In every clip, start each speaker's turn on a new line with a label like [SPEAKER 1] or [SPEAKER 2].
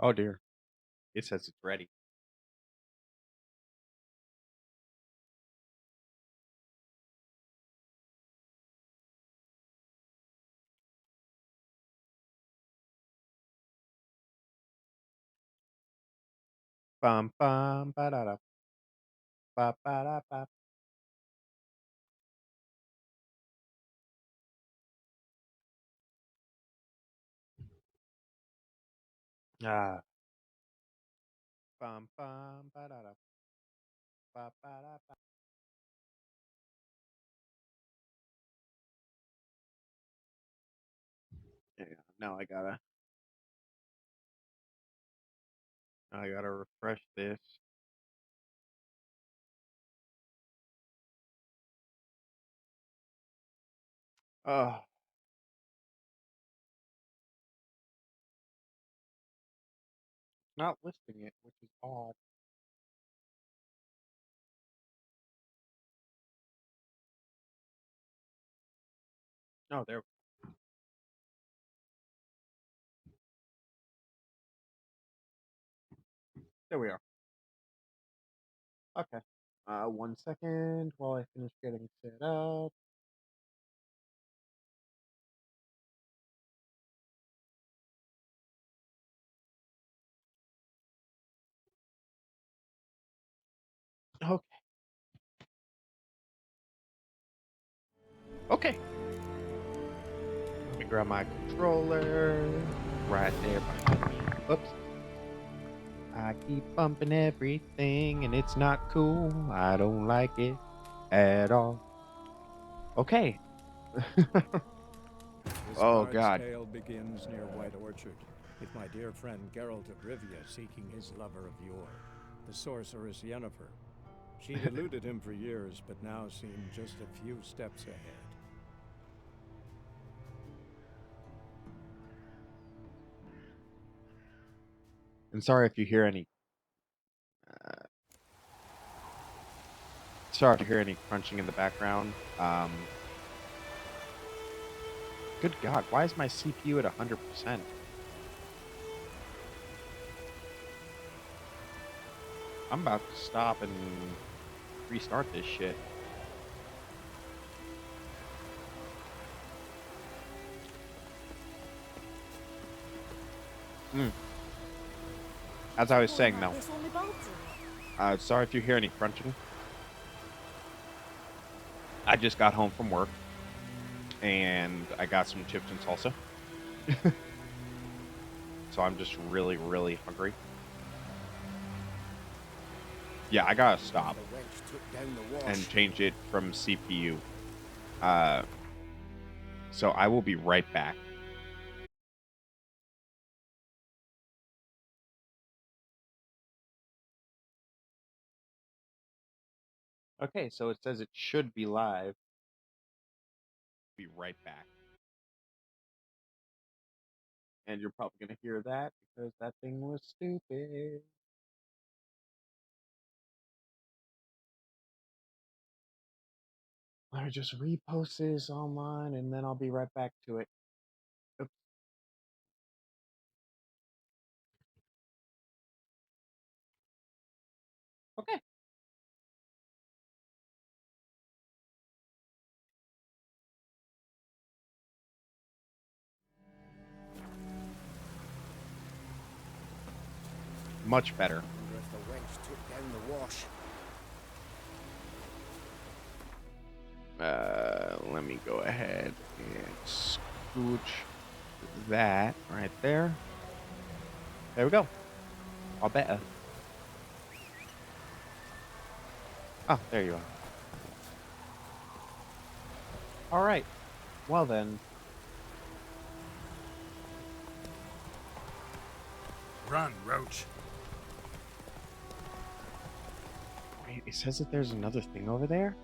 [SPEAKER 1] Oh dear. It says it's ready. Bum bum ba da da ba ba da ba. Ah. Bum bum ba da da ba ba da ba. Yeah, now I gotta refresh this. Oh, not listing it, which is odd. Oh, there we are. Okay. 1 second while I finish getting set up. Okay. Okay. Let me grab my controller. Right there behind me. Oops. I keep bumping everything and it's not cool. I don't like it at all. Okay.
[SPEAKER 2] This
[SPEAKER 1] Oh
[SPEAKER 2] bard's
[SPEAKER 1] God.
[SPEAKER 2] tale begins near White Orchard, with my dear friend Geralt of Rivia seeking his lover of yore, the sorceress Yennefer. She'd eluded him for years, but now seemed just a few steps ahead.
[SPEAKER 1] And sorry if you hear any. Uh, Sorry if you hear any crunching in the background. Good God, why is my CPU at 100%? I'm about to stop and restart this shit. Mm. As I was saying, though, sorry if you hear any crunching. I just got home from work and I got some chips and salsa. So I'm just really, really hungry. Yeah, I gotta stop
[SPEAKER 2] The wench took down the
[SPEAKER 1] and
[SPEAKER 2] wash.
[SPEAKER 1] change it from CPU. Uh, so I will be right back. Okay, so it says it should be live. Be right back. And you're probably gonna hear that because that thing was stupid. Let me just repost this online and then I'll be right back to it. Oops. Okay. Much better.
[SPEAKER 2] Wonder if the wench took down the wash.
[SPEAKER 1] Let me go ahead and scooch that right there. There we go. All better. Oh, there you are. All right. Well then.
[SPEAKER 3] Run, Roach.
[SPEAKER 1] Wait, it says that there's another thing over there?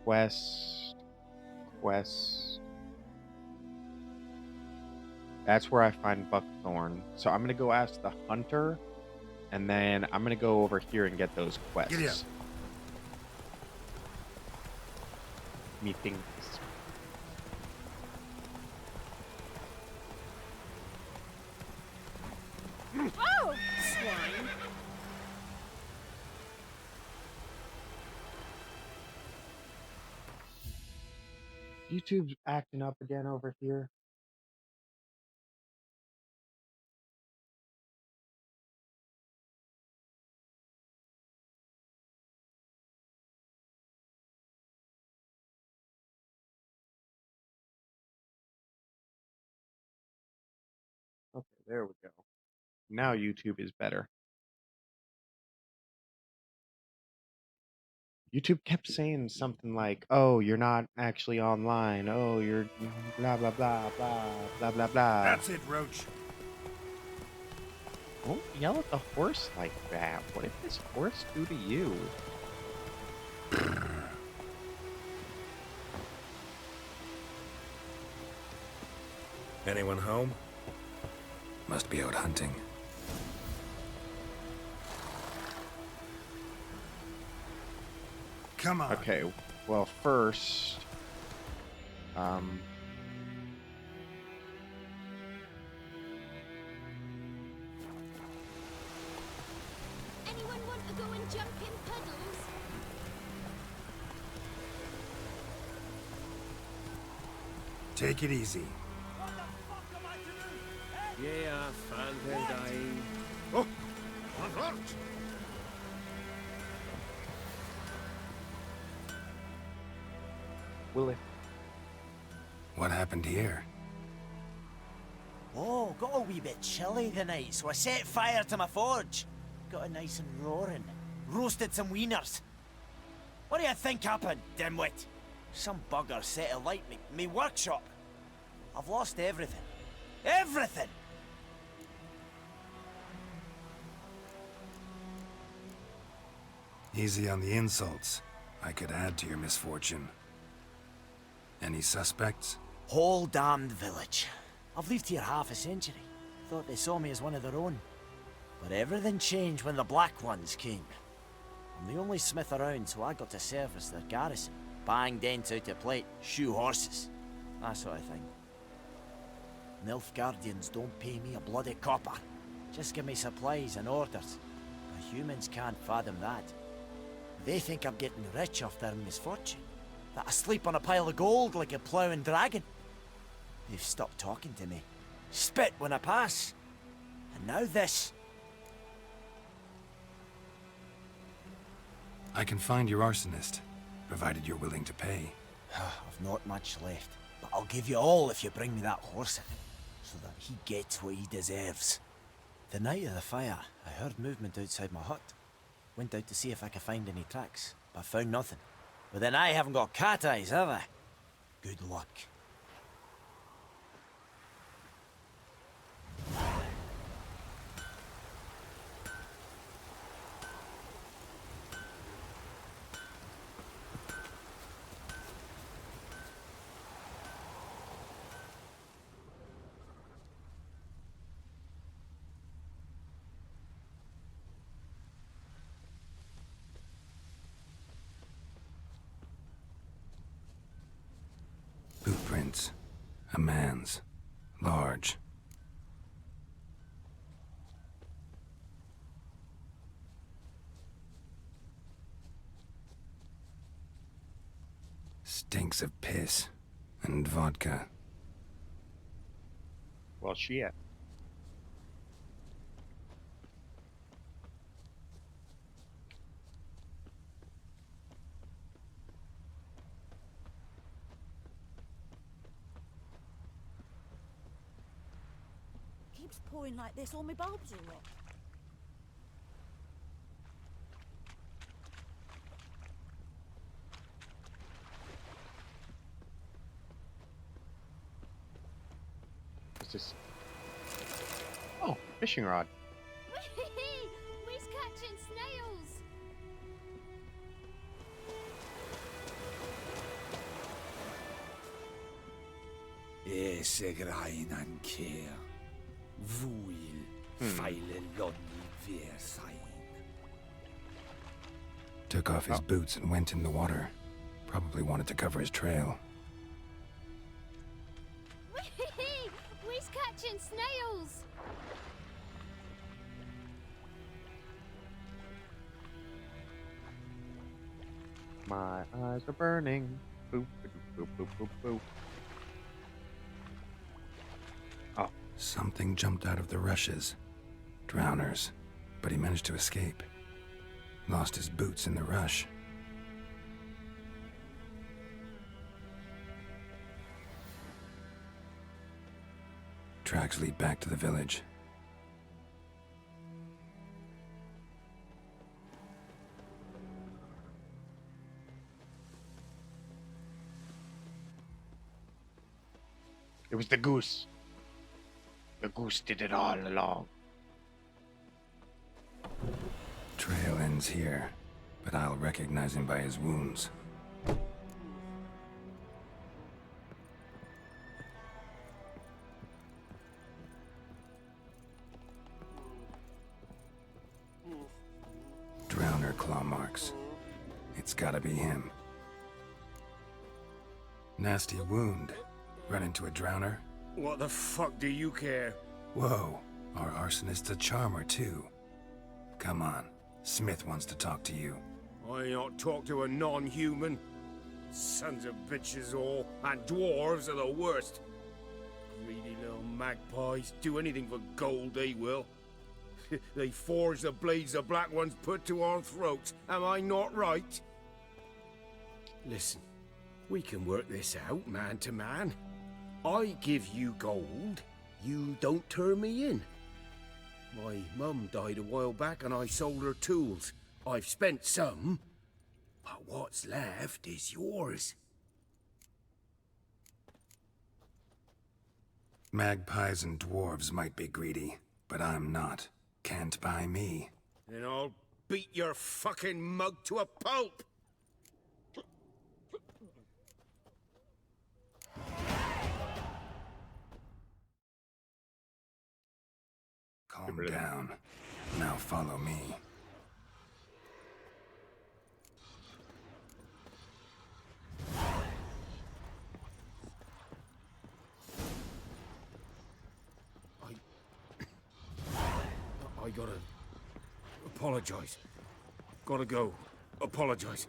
[SPEAKER 1] Quest. Quest. That's where I find Buckthorn. So I'm gonna go ask the hunter, and then I'm gonna go over here and get those
[SPEAKER 3] Giddy up.
[SPEAKER 1] quests. Methinks. YouTube's acting up again over here. Okay, there we go. Now YouTube is better. YouTube kept saying something like, "Oh, you're not actually online. Oh, you're blah blah blah blah blah blah blah."
[SPEAKER 3] That's it, Roach.
[SPEAKER 1] Don't yell at the horse like that. What did this horse do to you?
[SPEAKER 4] Anyone home? Must be out hunting.
[SPEAKER 3] Come on.
[SPEAKER 1] Okay, well, first,
[SPEAKER 5] Anyone want to go and jump in puddles?
[SPEAKER 3] Take it easy.
[SPEAKER 2] Yeah, fan dying.
[SPEAKER 3] Oh! Roach!
[SPEAKER 1] will it?
[SPEAKER 4] What happened here?
[SPEAKER 6] Oh, got a wee bit chilly the night, so I set fire to my forge. Got it nice and roaring. Roasted some wieners. What do you think happened, dimwit? Some bugger set alight me workshop. I've lost everything. Everything!
[SPEAKER 4] Easy on the insults. I could add to your misfortune. Any suspects?
[SPEAKER 6] Whole damned village. I've lived here half a century. Thought they saw me as one of their own. But everything changed when the Black Ones came. I'm the only smith around, so I got to service their garrison. Bang dents out of plate, shoe horses. That sort of thing. Nilfgaardians don't pay me a bloody copper. Just give me supplies and orders. But humans can't fathom that. They think I'm getting rich off their misfortune. That I sleep on a pile of gold like a ploughing dragon. They've stopped talking to me. Spit when I pass. And now this.
[SPEAKER 4] I can find your arsonist, provided you're willing to pay.
[SPEAKER 6] I've not much left, but I'll give you all if you bring me that horse in, so that he gets what he deserves. The night of the fire, I heard movement outside my hut. Went out to see if I could find any tracks, but found nothing. But then I haven't got cat eyes, have I? Good luck.
[SPEAKER 4] Bootprints. A man's. Large. Stinks of piss. And vodka.
[SPEAKER 1] Well, shit.
[SPEAKER 5] Keeps pouring like this, all my bulbs will rot.
[SPEAKER 1] What's this? Oh, fishing rod.
[SPEAKER 5] We's catching snails.
[SPEAKER 7] Segrain an care. Vuil feile lonni versain.
[SPEAKER 4] Took off his boots and went in the water. Probably wanted to cover his trail.
[SPEAKER 5] We's catching snails.
[SPEAKER 1] My eyes are burning. Boop, boop, boop, boop, boop. Oh,
[SPEAKER 4] Something jumped out of the rushes. Drowners. But he managed to escape. Lost his boots in the rush. Tracks lead back to the village.
[SPEAKER 1] it was the goose. The goose did it all along.
[SPEAKER 4] Trail ends here, but I'll recognize him by his wounds. Drowner claw marks. It's gotta be him. Nasty wound. Run into a drowner?
[SPEAKER 3] What the fuck do you care?
[SPEAKER 4] Whoa, our arsonist's a charmer too. Come on, Smith wants to talk to you.
[SPEAKER 3] I not talk to a non-human. Sons of bitches all, and dwarves are the worst. Greedy little magpies, do anything for gold they will. They forge the blades the black ones put to our throats. Am I not right? Listen, we can work this out man to man. I give you gold, you don't turn me in. My mum died a while back and I sold her tools. I've spent some, but what's left is yours.
[SPEAKER 4] Magpies and dwarves might be greedy, but I'm not. Can't buy me.
[SPEAKER 3] Then I'll beat your fucking mug to a pulp!
[SPEAKER 4] Calm
[SPEAKER 1] rid of
[SPEAKER 4] down. Now follow me.
[SPEAKER 3] I gotta apologize. Gotta go. Apologize.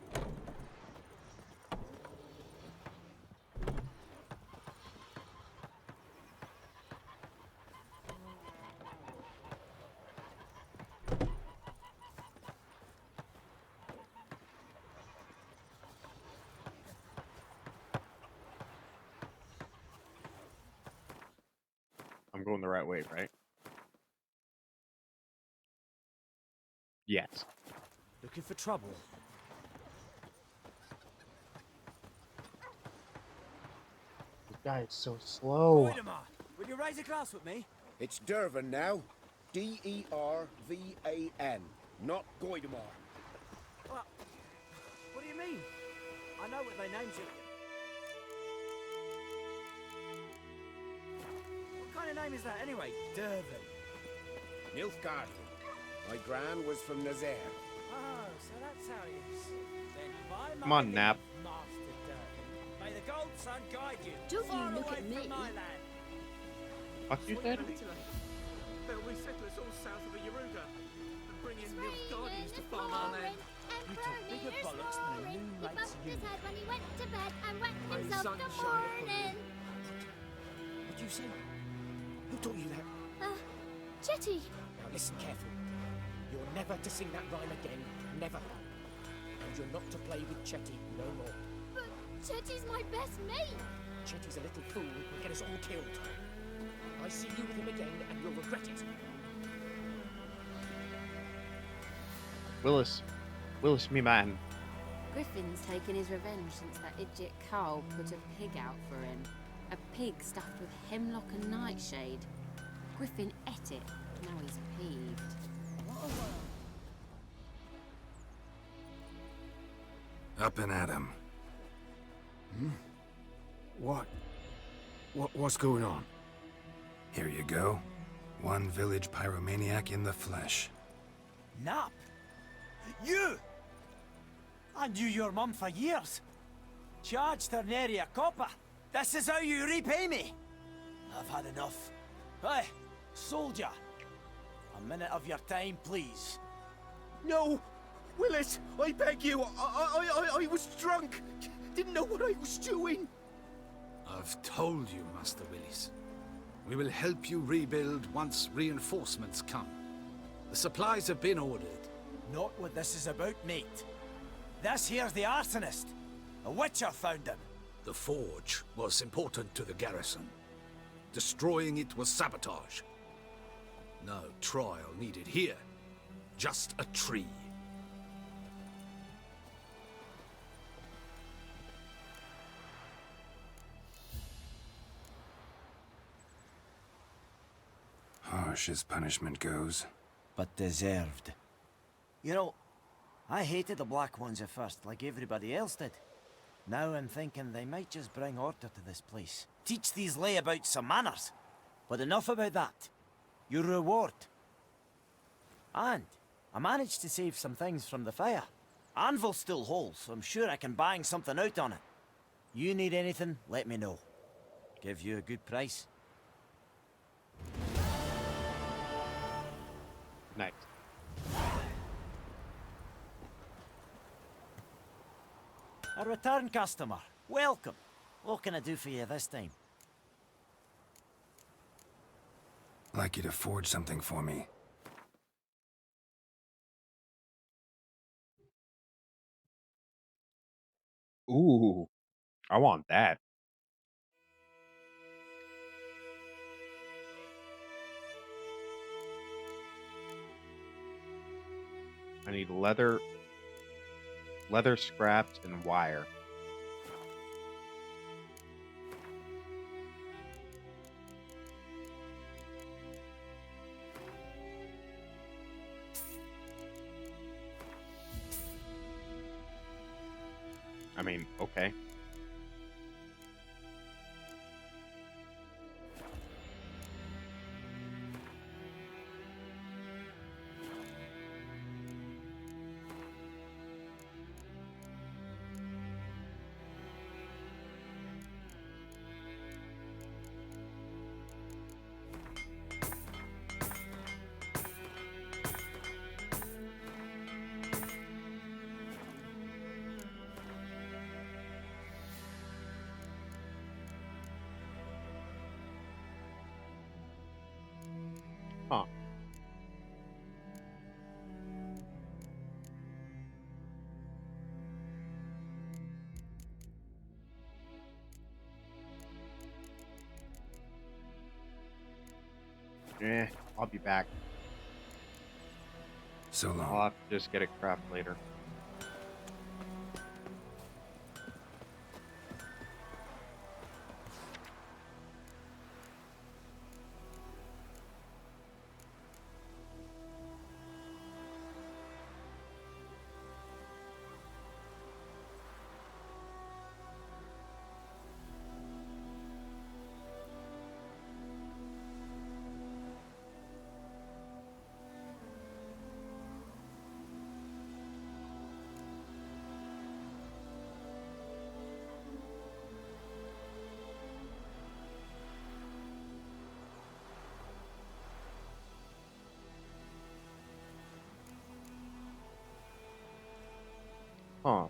[SPEAKER 1] I'm going the right way, right? Yes.
[SPEAKER 6] Looking for trouble?
[SPEAKER 1] This guy is so slow.
[SPEAKER 6] Goidemar, will you raise a glass with me?
[SPEAKER 3] It's Dervan now. D-E-R-V-A-N. Not Goidemar.
[SPEAKER 6] What do you mean? I know what they named you. What kind of name is that anyway? Dervan.
[SPEAKER 3] Nilfgaard. My gran was from Nazaire.
[SPEAKER 6] Oh, so that's how it is. Then my
[SPEAKER 1] Come on,
[SPEAKER 6] name
[SPEAKER 1] Nap.
[SPEAKER 6] is Master Dervan. May the gold sun guide you.
[SPEAKER 5] Don't
[SPEAKER 6] far
[SPEAKER 5] you look
[SPEAKER 6] away
[SPEAKER 5] at
[SPEAKER 6] from
[SPEAKER 5] me.
[SPEAKER 6] my land.
[SPEAKER 1] Fuck you said?
[SPEAKER 8] They'll resettle us all south of the Yaruga and bring in
[SPEAKER 5] Rain
[SPEAKER 8] Nilfgaardians to
[SPEAKER 5] and
[SPEAKER 8] farm our land.
[SPEAKER 5] pouring and
[SPEAKER 6] You took
[SPEAKER 5] burning,
[SPEAKER 6] bigger
[SPEAKER 5] you're
[SPEAKER 6] bollocks than a
[SPEAKER 5] snoring.
[SPEAKER 6] new
[SPEAKER 5] He
[SPEAKER 6] mate's
[SPEAKER 5] bumped his
[SPEAKER 6] unit.
[SPEAKER 5] head when he went to bed and wet
[SPEAKER 8] May the
[SPEAKER 5] himself
[SPEAKER 8] sun
[SPEAKER 5] the
[SPEAKER 8] shine upon you.
[SPEAKER 5] morning.
[SPEAKER 6] What'd you say? Who taught you that?
[SPEAKER 5] Chetty,
[SPEAKER 9] Now listen carefully. You're never to sing that rhyme again. Never. And you're not to play with Chetty no more.
[SPEAKER 5] but Chetty's my best mate.
[SPEAKER 9] Chetty's a little fool who'll get us all killed. I see you with him again and you'll regret it.
[SPEAKER 1] Willis, me man.
[SPEAKER 10] Griffin's taken his revenge since that idiot Carl put a pig out for him. A pig stuffed with hemlock and nightshade. Griffin ate it. Now he's peeved.
[SPEAKER 4] Up and at him.
[SPEAKER 3] What's going on?
[SPEAKER 4] Here you go. One village pyromaniac in the flesh.
[SPEAKER 6] Nap? You? I knew your mum for years. Charged her nary a copper. This is how you repay me. I've had enough. Hey, soldier. A minute of your time, please.
[SPEAKER 3] No! Willis, I beg you. I was drunk. Didn't know what I was doing.
[SPEAKER 7] I've told you, Master Willis. We will help you rebuild once reinforcements come. The supplies have been ordered.
[SPEAKER 6] Not what this is about, mate. This here's the arsonist. A witcher found him.
[SPEAKER 7] The forge was important to the garrison. Destroying it was sabotage. No trial needed here. Just a tree.
[SPEAKER 4] Harsh as punishment goes.
[SPEAKER 6] But deserved. You know, I hated the Black Ones at first, like everybody else did. Now I'm thinking they might just bring order to this place. Teach these layabouts some manners. But enough about that. Your reward. And I managed to save some things from the fire. Anvil's still whole, so I'm sure I can bang something out on it. You need anything, let me know. Give you a good price.
[SPEAKER 1] Nice.
[SPEAKER 6] A return customer. Welcome. What can I do for you this time?
[SPEAKER 4] I'd like you to forge something for me.
[SPEAKER 1] Ooh, I want that. I need leather scraps and wire. I mean, okay. Huh. I'll be back.
[SPEAKER 4] So long.
[SPEAKER 1] I'll have to just get a craft later. Huh.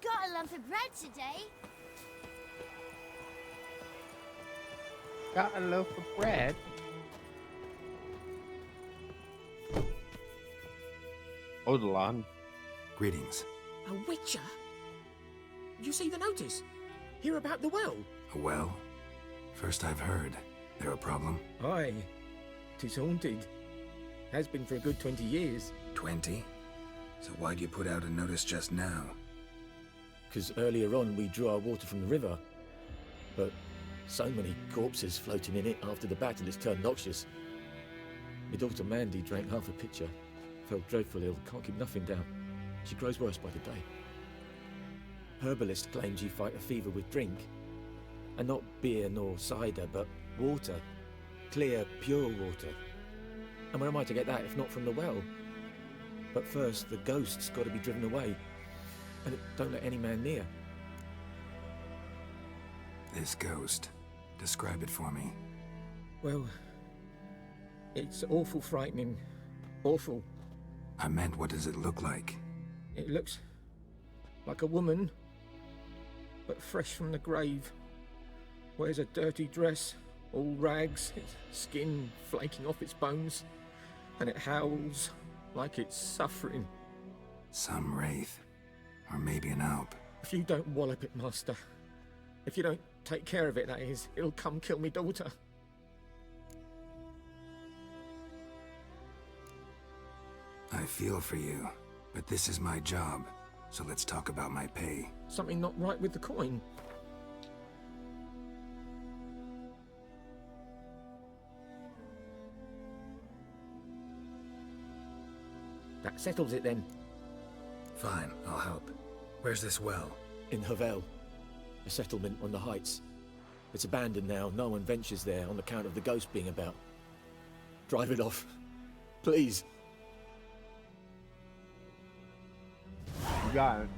[SPEAKER 5] Got a lump of bread today.
[SPEAKER 1] Got a loaf of bread. Odalon.
[SPEAKER 4] Greetings.
[SPEAKER 9] A witcher? You see the notice? Hear about the well?
[SPEAKER 4] A well? First I've heard. There a problem?
[SPEAKER 9] Aye. 'Tis haunted. Has been for a good 20 years.
[SPEAKER 4] 20? So why'd you put out a notice just now?
[SPEAKER 9] 'Cause earlier on we drew our water from the river. But So many corpses floating in it after the battle it's turned noxious. My daughter Mandy drank half a pitcher. Felt dreadful ill, can't keep nothing down. She grows worse by the day. Herbalist claims you fight a fever with drink. And not beer nor cider, but water. Clear, pure water. And where am I to get that if not from the well? But first, the ghost's got to be driven away. And it don't let any man near.
[SPEAKER 4] This ghost. Describe it for me.
[SPEAKER 9] Well, it's awful frightening. Awful.
[SPEAKER 4] I meant, what does it look like?
[SPEAKER 9] It looks like a woman, but fresh from the grave. Wears a dirty dress, all rags, its skin flaking off its bones, and it howls like it's suffering.
[SPEAKER 4] Some wraith. Or maybe an alp.
[SPEAKER 9] If you don't wallop it, Master, if you don't take care of it, that is, it'll come kill me daughter.
[SPEAKER 4] I feel for you, but this is my job, so let's talk about my pay.
[SPEAKER 9] Something not right with the coin. That settles it then.
[SPEAKER 4] Fine, I'll help. Where's this well?
[SPEAKER 9] In Havel, a settlement on the heights. It's abandoned now, no one ventures there on account of the ghost being about. Drive it off, please.
[SPEAKER 1] You got it.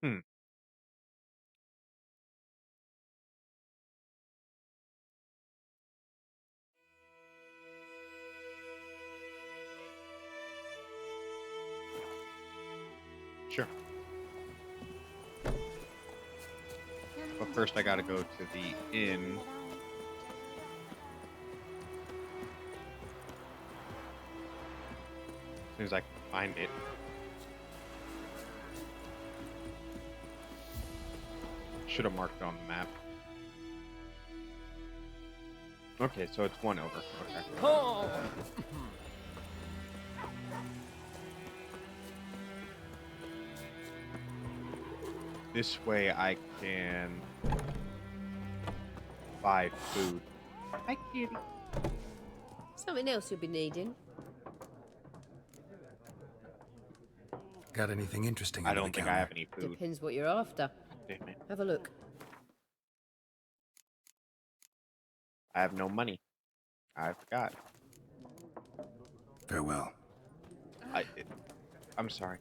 [SPEAKER 1] Hmm. Sure. But first I gotta go to the inn. As soon as I can find it. Should have marked it on the map. Okay, so it's one over. Okay.
[SPEAKER 9] Oh!
[SPEAKER 1] This way I can buy food. Hi, kitty.
[SPEAKER 11] Something else you'll be needing.
[SPEAKER 4] Got anything interesting?
[SPEAKER 1] I don't think I have any food.
[SPEAKER 11] Depends what you're after.
[SPEAKER 1] Damn it.
[SPEAKER 11] Have a look.
[SPEAKER 1] I have no money. I forgot.
[SPEAKER 4] Farewell.
[SPEAKER 1] I'm sorry.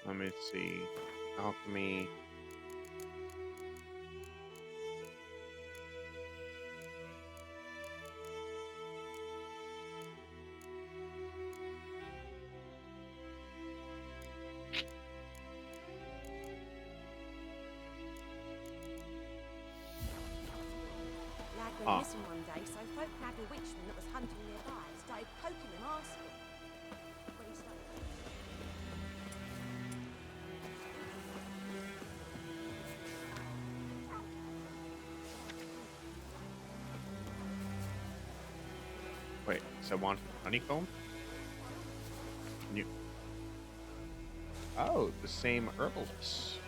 [SPEAKER 1] Let me see. Alchemy.
[SPEAKER 5] Went missing one day, so folk nabbed a witchman that was hunting nearby, started poking him, asking. When he started...
[SPEAKER 1] Wait, so one honeycomb? Can you... Oh, the same herbalist.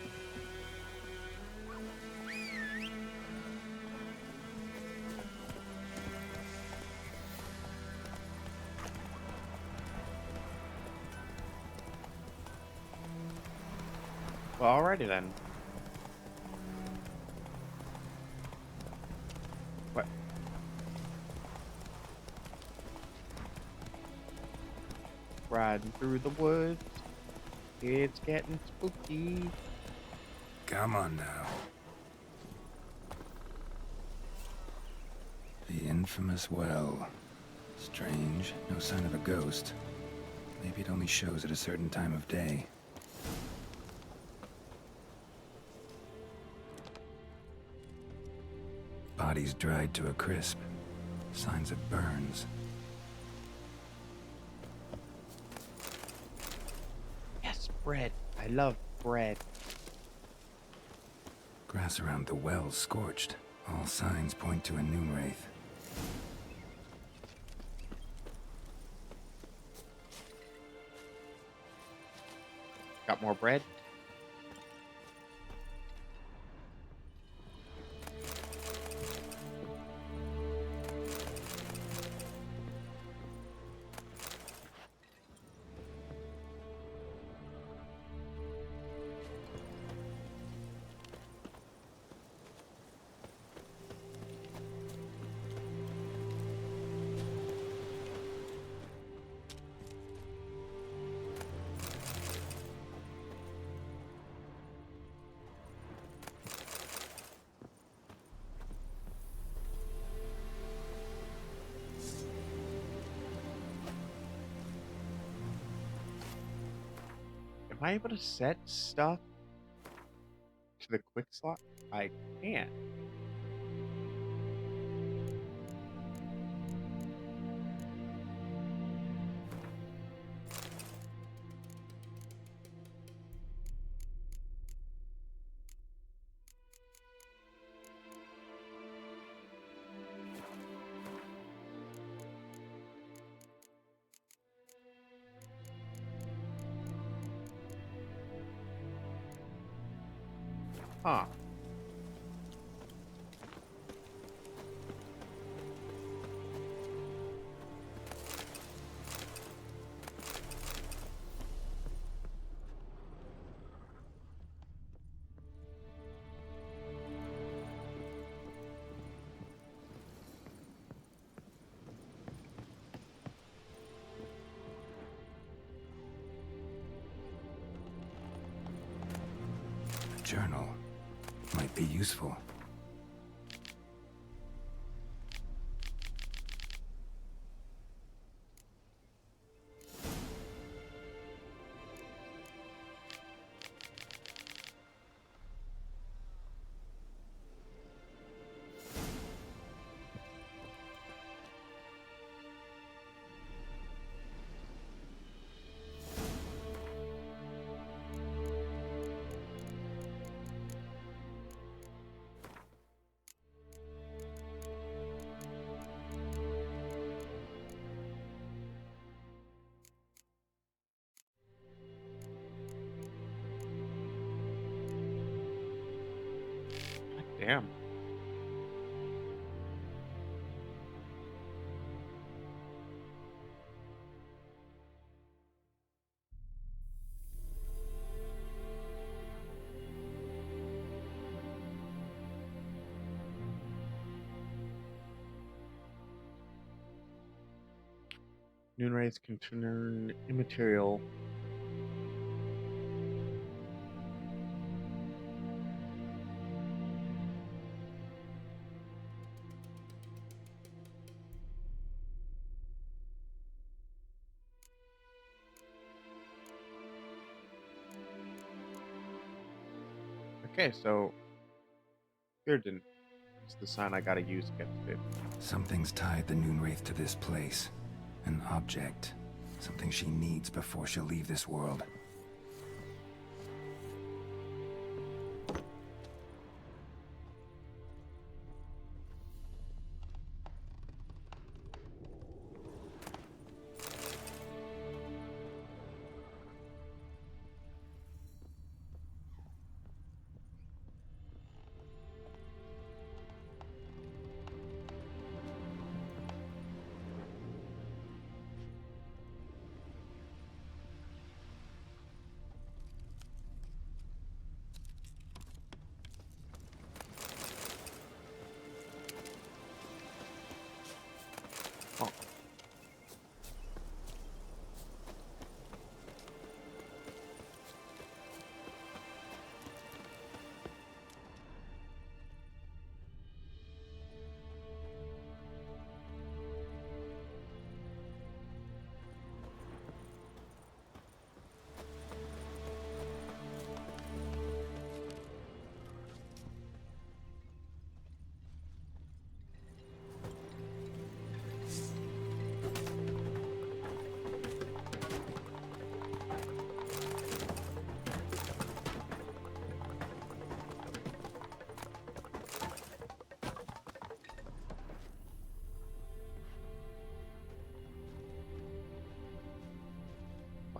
[SPEAKER 1] Well, alrighty then. What? Riding through the woods. It's getting spooky.
[SPEAKER 4] Come on now. The infamous well. Strange, no sign of a ghost. Maybe it only shows at a certain time of day. Bodies dried to a crisp. Signs of burns.
[SPEAKER 1] Yes, bread. I love bread.
[SPEAKER 4] Grass around the well scorched. All signs point to a noon wraith.
[SPEAKER 1] Got more bread? Am I able to set stuff to the quick slot? I can't. Huh.
[SPEAKER 4] A journal. Might be useful. Damn. Noon rays can turn immaterial. Okay, so Bearden is the sign I gotta use against it. Something's tied the noon wraith to this place. An object. Something she needs before she'll leave this world.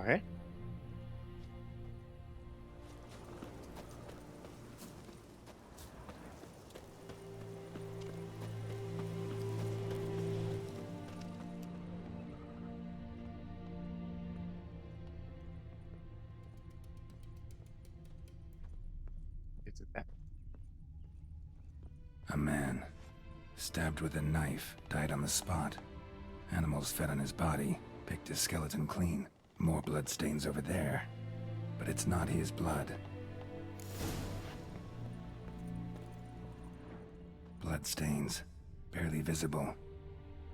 [SPEAKER 1] Okay. Is it that?
[SPEAKER 4] A man, stabbed with a knife, died on the spot. Animals fed on his body, picked his skeleton clean. More bloodstains over there. But it's not his blood. Bloodstains, barely visible.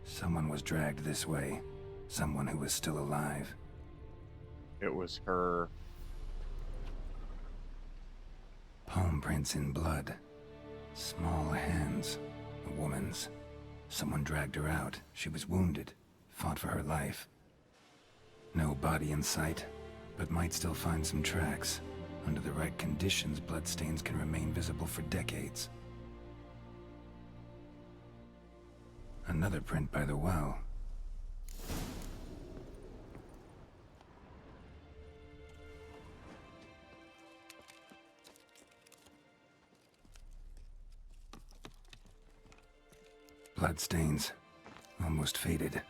[SPEAKER 4] Someone was dragged this way. Someone who was still alive.
[SPEAKER 1] It was her.
[SPEAKER 4] Palm prints in blood. Small hands. A woman's. Someone dragged her out. She was wounded. Fought for her life. No body in sight, but might still find some tracks. Under the right conditions, bloodstains can remain visible for decades. Another print by the well. Bloodstains, almost faded,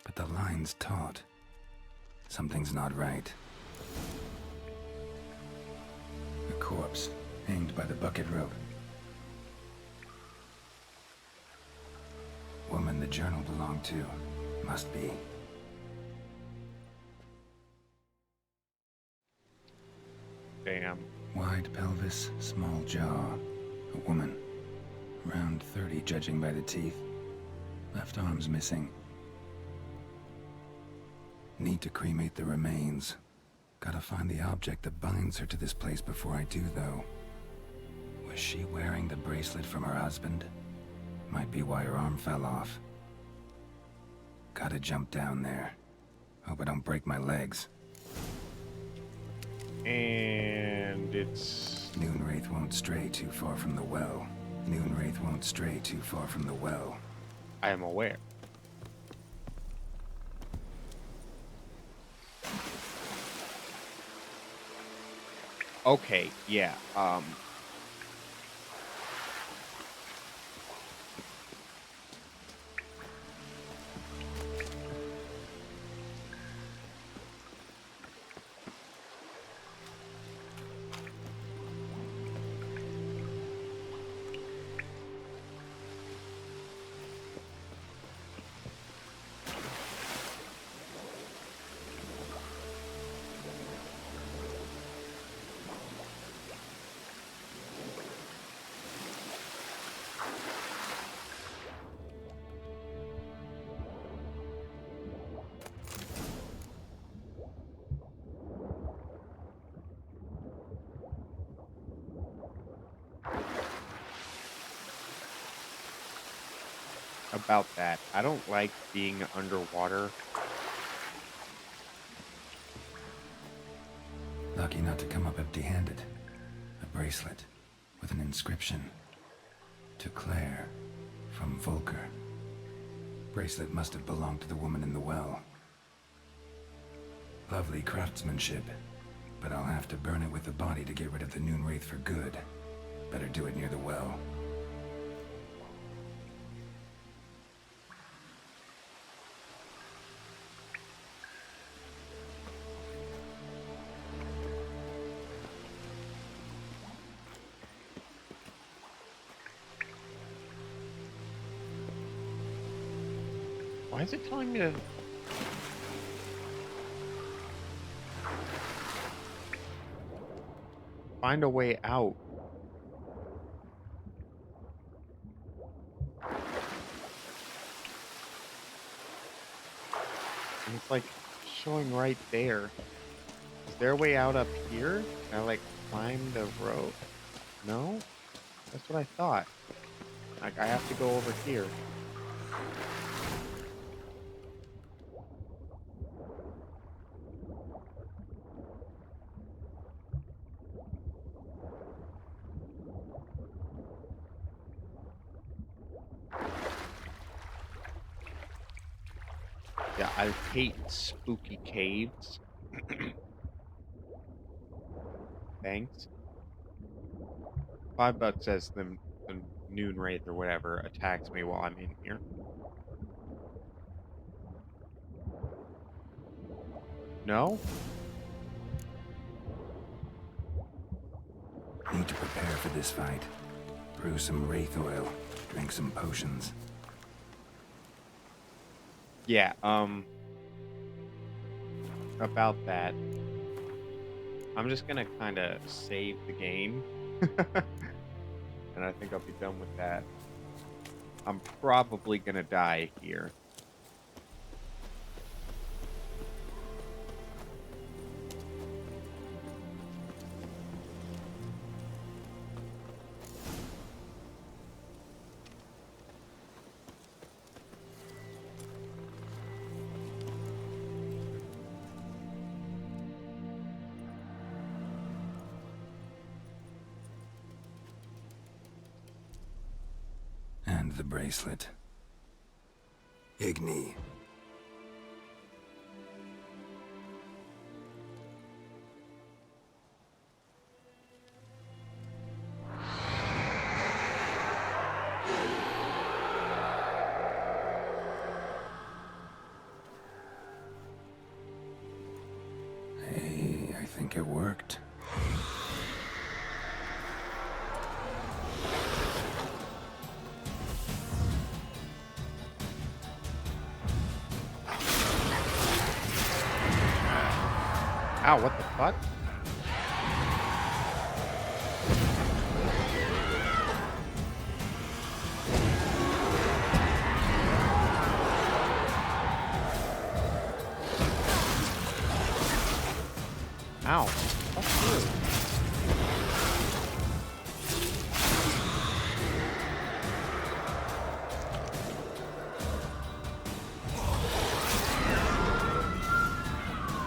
[SPEAKER 4] but the line's taut. Something's not right. A corpse, hanged by the bucket rope. Woman the journal belonged to, must be.
[SPEAKER 1] Damn.
[SPEAKER 4] Wide pelvis, small jaw. A woman. Around 30, judging by the teeth. Left arm's missing. Need to cremate the remains. Gotta find the object that binds her to this place before I do, though. Was she wearing the bracelet from her husband? Might be why her arm fell off. Gotta jump down there. Hope I don't break my legs.
[SPEAKER 1] And it's...
[SPEAKER 4] Noonwraith won't stray too far from the well. Noonwraith won't stray too far from the well.
[SPEAKER 1] I am aware. Okay, yeah, about that. I don't like being underwater.
[SPEAKER 4] Lucky not to come up empty-handed. A bracelet with an inscription. To Claire, from Volker. Bracelet must have belonged to the woman in the well. Lovely craftsmanship, but I'll have to burn it with the body to get rid of the Noonwraith for good. Better do it near the well.
[SPEAKER 1] Why is it telling me to... find a way out? And it's like showing right there. Is there a way out up here? Can I like climb the rope? No? That's what I thought. Like I have to go over here. Yeah, I hate spooky caves. Thanks. $5 says the noon wraith or whatever attacks me while I'm in here. No?
[SPEAKER 4] Need to prepare for this fight. Brew some wraith oil. Drink some potions.
[SPEAKER 1] Yeah, about that. I'm just gonna kind of save the game. And I think I'll be done with that. I'm probably gonna die here.
[SPEAKER 4] And the bracelet. Igni. Hey, I think it worked.
[SPEAKER 1] Ow, what the fuck? Ow. Fuck you.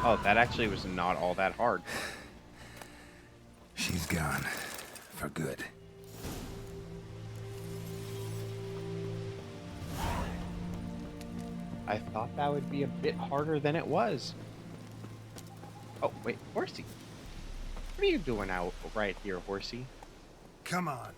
[SPEAKER 1] Oh, that actually was not all that hard.
[SPEAKER 4] She's gone. For good.
[SPEAKER 1] I thought that would be a bit harder than it was. Oh, wait, Horsey. What are you doing out right here, Horsey?
[SPEAKER 4] Come on.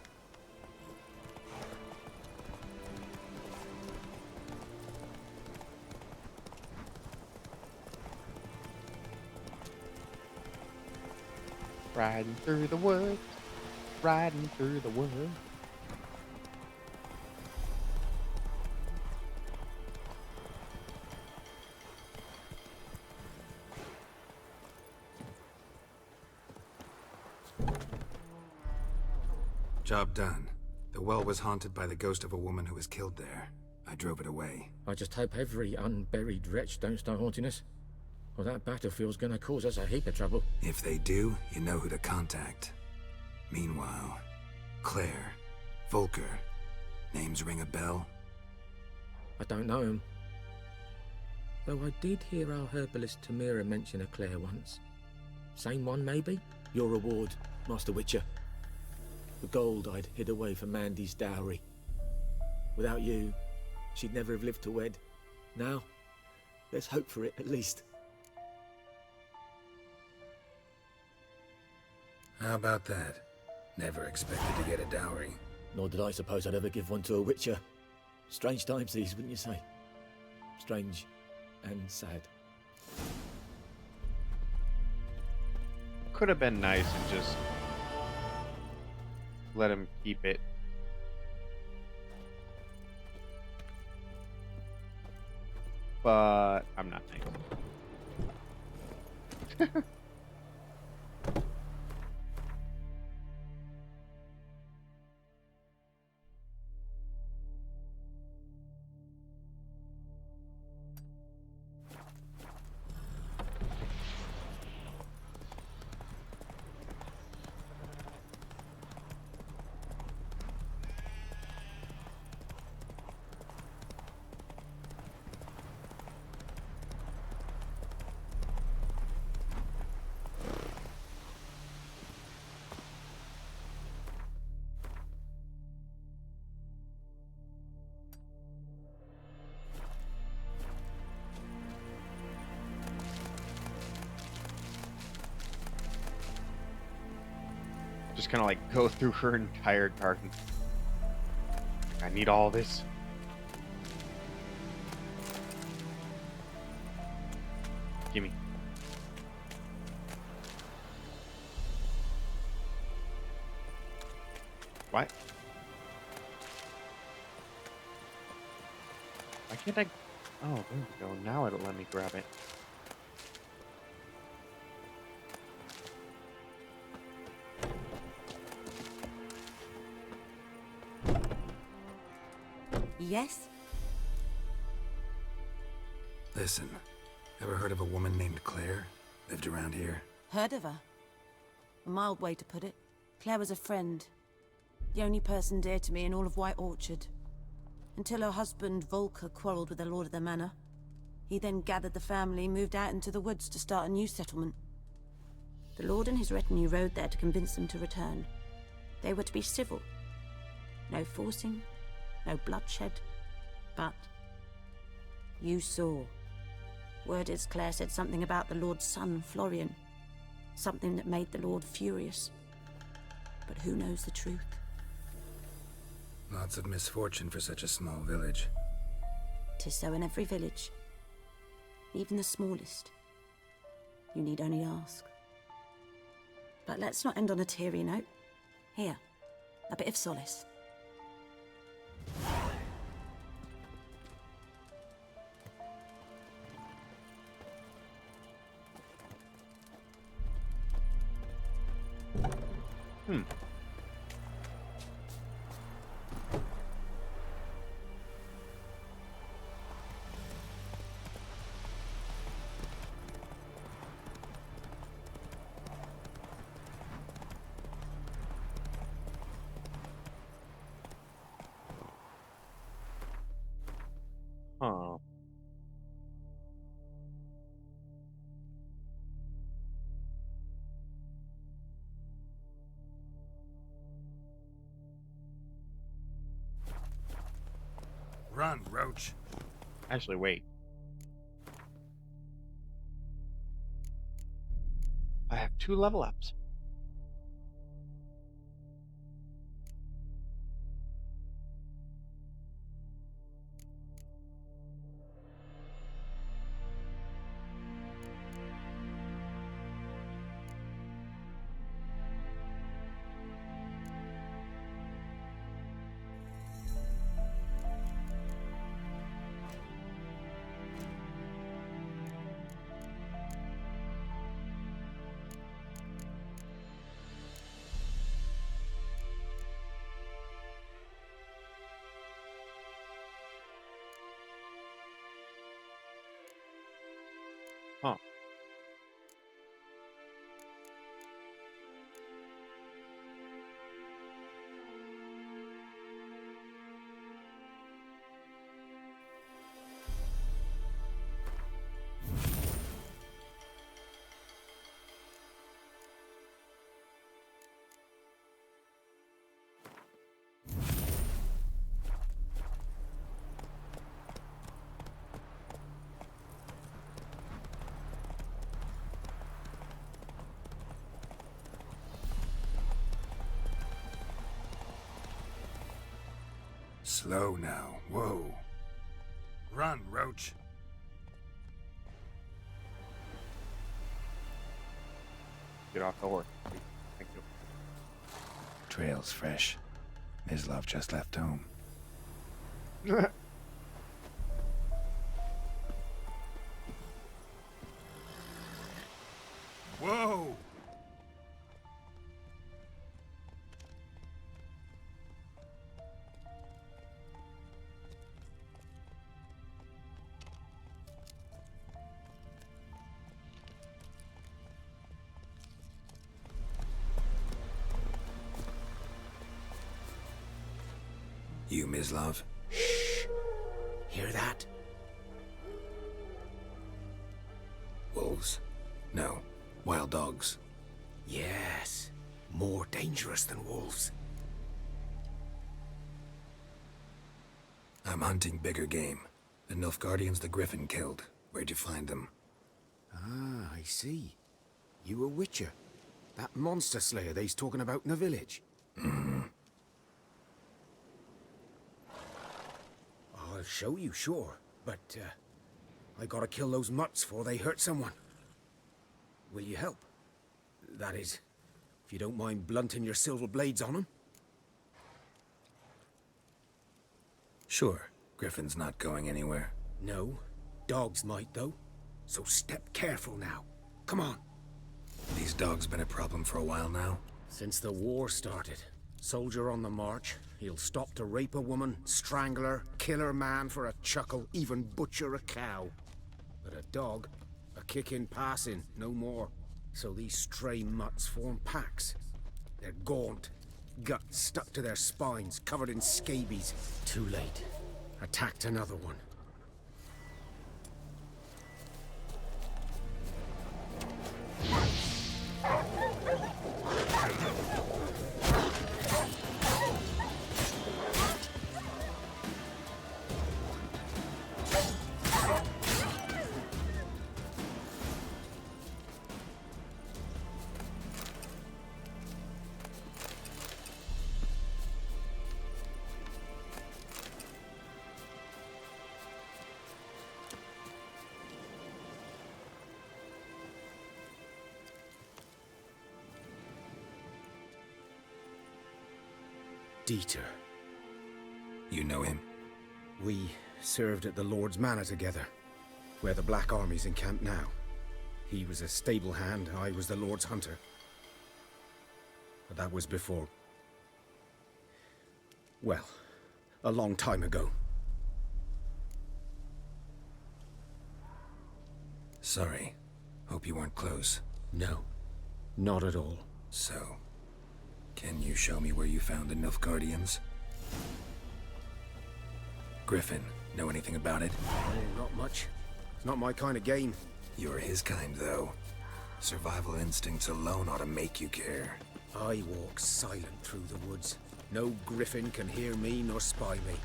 [SPEAKER 1] Riding through the woods, riding through the woods.
[SPEAKER 4] Job done. The well was haunted by the ghost of a woman who was killed there. I drove it away.
[SPEAKER 9] I just hope every unburied wretch don't start haunting us. Well, that battlefield's gonna cause us a heap of trouble.
[SPEAKER 4] If they do, you know who to contact. Meanwhile, Claire, Volker, names ring a bell?
[SPEAKER 9] I don't know him. Though I did hear our herbalist Tamira mention a Claire once. Same one, maybe? Your reward, Master Witcher. The gold I'd hid away for Mandy's dowry. Without you, she'd never have lived to wed. Now, let's hope for it, at least.
[SPEAKER 4] How about that? Never expected to get a dowry.
[SPEAKER 9] Nor did I suppose I'd ever give one to a Witcher. Strange times these, wouldn't you say? Strange and sad.
[SPEAKER 1] Could have been nice and just let him keep it. But I'm not nice. just kind of like go through her entire garden. I need all this. Gimme. What? Why can't I? Oh, there we go. Now it'll let me grab it.
[SPEAKER 5] Yes?
[SPEAKER 4] Listen, ever heard of a woman named Claire? Lived around here?
[SPEAKER 5] Heard of her? A mild way to put it. Claire was a friend. The only person dear to me in all of White Orchard. Until her husband, Volker, quarreled with the lord of the manor. He then gathered the family, moved out into the woods to start a new settlement. The lord and his retinue rode there to convince them to return. They were to be civil. No forcing, no bloodshed, but... you saw. Word is Claire said something about the Lord's son, Florian. Something that made the Lord furious. But who knows the truth?
[SPEAKER 4] Lots of misfortune for such a small village.
[SPEAKER 5] 'Tis so in every village. Even the smallest. You need only ask. But let's not end on a teary note. Here, a bit of solace.
[SPEAKER 1] Huh.
[SPEAKER 4] Run, Roach.
[SPEAKER 1] Actually, wait. I have 2 level ups. Huh.
[SPEAKER 4] Slow now. Whoa. Run, Roach.
[SPEAKER 1] Get off the horse. Thank you.
[SPEAKER 4] Trail's fresh. Mislav just left home. Whoa! You, Mislav?
[SPEAKER 7] Shh! Hear that?
[SPEAKER 4] Wolves? No. Wild dogs.
[SPEAKER 7] Yes. More dangerous than wolves.
[SPEAKER 4] I'm hunting bigger game. The Nilfgaardians the Griffin killed. Where'd you find them?
[SPEAKER 7] Ah, I see. You a witcher.
[SPEAKER 3] That monster slayer they's talking about in the village. I'll show you, sure. But, I gotta kill those mutts before they hurt someone. Will you help? That is, if you don't mind blunting your silver blades on them.
[SPEAKER 4] Sure. Griffin's not going anywhere.
[SPEAKER 3] No. Dogs might, though. So step careful now. Come on.
[SPEAKER 4] These dogs been a problem for a while now?
[SPEAKER 3] Since the war started. Soldier on the march. He'll stop to rape a woman, strangle her, kill her man for a chuckle, even butcher a cow. But a dog, a kick in passing, no more. So these stray mutts form packs. They're gaunt, guts stuck to their spines, covered in scabies. Too late. Attacked another one. Dieter.
[SPEAKER 4] You know him?
[SPEAKER 3] We served at the Lord's Manor together, where the Black Army's encamped now. He was a stable hand, I was the Lord's hunter. But that was before... well, a long time ago.
[SPEAKER 4] Sorry. Hope you weren't close.
[SPEAKER 3] No, not at all.
[SPEAKER 4] So, can you show me where you found the Nilfgaardians? Griffin, know anything about it?
[SPEAKER 3] Oh, not much. It's not my kind of game.
[SPEAKER 4] You're his kind, though. Survival instincts alone ought to make you care.
[SPEAKER 3] I walk silent through the woods. No griffin can hear me nor spy me.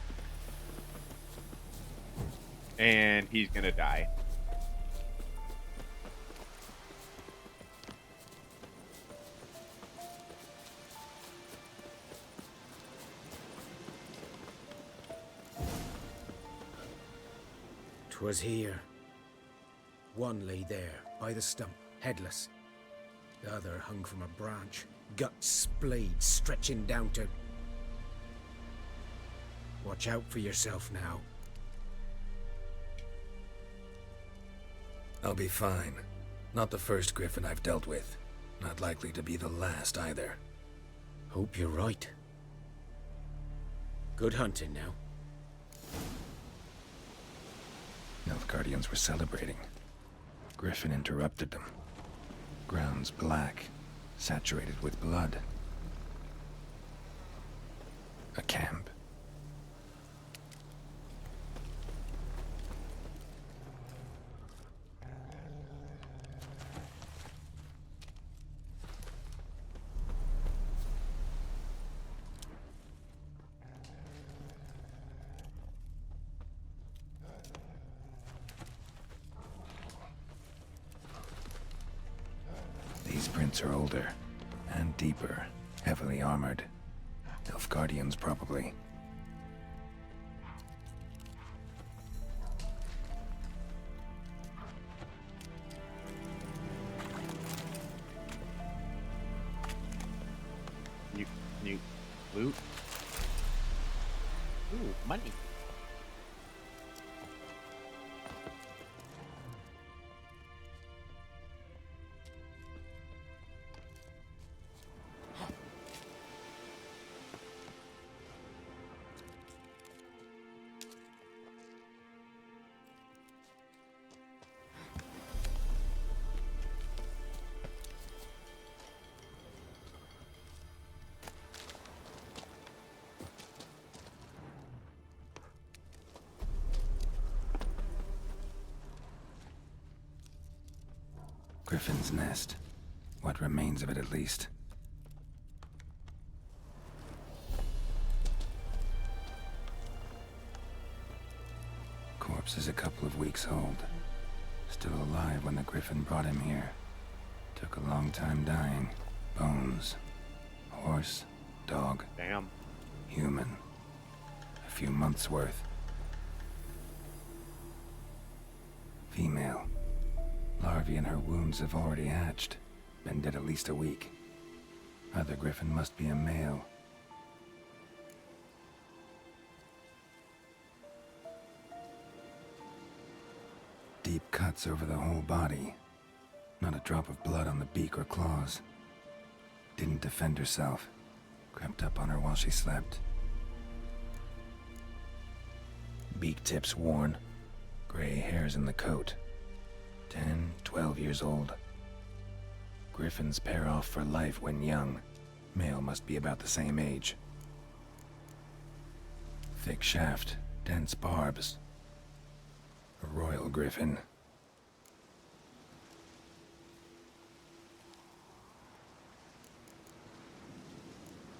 [SPEAKER 1] And he's gonna die.
[SPEAKER 3] "'Twas here. One lay there, by the stump, headless. The other hung from a branch, guts splayed, stretching down to... Watch out for yourself now."
[SPEAKER 4] I'll be fine. Not the first griffin I've dealt with. Not likely to be the last, either.
[SPEAKER 3] Hope you're right. Good hunting now.
[SPEAKER 4] Nilfgaardians were celebrating. Griffin interrupted them. Ground's black, saturated with blood. A camp. These prints are older and deeper, heavily armored. Nilfgaardians, probably.
[SPEAKER 1] New loot. Ooh, money.
[SPEAKER 4] Griffin's nest. What remains of it, at least. Corpse is a couple of weeks old. Still alive when the Griffin brought him here. Took a long time dying. Bones. Horse, dog,
[SPEAKER 1] Damn.
[SPEAKER 4] human. A few months' worth. Female. Larvae in her wounds have already hatched. Been dead at least a week. Other griffin must be a male. Deep cuts over the whole body. Not a drop of blood on the beak or claws. Didn't defend herself. Crept up on her while she slept. Beak tips worn. Gray hairs in the coat. 10, 12 years old. Griffins pair off for life when young. Male must be about the same age. Thick shaft, dense barbs. A royal griffin.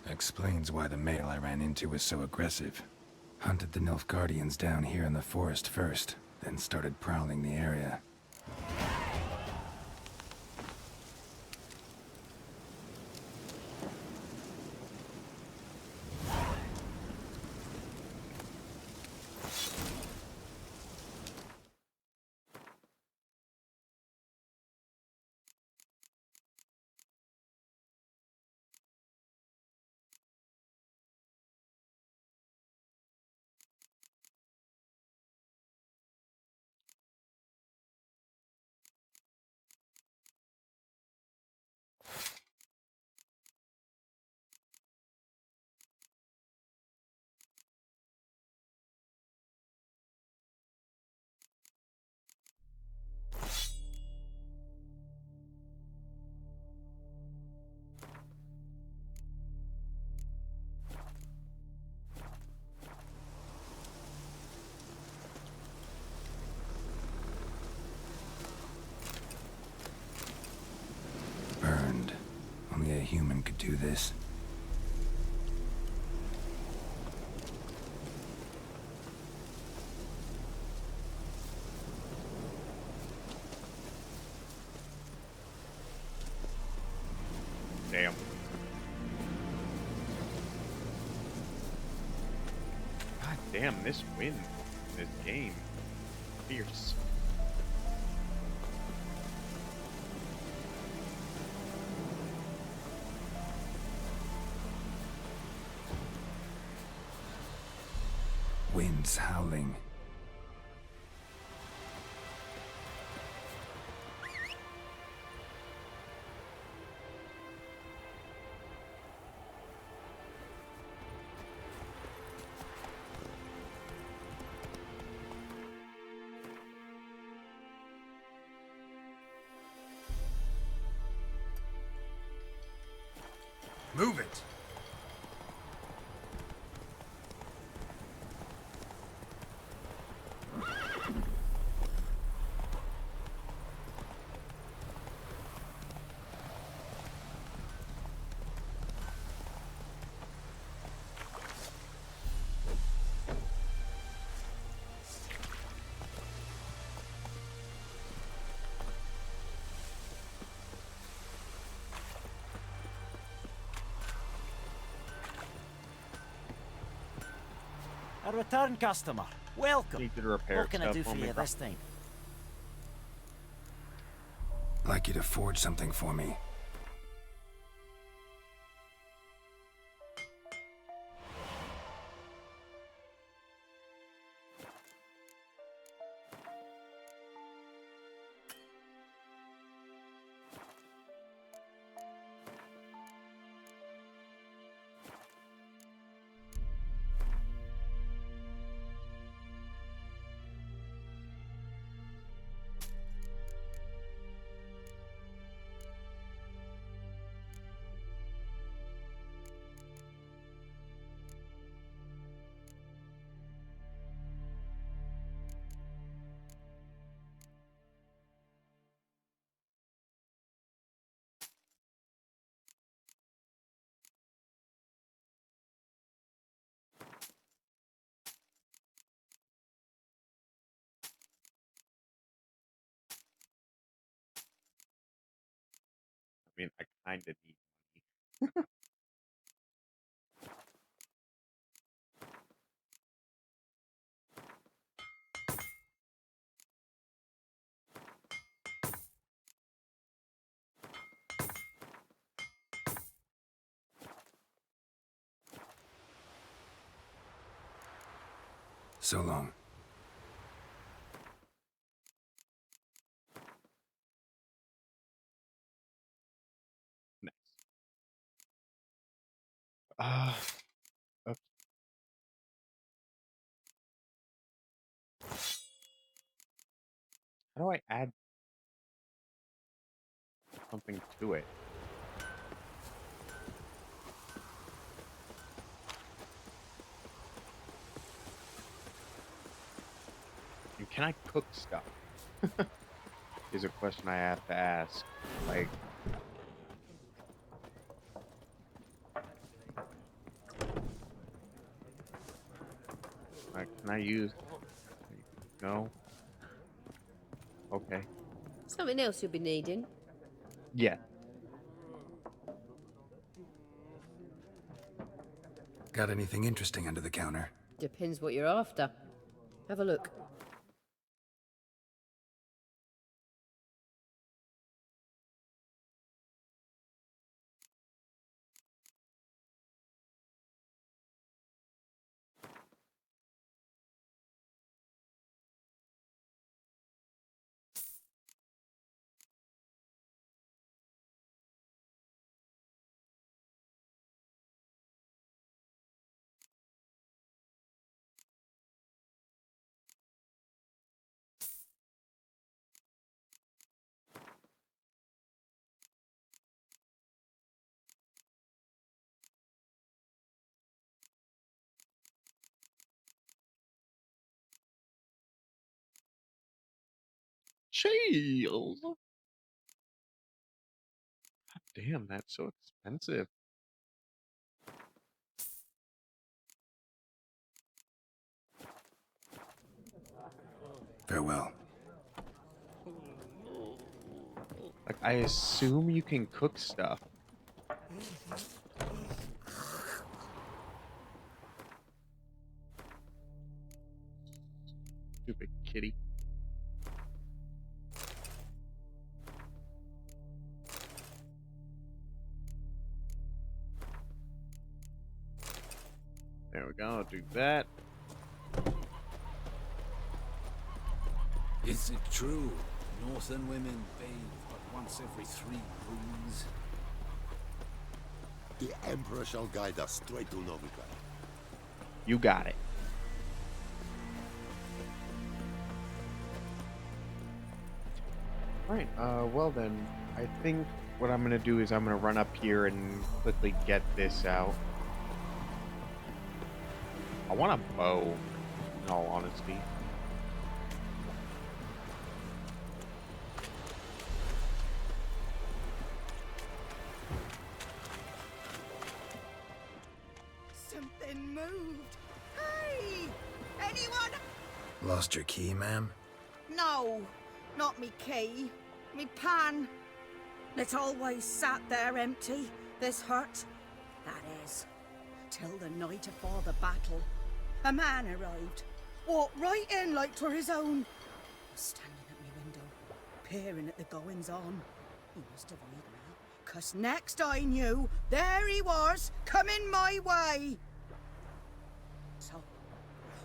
[SPEAKER 4] Explains why the male I ran into was so aggressive. Hunted the Nilfgaardians down here in the forest first, then started prowling the area. Burned. Only a human could do this.
[SPEAKER 1] Damn. God damn, this wind in this game. Fierce.
[SPEAKER 4] Winds howling.
[SPEAKER 3] Move it!
[SPEAKER 6] A return customer. Welcome.
[SPEAKER 1] Need to repair
[SPEAKER 6] What can I
[SPEAKER 1] stuff
[SPEAKER 6] do for
[SPEAKER 1] on me,
[SPEAKER 6] you
[SPEAKER 1] bro.
[SPEAKER 6] this time?
[SPEAKER 4] Like you to forge something for me.
[SPEAKER 1] I mean, I kind of need
[SPEAKER 4] So long.
[SPEAKER 1] Nice. Okay. How do I add something to it? And can I cook stuff? Is a question I have to ask. Like, can I use? No. Okay.
[SPEAKER 11] Something else you'll be needing.
[SPEAKER 1] Yeah.
[SPEAKER 4] Got anything interesting under the counter?
[SPEAKER 11] Depends what you're after. Have a look.
[SPEAKER 1] Shield. God damn, that's so expensive.
[SPEAKER 4] Farewell.
[SPEAKER 1] Like, I assume you can cook stuff. Stupid kitty. There we go, do that.
[SPEAKER 7] Is it true? Northern women bathe but once every 3 moons?
[SPEAKER 12] The Emperor shall guide us straight to Novigrad.
[SPEAKER 1] You got it. Alright, well then, I think what I'm gonna do is I'm gonna run up here and quickly get this out. I want a bow, in all honesty.
[SPEAKER 13] Something moved. Hey! Anyone?
[SPEAKER 4] Lost your key, ma'am?
[SPEAKER 13] No, not me key. Me pan. It always sat there empty, this hut. That is, till the night afore the battle. A man arrived. Walked right in like 'twere his own. Was standing at me window, peering at the goings-on. He must have heard me, 'cause next I knew, there he was, coming my way. So,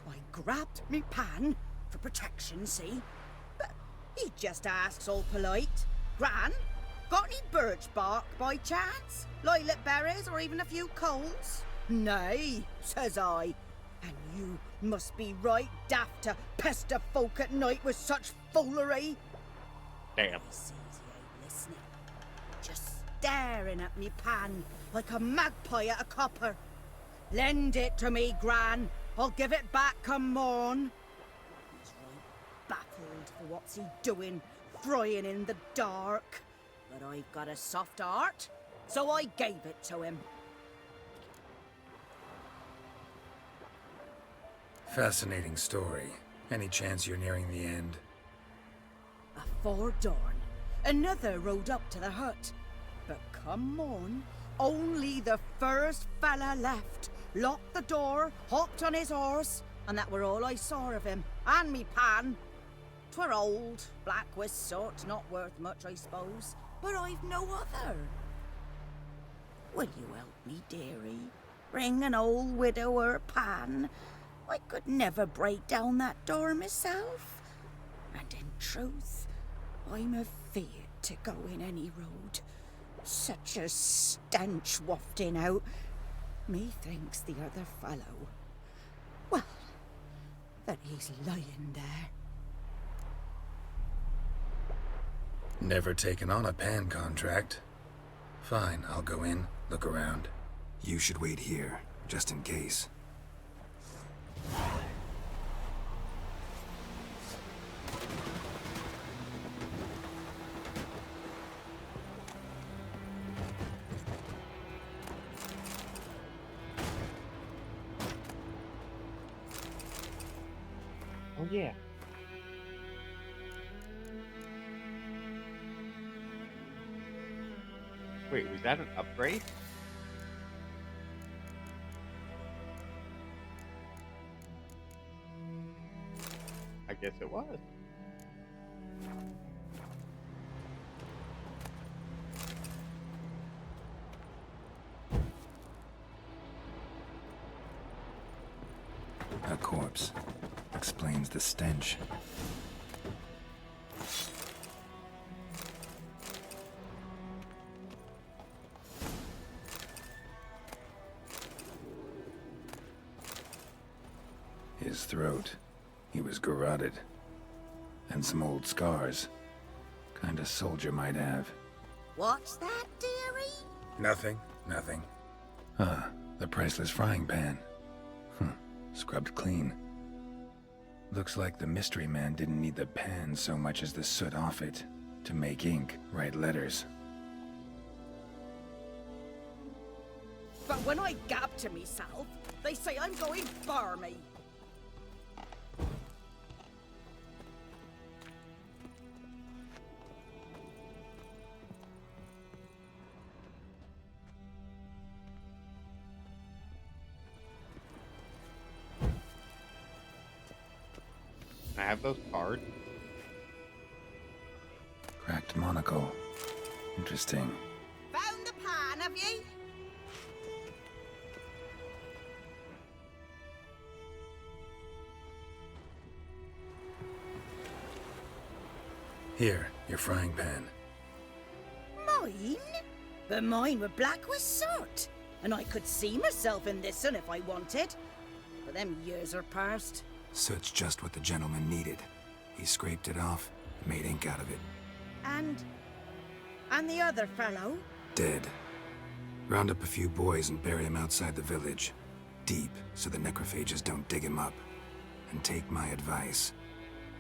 [SPEAKER 13] I grabbed me pan, for protection, see? But he just asks all polite, Gran, got any birch bark by chance? Lilac berries or even a few coals? Nay, says I. And you must be right daft to pester folk at night with such foolery.
[SPEAKER 1] Damn.
[SPEAKER 13] He sees he ain't listening. Just staring at me pan like a magpie at a copper. Lend it to me, Gran. I'll give it back come morn. He's right baffled for what's he doing, frying in the dark. But I've got a soft heart, so I gave it to him.
[SPEAKER 4] Fascinating story. Any chance you're nearing the end?
[SPEAKER 13] Afore dawn, another rode up to the hut. But come on, only the first fella left. Locked the door, hopped on his horse, and that were all I saw of him. And me pan. 'Twere old, black with soot, not worth much, I suppose. But I've no other. Will you help me, dearie? Bring an old widower pan. I could never break down that door myself. And in truth, I'm afeard to go in any road. Such a stench wafting out. Methinks the other fellow, well, that he's lying there.
[SPEAKER 4] Never taken on a pan contract. Fine, I'll go in, look around. You should wait here, just in case.
[SPEAKER 1] Oh yeah. Wait, was that an upgrade? I guess it was.
[SPEAKER 4] A corpse. Explains the stench. His throat. He was garroted. And some old scars. Kind of soldier might have.
[SPEAKER 13] What's that, dearie?
[SPEAKER 4] Nothing. Ah, the priceless frying pan. Scrubbed clean. Looks like the mystery man didn't need the pan so much as the soot off it to make ink, write letters.
[SPEAKER 13] But when I gab to myself, they say I'm going barmy.
[SPEAKER 1] Can I have those cards?
[SPEAKER 4] Cracked monocle. Interesting.
[SPEAKER 13] Found the pan, have ye?
[SPEAKER 4] Here, your frying pan.
[SPEAKER 13] Mine? But mine were black with soot. And I could see myself in this one if I wanted. But them years are past.
[SPEAKER 4] Soot's just what the gentleman needed. He scraped it off, made ink out of it.
[SPEAKER 13] And the other fellow?
[SPEAKER 4] Dead. Round up a few boys and bury him outside the village. Deep, so the necrophages don't dig him up. And take my advice.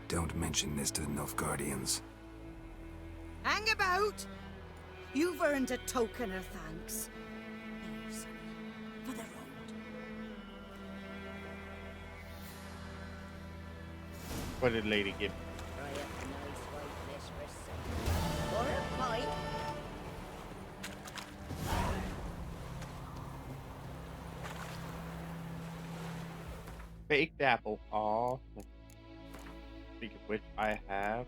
[SPEAKER 4] Don't mention this to the Nilfgaardians.
[SPEAKER 13] Hang about! You've earned a token of thanks. Here, sonny, for the road.
[SPEAKER 1] What did Lady give me?
[SPEAKER 11] Try a nice white dish for supper. Or a pie.
[SPEAKER 1] Baked apple. Aw. Speaking of which, I have.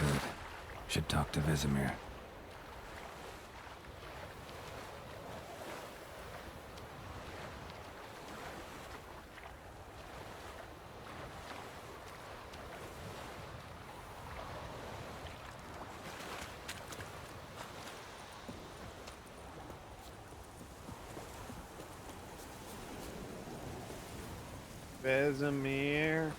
[SPEAKER 4] Good. Should talk to Vesemir.
[SPEAKER 1] Vesemir.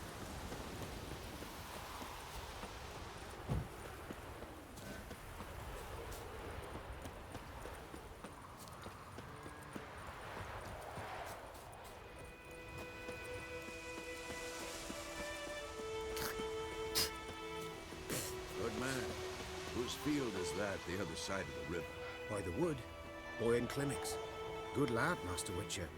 [SPEAKER 7] Good man. Whose field is that the other side of the river?
[SPEAKER 3] By the wood. Boyan Clemmix. Good lad, Master Witcher.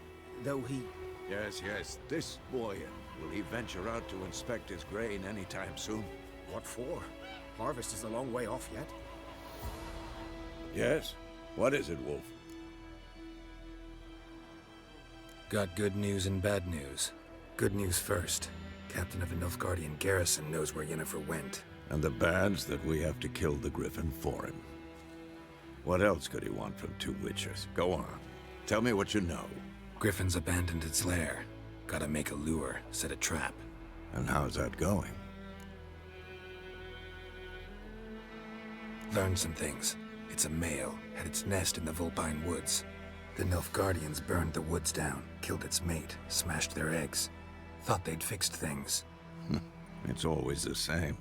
[SPEAKER 3] Though he...
[SPEAKER 7] Yes, yes, this Boyan. Will he venture out to inspect his grain anytime soon?
[SPEAKER 3] What for? Harvest is a long way off yet.
[SPEAKER 7] Yes? What is it, Wolf?
[SPEAKER 4] Got good news and bad news. Good news first. Captain of the Nilfgaardian garrison knows where Yennefer went.
[SPEAKER 7] And the bad's that we have to kill the Griffin for him. What else could he want from two Witchers? Go on. Tell me what you know.
[SPEAKER 4] Griffin's abandoned its lair. Gotta make a lure, set a trap.
[SPEAKER 7] And how's that going?
[SPEAKER 4] Learned some things. It's a male, had its nest in the Vulpine Woods. The Nilfgaardians burned the woods down, killed its mate, smashed their eggs. Thought they'd fixed things.
[SPEAKER 7] It's always the same.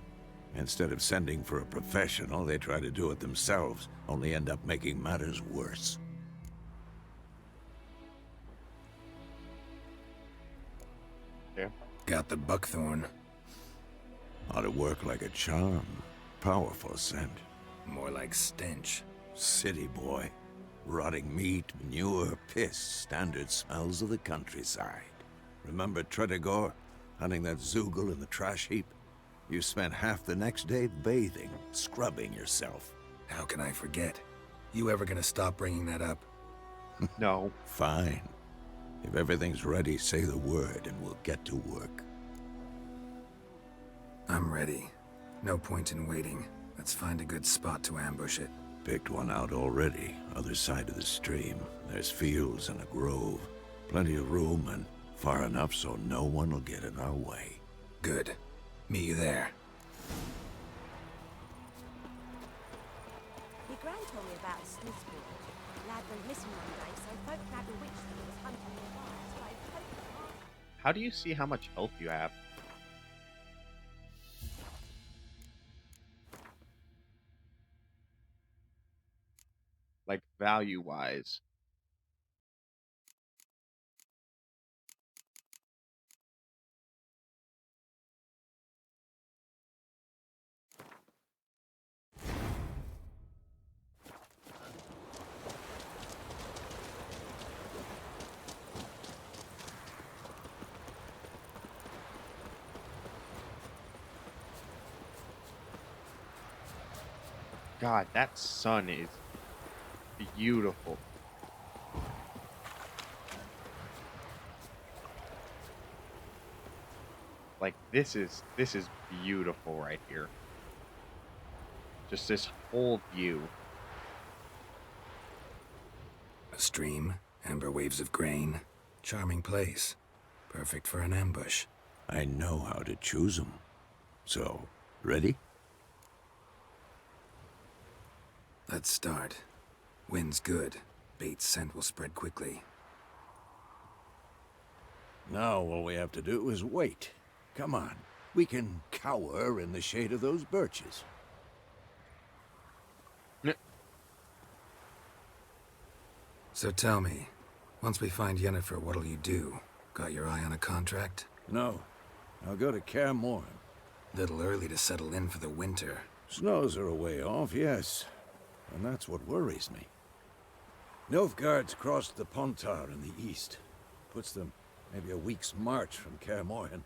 [SPEAKER 7] Instead of sending for a professional, they try to do it themselves, only end up making matters worse.
[SPEAKER 1] Yeah.
[SPEAKER 4] Got the buckthorn.
[SPEAKER 7] Ought to work like a charm. Powerful scent.
[SPEAKER 4] More like stench.
[SPEAKER 7] City boy. Rotting meat, manure, piss, standard smells of the countryside. Remember Tretogor? Hunting that Zoogle in the trash heap? You spent half the next day bathing, scrubbing yourself.
[SPEAKER 4] How can I forget? You ever gonna stop bringing that up?
[SPEAKER 1] No.
[SPEAKER 7] Fine. If everything's ready, say the word and we'll get to work.
[SPEAKER 4] I'm ready. No point in waiting. Let's find a good spot to ambush it.
[SPEAKER 7] Picked one out already, other side of the stream. There's fields and a grove. Plenty of room and far enough so no one will get in our way.
[SPEAKER 4] Good. Meet you there.
[SPEAKER 11] Your gran told me about a smith's boy. Lad went missing one day, so folk grabbed a witch that was hunting nearby. So I poked him.
[SPEAKER 1] How do you see how much health you have? Like, value-wise. God, that sun is beautiful. Like, this is beautiful right here. Just this whole view.
[SPEAKER 4] A stream, amber waves of grain. Charming place. Perfect for an ambush.
[SPEAKER 7] I know how to choose them. So, ready?
[SPEAKER 4] Let's start. Wind's good. Bait's scent will spread quickly.
[SPEAKER 7] Now all we have to do is wait. Come on. We can cower in the shade of those birches.
[SPEAKER 4] So tell me, once we find Yennefer, what'll you do? Got your eye on a contract?
[SPEAKER 7] No. I'll go to Kaer Morhen.
[SPEAKER 4] Little early to settle in for the winter.
[SPEAKER 7] Snows are a way off, yes. And that's what worries me. Nilfgaard's crossed the Pontar in the east. Puts them maybe a week's march from Kaer Morhen.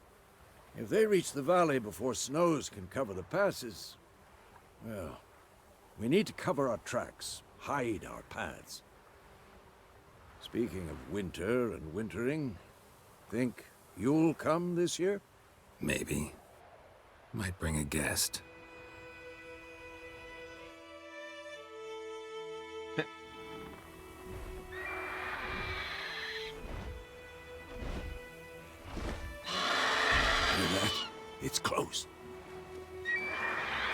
[SPEAKER 7] If they reach the valley before snows can cover the passes, well, we need to cover our tracks, hide our paths. Speaking of winter and wintering, think you'll come this year?
[SPEAKER 4] Maybe. Might bring a guest.
[SPEAKER 7] It's close.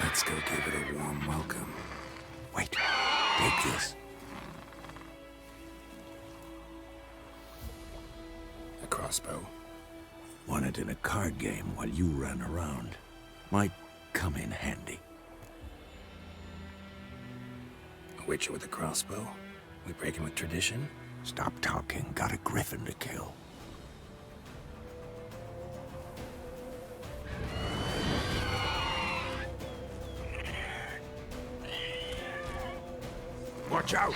[SPEAKER 4] Let's go give it a warm welcome.
[SPEAKER 7] Wait, take this.
[SPEAKER 4] A crossbow.
[SPEAKER 7] Won it in a card game while you ran around. Might come in handy.
[SPEAKER 4] A witcher with a crossbow? We breaking with tradition?
[SPEAKER 7] Stop talking. Got a griffin to kill. Watch out!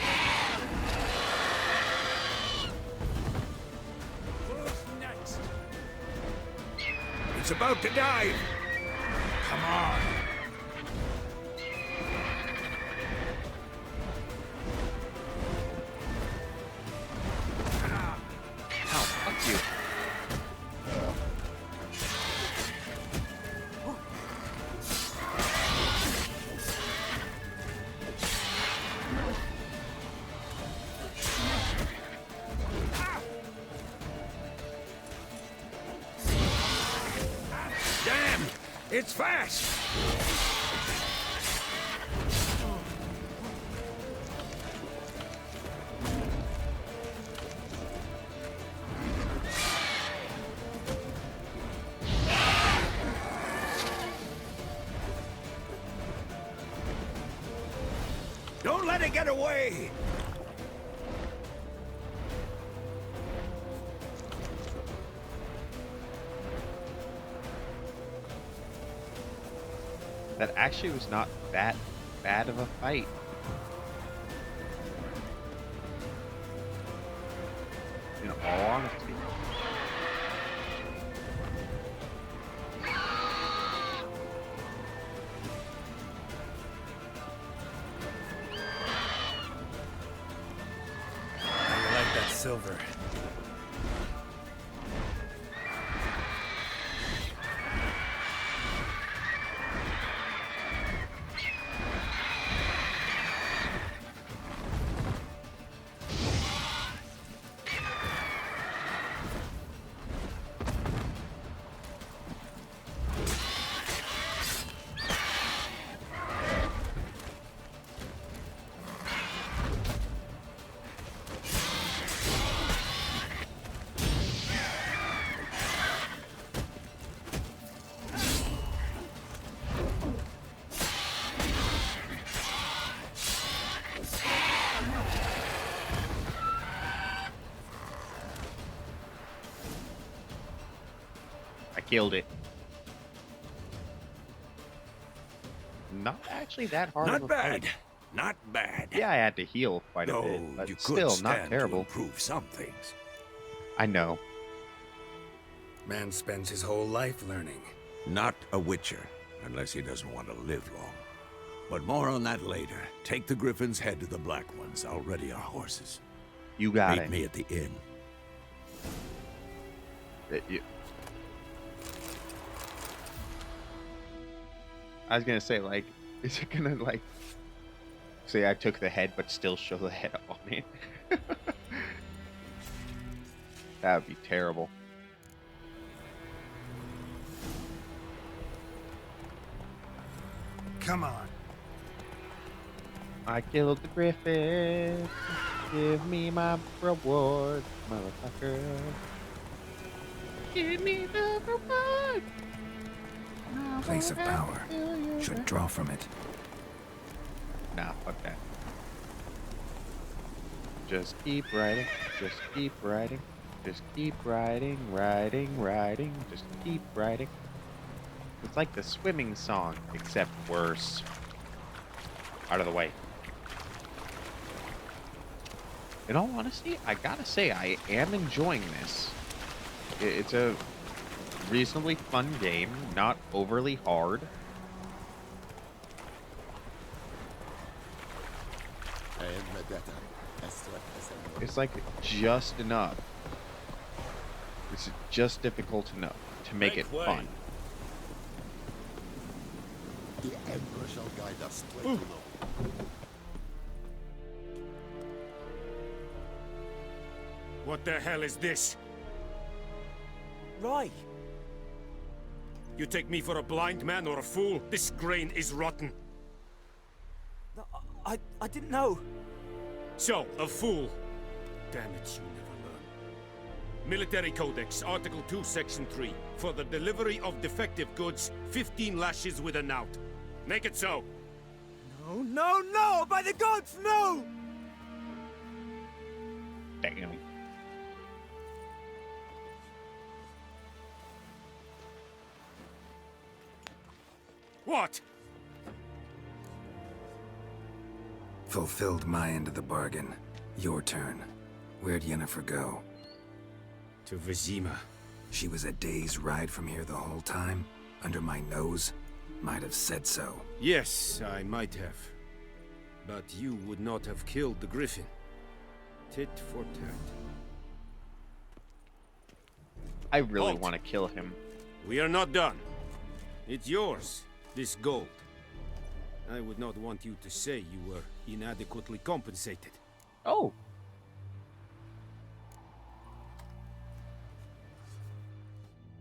[SPEAKER 2] Who's next?
[SPEAKER 7] It's about to dive! Come on!
[SPEAKER 1] Oh, fuck you.
[SPEAKER 7] Damn! It's fast! Don't let it get away!
[SPEAKER 1] That actually was not that bad of a fight. In all honesty.
[SPEAKER 8] I like that silver.
[SPEAKER 1] I killed it. Not actually that hard of
[SPEAKER 7] Not
[SPEAKER 1] a
[SPEAKER 7] bad.
[SPEAKER 1] fight.
[SPEAKER 7] Not bad.
[SPEAKER 1] Yeah, I had to heal quite a
[SPEAKER 7] No,
[SPEAKER 1] bit, but
[SPEAKER 7] you could
[SPEAKER 1] still
[SPEAKER 7] stand
[SPEAKER 1] not terrible.
[SPEAKER 7] to improve some things.
[SPEAKER 1] I know.
[SPEAKER 4] Man spends his whole life learning.
[SPEAKER 7] Not a witcher, unless he doesn't want to live long. But more on that later. Take the griffin's head to the Black Ones. I'll ready our horses.
[SPEAKER 1] You got
[SPEAKER 7] Meet
[SPEAKER 1] it.
[SPEAKER 7] me at the inn.
[SPEAKER 1] I was gonna say, like, is it gonna, like, say I took the head but still show the head on it? That would be terrible.
[SPEAKER 8] Come on.
[SPEAKER 1] I killed the griffin. Give me my reward, motherfucker. Give me the reward.
[SPEAKER 4] Place of power. Should draw from it.
[SPEAKER 1] Nah, fuck that. Just keep writing. Just keep writing. Just keep writing, writing, writing. Just keep writing. It's like the swimming song, except worse. Out of the way. In all honesty, I gotta say, I am enjoying this. It's a reasonably fun game, not overly hard. It's like just enough. It's just difficult enough to make it fun.
[SPEAKER 12] The Emperor shall guide us straight to Nova.
[SPEAKER 3] What the hell is this?
[SPEAKER 6] Roy!
[SPEAKER 3] You take me for a blind man or a fool? This grain is rotten.
[SPEAKER 6] I didn't know.
[SPEAKER 3] So, a fool. Damn it, you never learn. Military Codex, Article 2, Section 3. For the delivery of defective goods, 15 lashes with a knout. Make it so.
[SPEAKER 6] No, no, no! By the gods, no!
[SPEAKER 1] Damn.
[SPEAKER 3] What?
[SPEAKER 4] Fulfilled my end of the bargain. Your turn. Where'd Yennefer go?
[SPEAKER 3] To Vizima.
[SPEAKER 4] She was a day's ride from here the whole time? Under my nose? Might have said so.
[SPEAKER 3] Yes, I might have. But you would not have killed the Griffin. Tit for tat.
[SPEAKER 1] I really
[SPEAKER 3] Halt.
[SPEAKER 1] want to kill him.
[SPEAKER 3] We are not done. It's yours, this gold. I would not want you to say you were inadequately compensated.
[SPEAKER 1] Oh.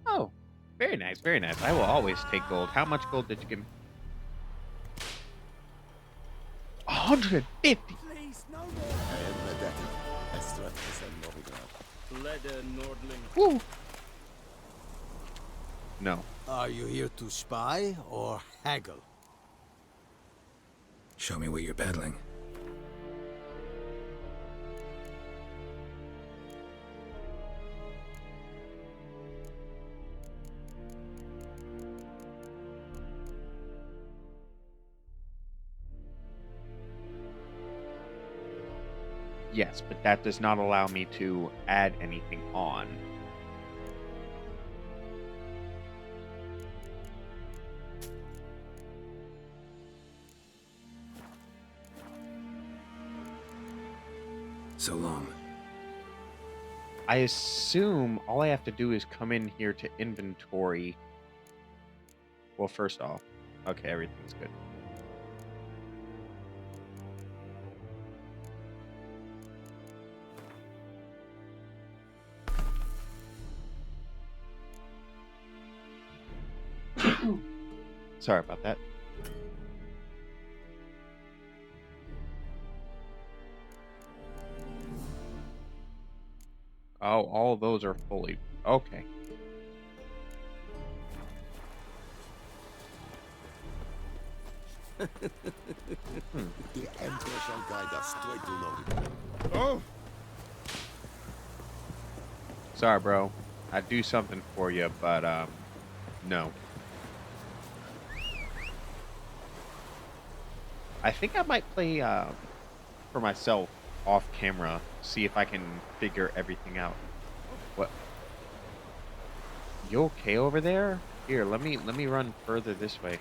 [SPEAKER 1] Oh. Very nice, very nice. I will always take gold. How much gold did you give me? 150!
[SPEAKER 6] Please, no more!
[SPEAKER 1] Woo! No.
[SPEAKER 12] Are you here to spy or haggle?
[SPEAKER 4] Show me what you're peddling.
[SPEAKER 1] Yes, but that does not allow me to add anything on.
[SPEAKER 4] So long.
[SPEAKER 1] I assume all I have to do is come in here to inventory. Well, first off, okay, everything's good. Sorry about that. Oh, all of those are fully... Okay.
[SPEAKER 12] The Emperor shall guide us straight to Lodi.
[SPEAKER 3] Oh!
[SPEAKER 1] Sorry, bro. I'd do something for you, but, no. I think I might play, for myself off camera, see if I can figure everything out. What? You okay over there? Here, let me run further this way.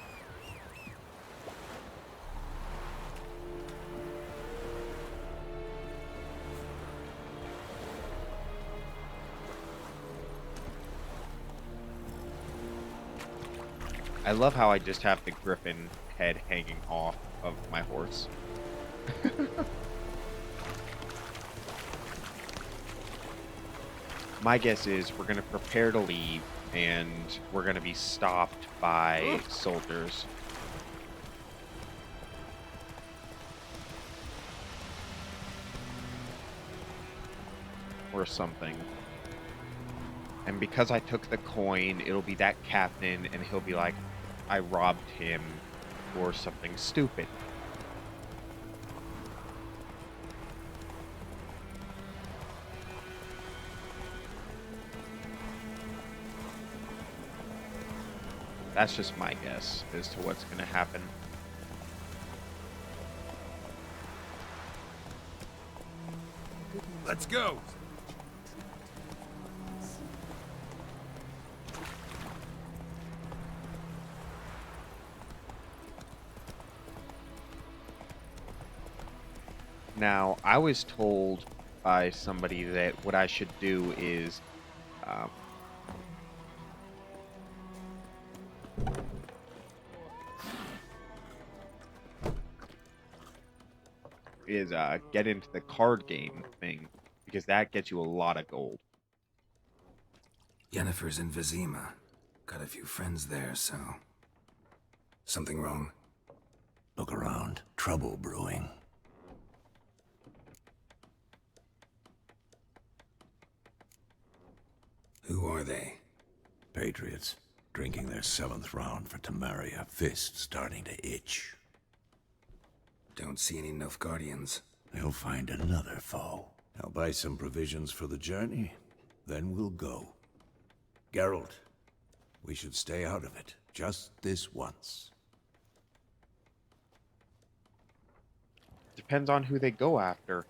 [SPEAKER 1] I love how I just have the griffin head hanging off of my horse. My guess is we're going to prepare to leave, and we're going to be stopped by soldiers. Or something. And because I took the coin, it'll be that captain, and he'll be like, I robbed him for something stupid. That's just my guess as to what's going to happen.
[SPEAKER 3] Let's go!
[SPEAKER 1] Now, I was told by somebody that what I should do is get into the card game thing, because that gets you a lot of gold.
[SPEAKER 4] Yennefer's in Vizima. Got a few friends there, so... Something wrong?
[SPEAKER 7] Look around. Trouble brewing.
[SPEAKER 4] Who are they?
[SPEAKER 7] Patriots. Drinking their 7th round for Tamaria. Fist starting to itch.
[SPEAKER 4] Don't see any Nilfgaardians.
[SPEAKER 7] They'll find another foe. I'll buy some provisions for the journey. Then we'll go. Geralt, we should stay out of it. Just this once.
[SPEAKER 1] Depends on who they go after.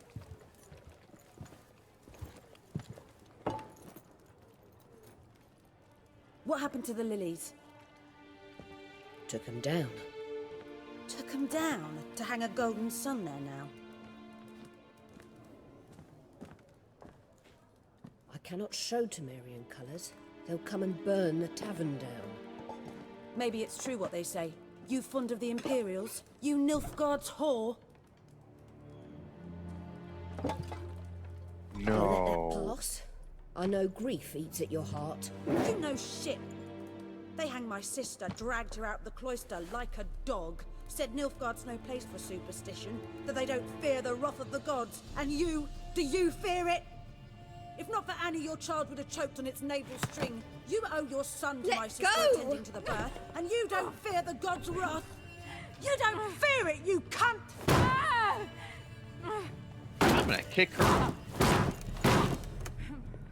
[SPEAKER 5] What happened to the lilies?
[SPEAKER 14] Took them down.
[SPEAKER 5] Took them down to hang a golden sun there now.
[SPEAKER 14] I cannot show Temerian colours. They'll come and burn the tavern down.
[SPEAKER 5] Maybe it's true what they say. You fond of the Imperials? You Nilfgaard's whore?
[SPEAKER 14] I'll let that pass. I know grief eats at your heart.
[SPEAKER 5] You know shit. They hanged my sister, dragged her out the cloister like a dog. Said Nilfgaard's no place for superstition, that they don't fear the wrath of the gods. And you, do you fear it? If not for Annie, your child would have choked on its navel string. You owe your son to my sister attending to the birth, and you don't fear the gods' wrath. You don't fear it, you cunt!
[SPEAKER 1] I'm gonna kick her.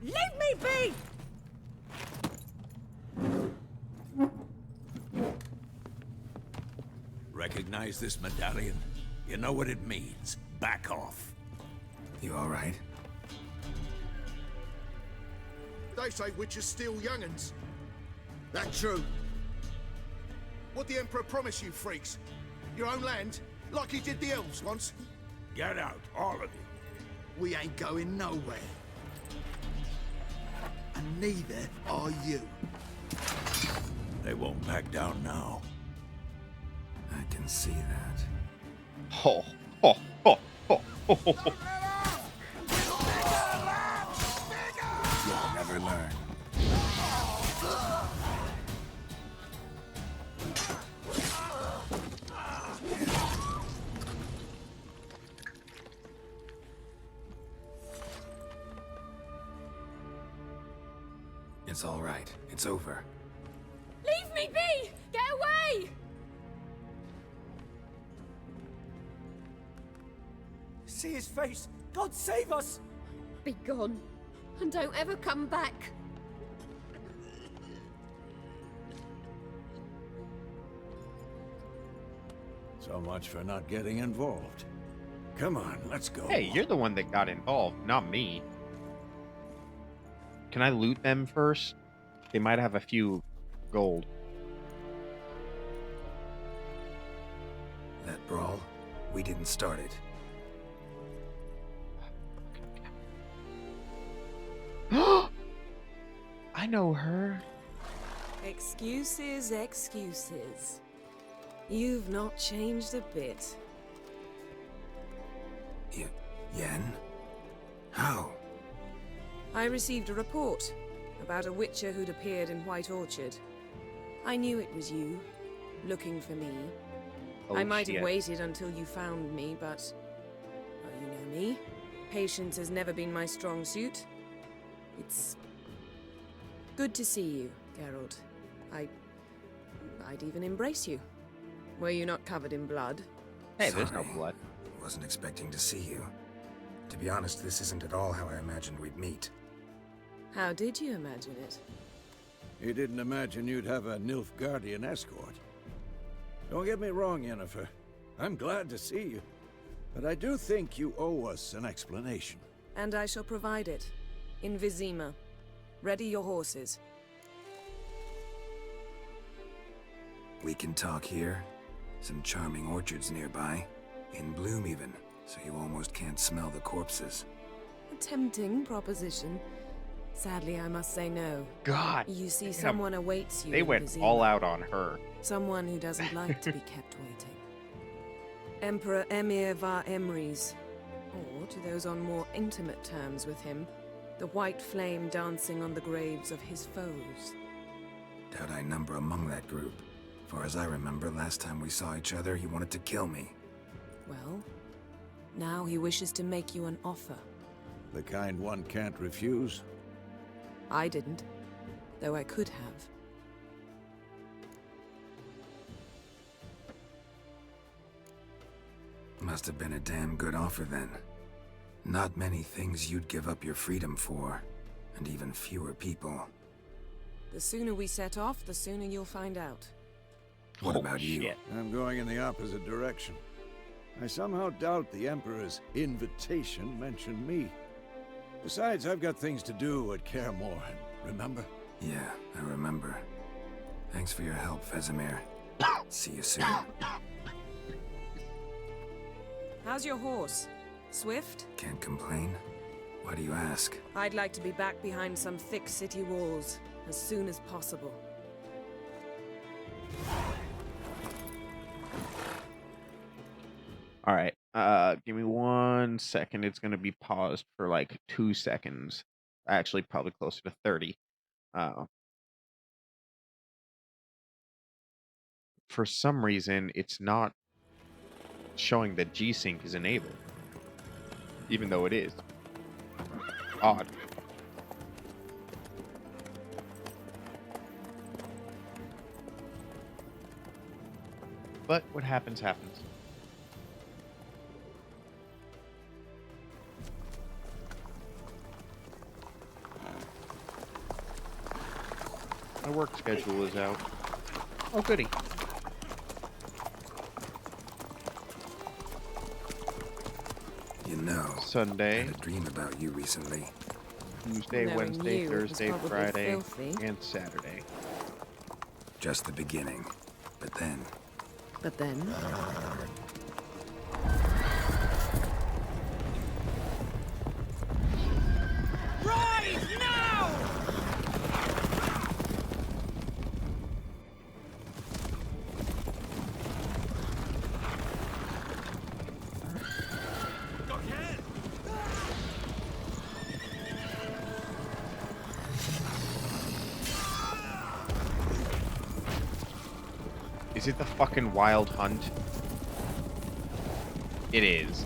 [SPEAKER 5] Leave me be!
[SPEAKER 7] Recognize this medallion? You know what it means. Back off.
[SPEAKER 4] You alright?
[SPEAKER 12] They say witches steal young'uns. That true? What the Emperor promised you, freaks? Your own land? Like he did the elves once?
[SPEAKER 7] Get out, all of you.
[SPEAKER 12] We ain't going nowhere. And neither are you.
[SPEAKER 7] They won't back down now.
[SPEAKER 4] I can see that.
[SPEAKER 1] Ho, ho, ho, ho, ho, ho, ho.
[SPEAKER 4] You'll never learn. It's all right. It's over.
[SPEAKER 10] Leave me be! Get away!
[SPEAKER 6] See his face! God save us!
[SPEAKER 10] Be gone, and don't ever come back.
[SPEAKER 7] So much for not getting involved. Come on, let's go.
[SPEAKER 1] Hey, you're the one that got involved, not me. Can I loot them first? They might have a few gold.
[SPEAKER 4] That brawl, we didn't start it.
[SPEAKER 1] I know her.
[SPEAKER 15] Excuses, excuses. You've not changed a bit.
[SPEAKER 4] Yen? How?
[SPEAKER 15] I received a report about a witcher who'd appeared in White Orchard. I knew it was you, looking for me.
[SPEAKER 1] Oh,
[SPEAKER 15] I might
[SPEAKER 1] shit.
[SPEAKER 15] have waited until you found me, but... well, you know me. Patience has never been my strong suit. It's... good to see you, Geralt. I'd even embrace you. Were you not covered in blood?
[SPEAKER 1] Hey, there's no
[SPEAKER 4] Sorry.
[SPEAKER 1] blood.
[SPEAKER 4] Wasn't expecting to see you. To be honest, this isn't at all how I imagined we'd meet.
[SPEAKER 15] How did you imagine it?
[SPEAKER 7] You didn't imagine you'd have a Nilfgaardian escort. Don't get me wrong, Yennefer. I'm glad to see you. But I do think you owe us an explanation.
[SPEAKER 15] And I shall provide it. In Vizima. Ready your horses.
[SPEAKER 4] We can talk here. Some charming orchards nearby. In bloom even, so you almost can't smell the corpses.
[SPEAKER 15] A tempting proposition. Sadly, I must say no.
[SPEAKER 1] God.
[SPEAKER 15] You see,
[SPEAKER 1] damn.
[SPEAKER 15] someone awaits you
[SPEAKER 1] They
[SPEAKER 15] in
[SPEAKER 1] went
[SPEAKER 15] Vizima.
[SPEAKER 1] all out on her.
[SPEAKER 15] Someone who doesn't like to be kept waiting. Emperor Emir var Emrys. Or, to those on more intimate terms with him, the white flame dancing on the graves of his foes.
[SPEAKER 4] Doubt I number among that group. Far as I remember, last time we saw each other, he wanted to kill me.
[SPEAKER 15] Well, now he wishes to make you an offer.
[SPEAKER 7] The kind one can't refuse?
[SPEAKER 15] I didn't, though I could have.
[SPEAKER 4] Must have been a damn good offer then. Not many things you'd give up your freedom for, and even fewer people.
[SPEAKER 15] The sooner we set off, the sooner you'll find out.
[SPEAKER 4] What about you?
[SPEAKER 7] I'm going in the opposite direction. I somehow doubt the Emperor's invitation mentioned me. Besides, I've got things to do at Kaer Morhen, remember?
[SPEAKER 4] Yeah, I remember. Thanks for your help, Vesemir. See you soon.
[SPEAKER 15] How's your horse? Swift?
[SPEAKER 4] Can't complain. Why do you ask?
[SPEAKER 15] I'd like to be back behind some thick city walls as soon as possible.
[SPEAKER 1] All right. Give me 1 second. It's gonna be paused for like 2 seconds. Actually, probably closer to 30. For some reason, it's not showing that G-Sync is enabled, even though it is. Odd. But what happens, happens. My work schedule is out. Oh, goody.
[SPEAKER 4] You know,
[SPEAKER 1] Sunday.
[SPEAKER 4] I had a dream about you recently.
[SPEAKER 1] Tuesday,
[SPEAKER 15] Knowing
[SPEAKER 1] Wednesday,
[SPEAKER 15] you, it was
[SPEAKER 1] Thursday,
[SPEAKER 15] probably
[SPEAKER 1] Friday,
[SPEAKER 15] filthy.
[SPEAKER 1] and Saturday.
[SPEAKER 4] Just the beginning. But then...
[SPEAKER 15] But then...
[SPEAKER 8] Rise now!
[SPEAKER 1] Is it the fucking Wild Hunt? It is.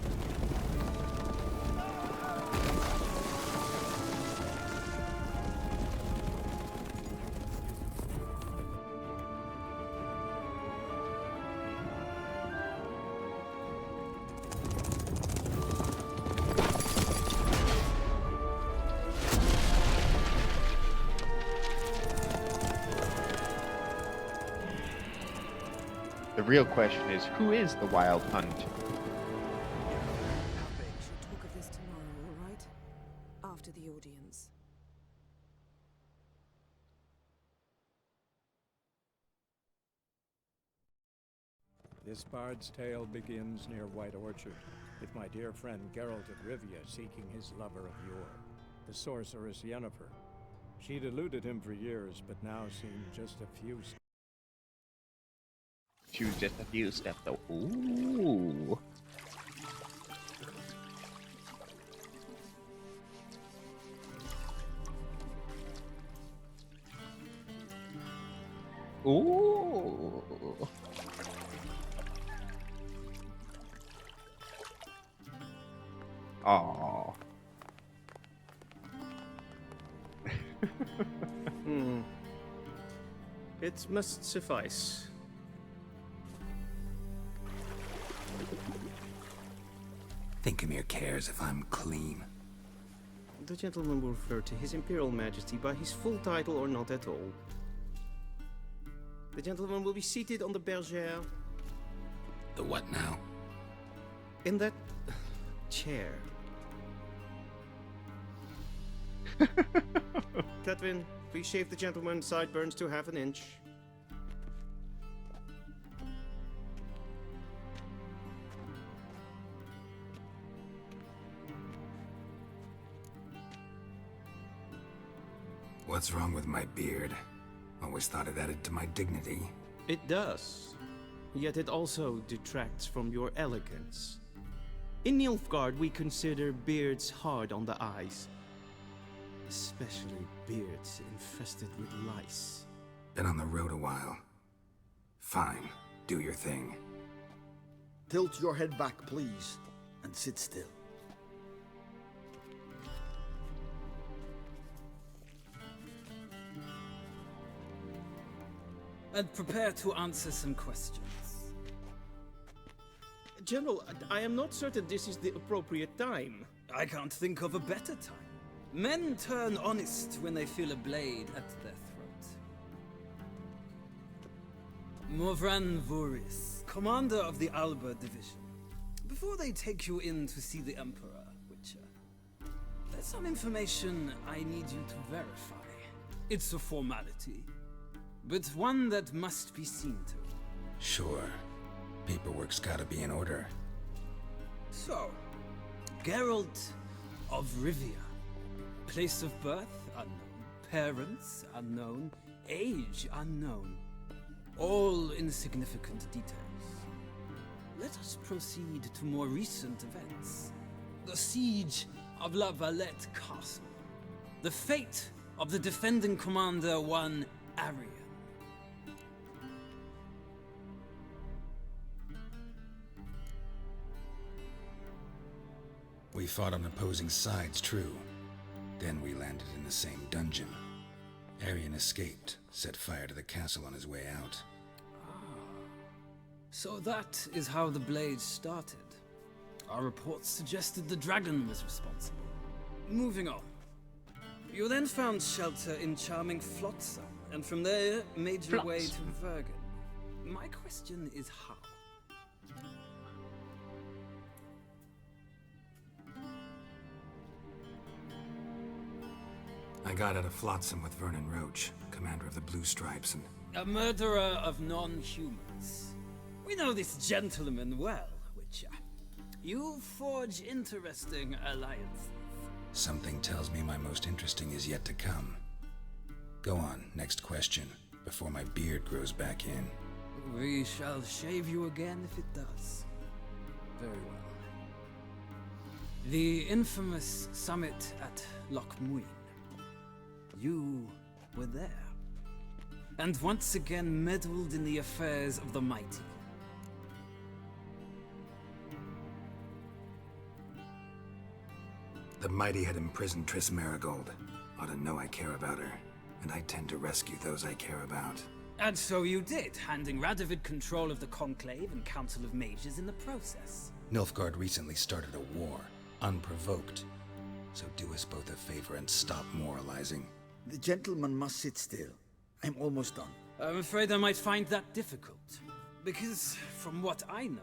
[SPEAKER 1] The real question is, who is the Wild Hunt?
[SPEAKER 15] We'll talk of this tomorrow, all right? After the audience.
[SPEAKER 2] This bard's tale begins near White Orchard, with my dear friend Geralt of Rivia seeking his lover of yore, the sorceress Yennefer. She'd eluded him for years, but now seemed just a few
[SPEAKER 1] Choose just a few steps though. Ooh. Ooh. Aww.
[SPEAKER 16] It must suffice.
[SPEAKER 4] Thinkamere cares if I'm clean.
[SPEAKER 16] The gentleman will refer to His Imperial Majesty by his full title or not at all. The gentleman will be seated on the bergère.
[SPEAKER 4] The what now?
[SPEAKER 16] In that chair. Cletwin, please shave the gentleman's sideburns to half an inch.
[SPEAKER 4] What's wrong with my beard? Always thought it added to my dignity.
[SPEAKER 16] It does. Yet it also detracts from your elegance. In Nilfgaard, we consider beards hard on the eyes. Especially beards infested with lice.
[SPEAKER 4] Been on the road a while. Fine, do your thing.
[SPEAKER 17] Tilt your head back, please, and sit still.
[SPEAKER 16] And prepare to answer some questions. General, I am not certain this is the appropriate time. I can't think of a better time. Men turn honest when they feel a blade at their throat. Morvran Voorhis, commander of the Alba Division. Before they take you in to see the Emperor, Witcher, there's some information I need you to verify. It's a formality, but one that must be seen to.
[SPEAKER 4] Sure. Paperwork's gotta be in order.
[SPEAKER 16] So, Geralt of Rivia. Place of birth unknown. Parents unknown. Age unknown. All insignificant details. Let us proceed to more recent events. The siege of La Valette Castle. The fate of the defending commander, one Arian.
[SPEAKER 4] We fought on opposing sides, true. Then we landed in the same dungeon. Arian escaped, set fire to the castle on his way out.
[SPEAKER 16] So that is how the Blade started. Our reports suggested the dragon was responsible. Moving on. You then found shelter in charming Flotsam, and from there made your way to Vergen. My question is how?
[SPEAKER 4] I got out of Flotsam with Vernon Roach, commander of the Blue Stripes, and...
[SPEAKER 16] A murderer of non-humans. We know this gentleman well, Witcher. You forge interesting alliances.
[SPEAKER 4] Something tells me my most interesting is yet to come. Go on, next question, before my beard grows back in.
[SPEAKER 16] We shall shave you again if it does. Very well. The infamous summit at Loch Muin. You were there. And once again meddled in the affairs of the mighty.
[SPEAKER 4] The mighty had imprisoned Triss Marigold. Ought to know I care about her, and I tend to rescue those I care about.
[SPEAKER 16] And so you did, handing Radovid control of the Conclave and Council of Mages in the process.
[SPEAKER 4] Nilfgaard recently started a war, unprovoked. So do us both a favor and stop moralizing.
[SPEAKER 17] The gentleman must sit still. I'm almost done.
[SPEAKER 16] I'm afraid I might find that difficult. Because, from what I know,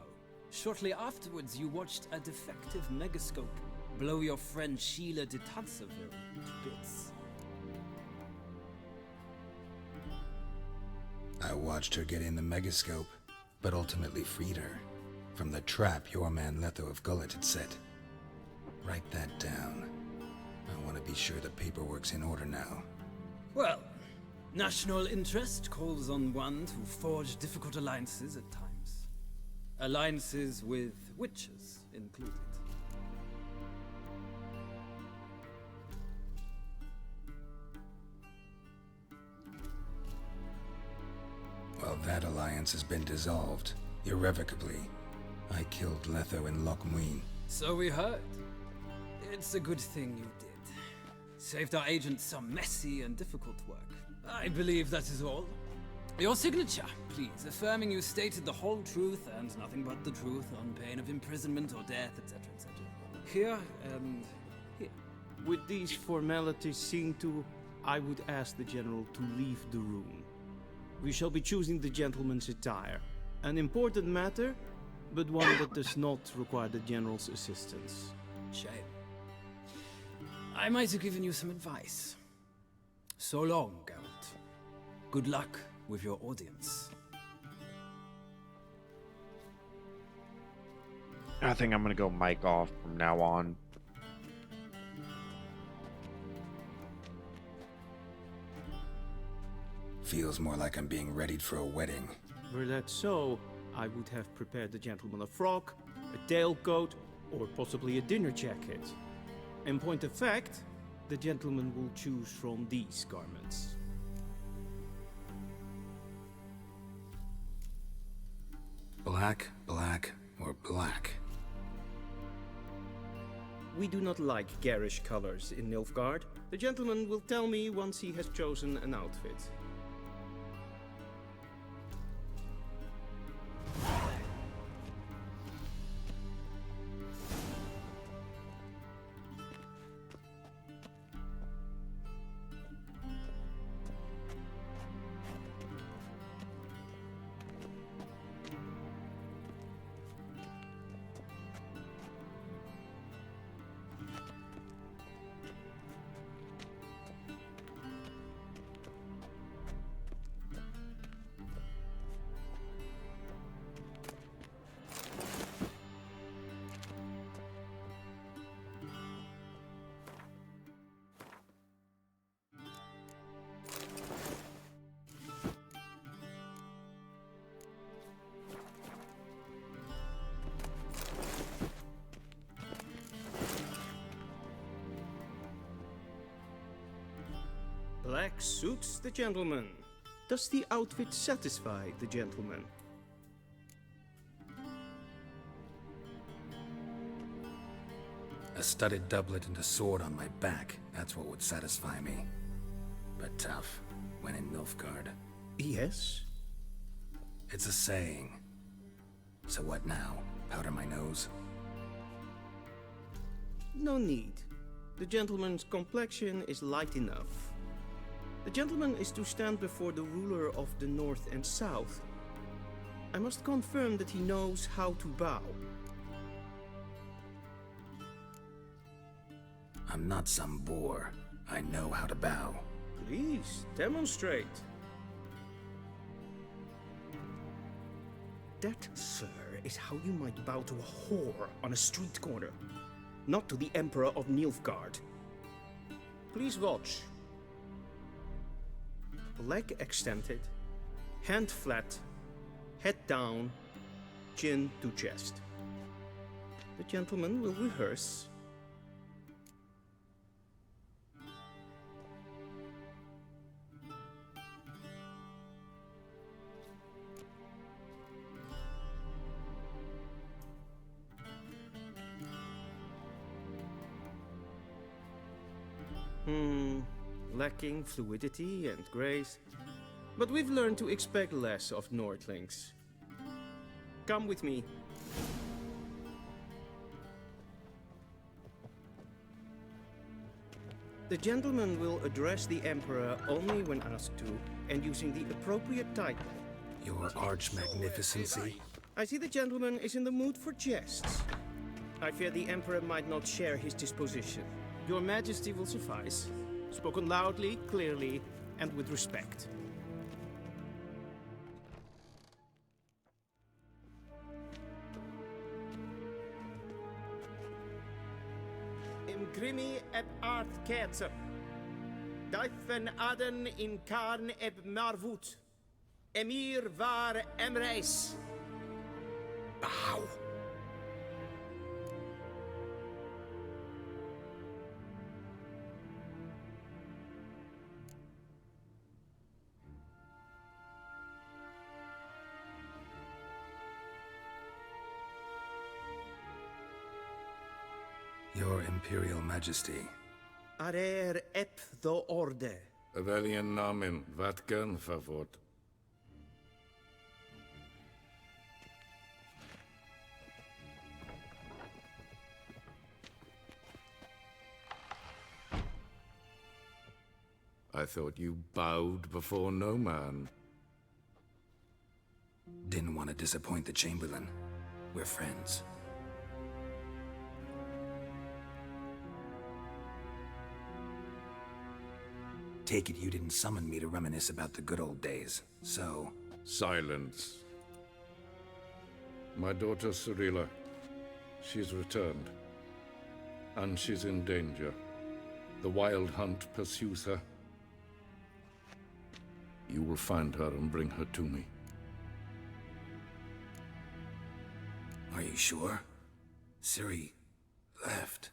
[SPEAKER 16] shortly afterwards you watched a defective megascope blow your friend Sheila de Tanseville to bits.
[SPEAKER 4] I watched her get in the megascope, but ultimately freed her from the trap your man Letho of Gullet had set. Write that down. I want to be sure the paperwork's in order now.
[SPEAKER 16] Well, national interest calls on one to forge difficult alliances at times. Alliances with witches included.
[SPEAKER 4] Well, that alliance has been dissolved, irrevocably. I killed Letho in Loch Muin.
[SPEAKER 16] So we heard. It's a good thing you did. Saved our agent some messy and difficult work. I believe that is all. Your signature, please, affirming you stated the whole truth and nothing but the truth on pain of imprisonment or death, etc., etc. Here and here. With these formalities seen to, I would ask the General to leave the room. We shall be choosing the gentleman's attire. An important matter, but one that does not require the General's assistance. Shame. I might have given you some advice. So long, Geralt. Good luck with your audience.
[SPEAKER 1] I think I'm gonna go mic off from now on.
[SPEAKER 4] Feels more like I'm being readied for a wedding.
[SPEAKER 16] Were that so, I would have prepared the gentleman a frock, a tailcoat, or possibly a dinner jacket. In point of fact, the gentleman will choose from these garments.
[SPEAKER 4] black, black, or black.
[SPEAKER 18] We do not like garish colors in Nilfgaard. The gentleman will tell me once he has chosen an outfit. Black suits the gentleman. Does the outfit satisfy the gentleman?
[SPEAKER 4] A studded doublet and a sword on my back, that's what would satisfy me. But tough, when in Nilfgaard.
[SPEAKER 18] Yes?
[SPEAKER 4] It's a saying. So what now? Powder my nose?
[SPEAKER 18] No need. The gentleman's complexion is light enough. The gentleman is to stand before the ruler of the North and South. I must confirm that he knows how to bow.
[SPEAKER 4] I'm not some boor. I know how to bow.
[SPEAKER 18] Please, demonstrate. That, sir, is how you might bow to a whore on a street corner, not to the Emperor of Nilfgaard. Please watch. Leg extended, hand flat, head down, chin to chest. The gentleman will rehearse. Lacking fluidity and grace, but we've learned to expect less of Nordlings. Come with me. The gentleman will address the Emperor only when asked to, and using the appropriate title.
[SPEAKER 4] Your Arch-Magnificency?
[SPEAKER 18] I see the gentleman is in the mood for jests. I fear the Emperor might not share his disposition. Your Majesty will suffice. Spoken loudly, clearly, and with respect. Im grimi eb art ketzer. Dijfen aden in karn eb marvoet. Emir var emreis. Bow.
[SPEAKER 4] Your Imperial Majesty.
[SPEAKER 18] Arer ep the orde.
[SPEAKER 19] Velian namen, vatkan favot. I thought you bowed before no man.
[SPEAKER 4] Didn't want to disappoint the Chamberlain. We're friends. Take it you didn't summon me to reminisce about the good old days, so...
[SPEAKER 19] Silence. My daughter Cirilla, she's returned. And she's in danger. The Wild Hunt pursues her. You will find her and bring her to me.
[SPEAKER 4] Are you sure? Ciri left.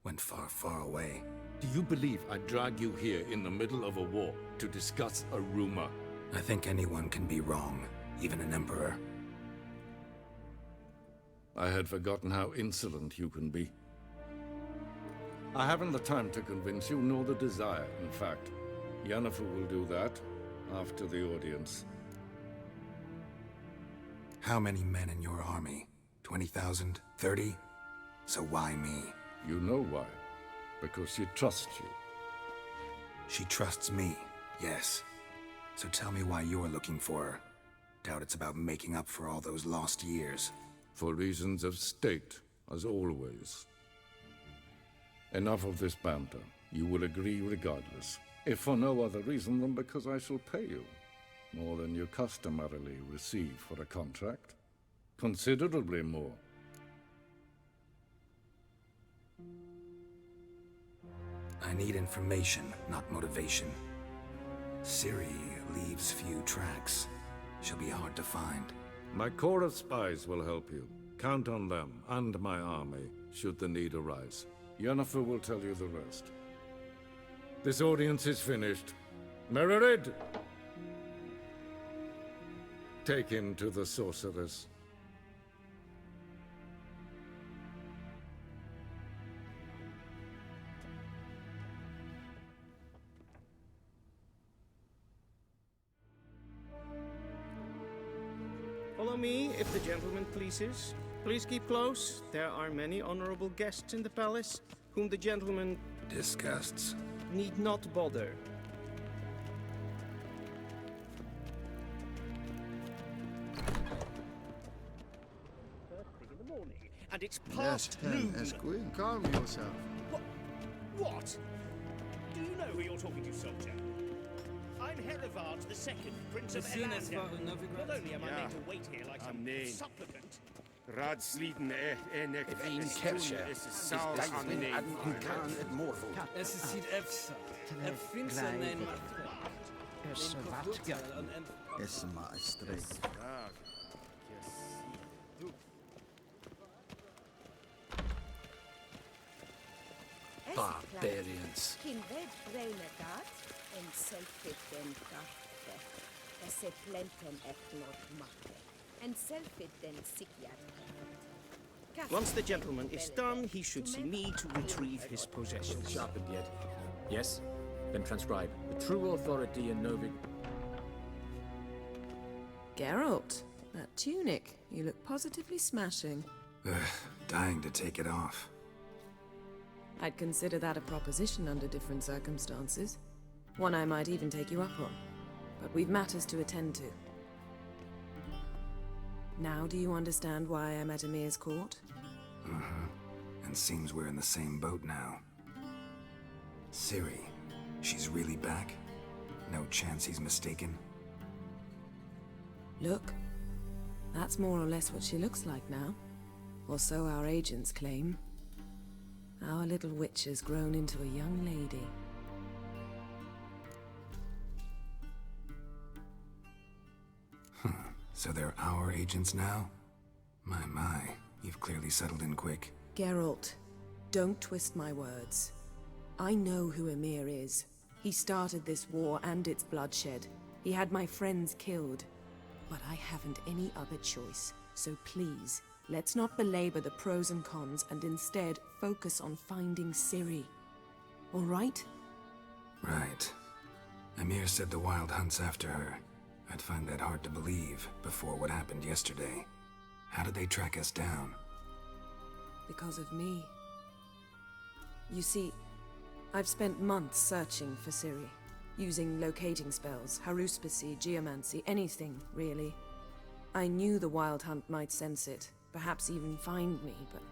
[SPEAKER 4] Went far, far away.
[SPEAKER 19] Do you believe I'd drag you here in the middle of a war to discuss a rumor?
[SPEAKER 4] I think anyone can be wrong, even an emperor.
[SPEAKER 19] I had forgotten how insolent you can be. I haven't the time to convince you, nor the desire, in fact. Yennefer will do that after the audience.
[SPEAKER 4] How many men in your army? 20,000? 30? So why me?
[SPEAKER 19] You know why. Because she trusts you.
[SPEAKER 4] She trusts me, yes. So tell me why you're looking for her. Doubt it's about making up for all those lost years.
[SPEAKER 19] For reasons of state, as always. Enough of this banter. You will agree regardless. If for no other reason than because I shall pay you. More than you customarily receive for a contract. Considerably more.
[SPEAKER 4] I need information, not motivation. Ciri leaves few tracks. She'll be hard to find.
[SPEAKER 19] My corps of spies will help you. Count on them, and my army, should the need arise. Yennefer will tell you the rest. This audience is finished. Mererid! Take him to the sorceress.
[SPEAKER 18] Follow me, if the gentleman pleases. Please keep close. There are many honorable guests in the palace, whom the gentleman
[SPEAKER 4] disgusts.
[SPEAKER 18] Need not bother.
[SPEAKER 20] First thing in the morning, and it's
[SPEAKER 17] Yes,
[SPEAKER 20] past noon.
[SPEAKER 17] Esquire, calm yourself.
[SPEAKER 20] What? Do you know who you're talking to, soldier? I'm Herivard II, Prince of
[SPEAKER 16] As soon as
[SPEAKER 20] Elander.
[SPEAKER 16] Father Novigrad-
[SPEAKER 20] Not only am I
[SPEAKER 3] Yeah,
[SPEAKER 20] made to wait here like some
[SPEAKER 3] name.
[SPEAKER 20] supplicant,
[SPEAKER 3] Rad sliten nek
[SPEAKER 4] Kershaw.
[SPEAKER 3] is saus an nee.
[SPEAKER 16] Es ist Sid Efsa. Finster nein
[SPEAKER 17] Esma Estreet.
[SPEAKER 9] Barbarians.
[SPEAKER 11] Kindred Reinegat en selvfitten karte. Esse plenten etnot matte. En selvfitten sikjat.
[SPEAKER 18] Once the gentleman is done, he should see me to retrieve his possessions.
[SPEAKER 9] Sharpened yet? Yes? Then transcribe. The true authority in Novig...
[SPEAKER 15] Geralt, that tunic. You look positively smashing.
[SPEAKER 4] Dying to take it off.
[SPEAKER 15] I'd consider that a proposition under different circumstances. One I might even take you up on. But we've matters to attend to. Now do you understand why I'm at Emir's court?
[SPEAKER 4] And seems we're in the same boat now. Ciri, she's really back? No chance he's mistaken?
[SPEAKER 15] Look, that's more or less what she looks like now. Or so our agents claim. Our little witch has grown into a young lady.
[SPEAKER 4] So they're our agents now? My, you've clearly settled in quick.
[SPEAKER 15] Geralt, don't twist my words. I know who Emir is. He started this war and its bloodshed. He had my friends killed. But I haven't any other choice. So please, let's not belabor the pros and cons and instead focus on finding Ciri. All right?
[SPEAKER 4] Right. Emir said the Wild Hunt's after her. I'd find that hard to believe before what happened yesterday. How did they track us down?
[SPEAKER 15] Because of me. You see, I've spent months searching for Ciri, using locating spells, haruspicy, geomancy, anything, really. I knew the Wild Hunt might sense it, perhaps even find me, but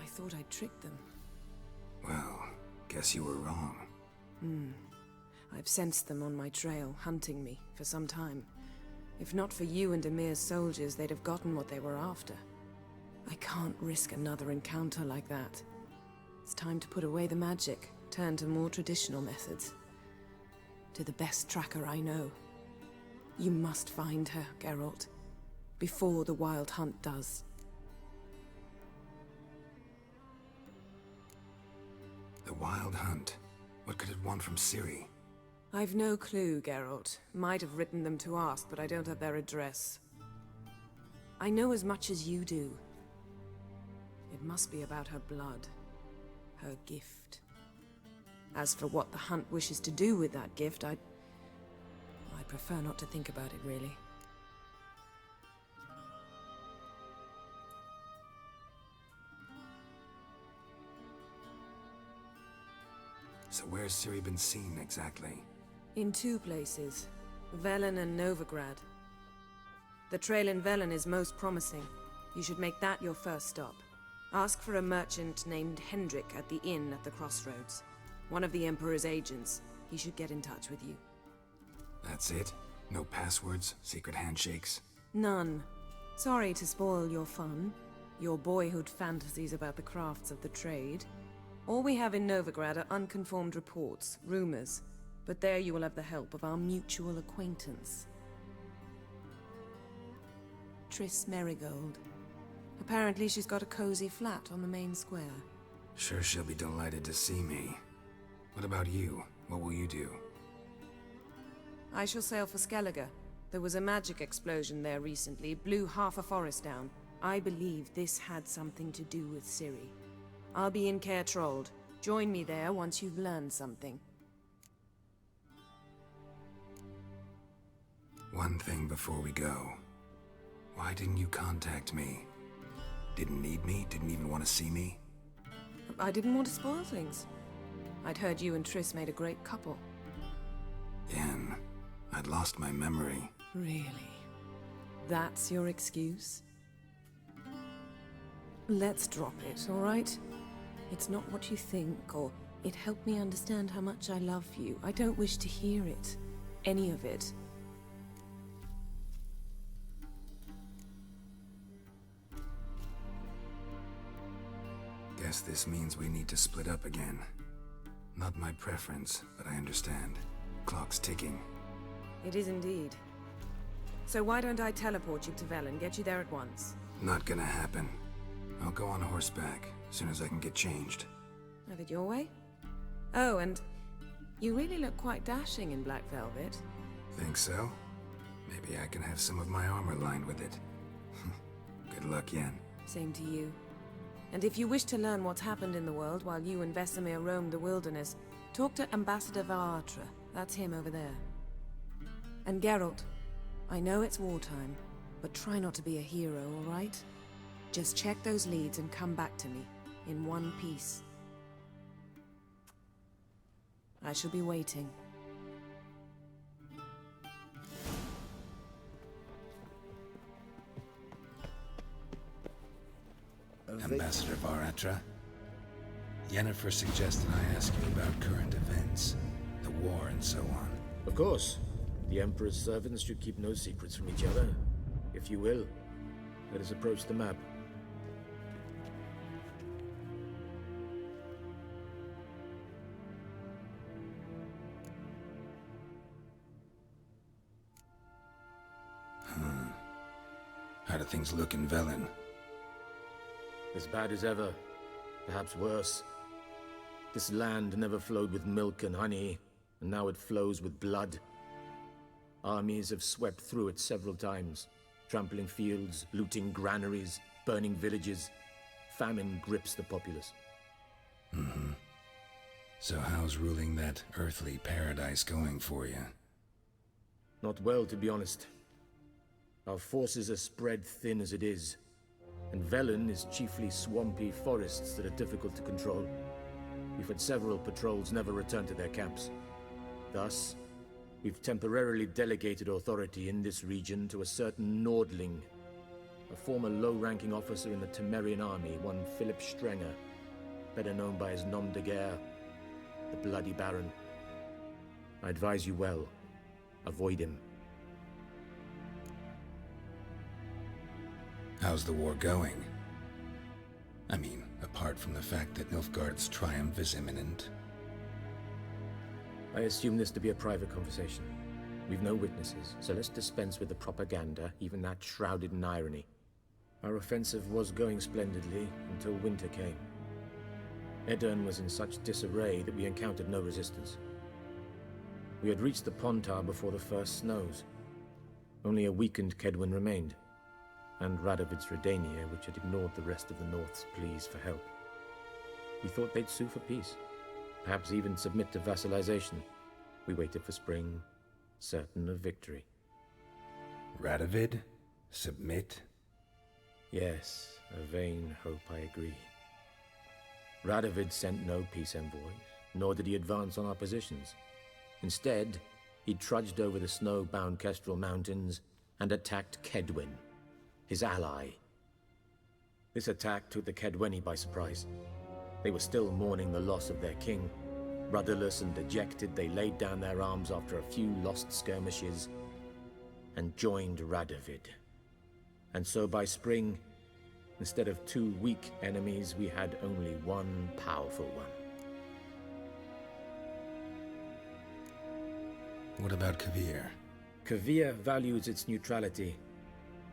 [SPEAKER 15] I thought I'd tricked them.
[SPEAKER 4] Well, guess you were wrong.
[SPEAKER 15] I've sensed them on my trail, hunting me, for some time. If not for you and Emir's soldiers, they'd have gotten what they were after. I can't risk another encounter like that. It's time to put away the magic, turn to more traditional methods. To the best tracker I know. You must find her, Geralt. Before the Wild Hunt does.
[SPEAKER 4] The Wild Hunt? What could it want from Ciri?
[SPEAKER 15] I've no clue, Geralt. Might have written them to ask, but I don't have their address. I know as much as you do. must be about her blood. Her gift. As for what the Hunt wishes to do with that gift, I prefer not to think about it, really.
[SPEAKER 4] So where's Ciri been seen, exactly?
[SPEAKER 15] In 2 places. Velen and Novigrad. The trail in Velen is most promising. You should make that your first stop. Ask for a merchant named Hendrik at the inn at the crossroads. One of the Emperor's agents. He should get in touch with you.
[SPEAKER 4] That's it? No passwords, secret handshakes?
[SPEAKER 15] None. Sorry to spoil your fun, your boyhood fantasies about the crafts of the trade. All we have in Novigrad are unconfirmed reports, rumors. But there you will have the help of our mutual acquaintance. Triss Merigold. Apparently she's got a cozy flat on the main square.
[SPEAKER 4] Sure she'll be delighted to see me. What about you? What will you do?
[SPEAKER 15] I shall sail for Skellige. There was a magic explosion there recently, blew half a forest down. I believe this had something to do with Ciri. I'll be in Caer Trolde. Join me there once you've learned something.
[SPEAKER 4] One thing before we go. Why didn't you contact me? Didn't need me? Didn't even want to see me?
[SPEAKER 15] I didn't want to spoil things. I'd heard you and Triss made a great couple.
[SPEAKER 4] Yen, I'd lost my memory.
[SPEAKER 15] Really? That's your excuse? Let's drop it, all right? It's not what you think, or it helped me understand how much I love you. I don't wish to hear it. Any of it.
[SPEAKER 4] Guess this means we need to split up again. Not my preference, but I understand. Clock's ticking.
[SPEAKER 15] It is indeed. So why don't I teleport you to Velen, get you there at once?
[SPEAKER 4] Not gonna happen. I'll go on horseback, as soon as I can get changed.
[SPEAKER 15] Have it your way? Oh, and you really look quite dashing in black velvet.
[SPEAKER 4] Think so? Maybe I can have some of my armor lined with it. Good luck, Yen.
[SPEAKER 15] Same to you. And if you wish to learn what's happened in the world while you and Vesemir roamed the wilderness, talk to Ambassador Varatra. That's him over there. And Geralt, I know it's wartime, but try not to be a hero, all right? Just check those leads and come back to me, in one piece. I shall be waiting.
[SPEAKER 4] Ambassador Varatra, Yennefer suggested I ask you about current events, the war and so on.
[SPEAKER 9] Of course. The Emperor's servants should keep no secrets from each other. If you will, let us approach the map.
[SPEAKER 4] How do things look in Velen?
[SPEAKER 9] As bad as ever, perhaps worse. This land never flowed with milk and honey, and now it flows with blood. Armies have swept through it several times, trampling fields, looting granaries, burning villages. Famine grips the populace.
[SPEAKER 4] Mm-hmm. So how's ruling that earthly paradise going for you?
[SPEAKER 9] Not well, to be honest. Our forces are spread thin as it is. And Velen is chiefly swampy forests that are difficult to control. We've had several patrols never return to their camps. Thus, we've temporarily delegated authority in this region to a certain Nordling, a former low-ranking officer in the Temerian army, one Philip Strenger, better known by his nom de guerre, the Bloody Baron. I advise you well. Avoid him.
[SPEAKER 4] How's the war going? I mean, apart from the fact that Nilfgaard's triumph is imminent.
[SPEAKER 9] I assume this to be a private conversation. We've no witnesses, so let's dispense with the propaganda, even that shrouded in irony. Our offensive was going splendidly until winter came. Edirn was in such disarray that we encountered no resistance. We had reached the Pontar before the first snows. Only a weakened Kedwin remained. and Radovid's Redania, which had ignored the rest of the North's pleas for help. We thought they'd sue for peace, perhaps even submit to vassalization. We waited for spring, certain of victory.
[SPEAKER 4] Radovid? Submit?
[SPEAKER 9] Yes, a vain hope, I agree. Radovid sent no peace envoys, nor did he advance on our positions. Instead, he trudged over the snow-bound Kestrel Mountains and attacked Kedwen, his ally. This attack took the Kedweni by surprise. They were still mourning the loss of their king. Rudderless and dejected, they laid down their arms after a few lost skirmishes and joined Radovid. And so by spring, instead of 2 weak enemies, we had only one powerful one.
[SPEAKER 4] What about Kavir?
[SPEAKER 9] Kavir values its neutrality,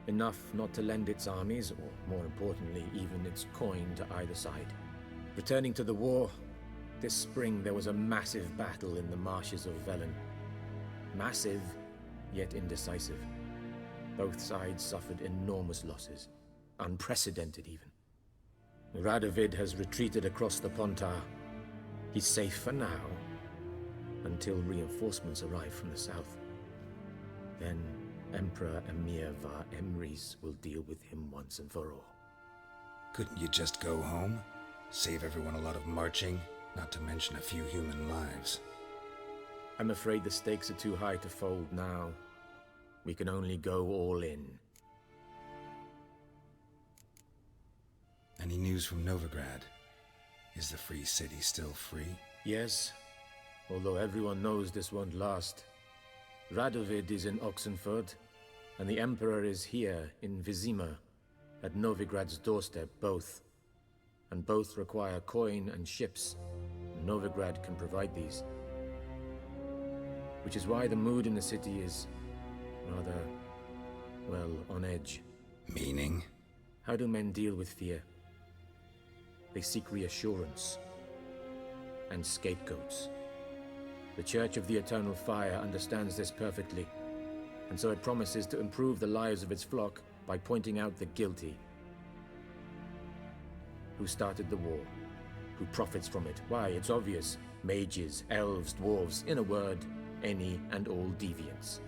[SPEAKER 9] enough not to lend its armies, or more importantly, even its coin to either side. Returning to the war, this spring there was a massive battle in the marshes of Velen. Massive, yet indecisive. Both sides suffered enormous losses, unprecedented even. Radovid has retreated across the Pontar. He's safe for now, until reinforcements arrive from the south. Then Emperor Emir var Emrys will deal with him once and for all.
[SPEAKER 4] Couldn't you just go home? Save everyone a lot of marching, not to mention a few human lives.
[SPEAKER 9] I'm afraid the stakes are too high to fold now. We can only go all in.
[SPEAKER 4] Any news from Novigrad? Is the free city still free?
[SPEAKER 9] Yes, although everyone knows this won't last. Radovid is in Oxenford, and the Emperor is here in Vizima, at Novigrad's doorstep, both. And both require coin and ships. Novigrad can provide these. Which is why the mood in the city is rather, well, on edge.
[SPEAKER 4] Meaning?
[SPEAKER 9] How do men deal with fear? They seek reassurance and scapegoats. The Church of the Eternal Fire understands this perfectly, and so it promises to improve the lives of its flock by pointing out the guilty. Who started the war? Who profits from it? Why, it's obvious. Mages, elves, dwarves, in a word, any and all deviants.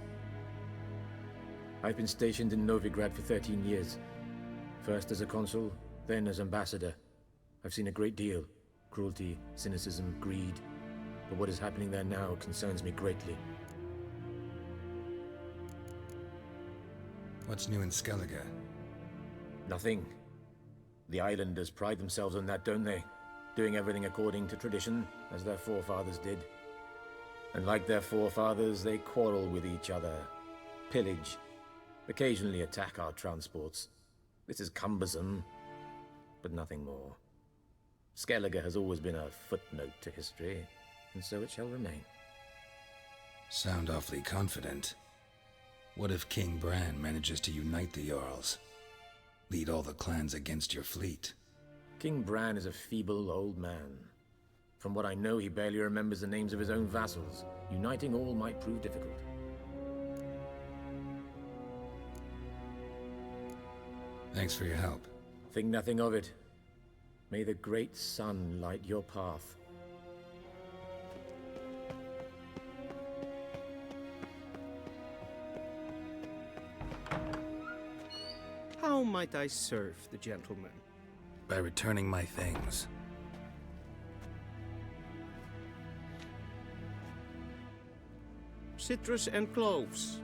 [SPEAKER 9] I've been stationed in Novigrad for 13 years. First as a consul, then as ambassador. I've seen a great deal. Cruelty, cynicism, greed. But what is happening there now concerns me greatly.
[SPEAKER 4] What's new in Skellige?
[SPEAKER 9] Nothing. The islanders pride themselves on that, don't they? Doing everything according to tradition, as their forefathers did. And like their forefathers, they quarrel with each other, pillage, occasionally attack our transports. This is cumbersome, but nothing more. Skellige has always been a footnote to history, and so it shall remain.
[SPEAKER 4] Sound awfully confident. What if King Bran manages to unite the Jarls? Lead all the clans against your fleet?
[SPEAKER 9] King Bran is a feeble old man. From what I know, he barely remembers the names of his own vassals. Uniting all might prove difficult.
[SPEAKER 4] Thanks for your help.
[SPEAKER 9] Think nothing of it. May the great sun light your path.
[SPEAKER 18] How might I serve the gentleman?
[SPEAKER 4] By returning my things.
[SPEAKER 18] Citrus and cloves.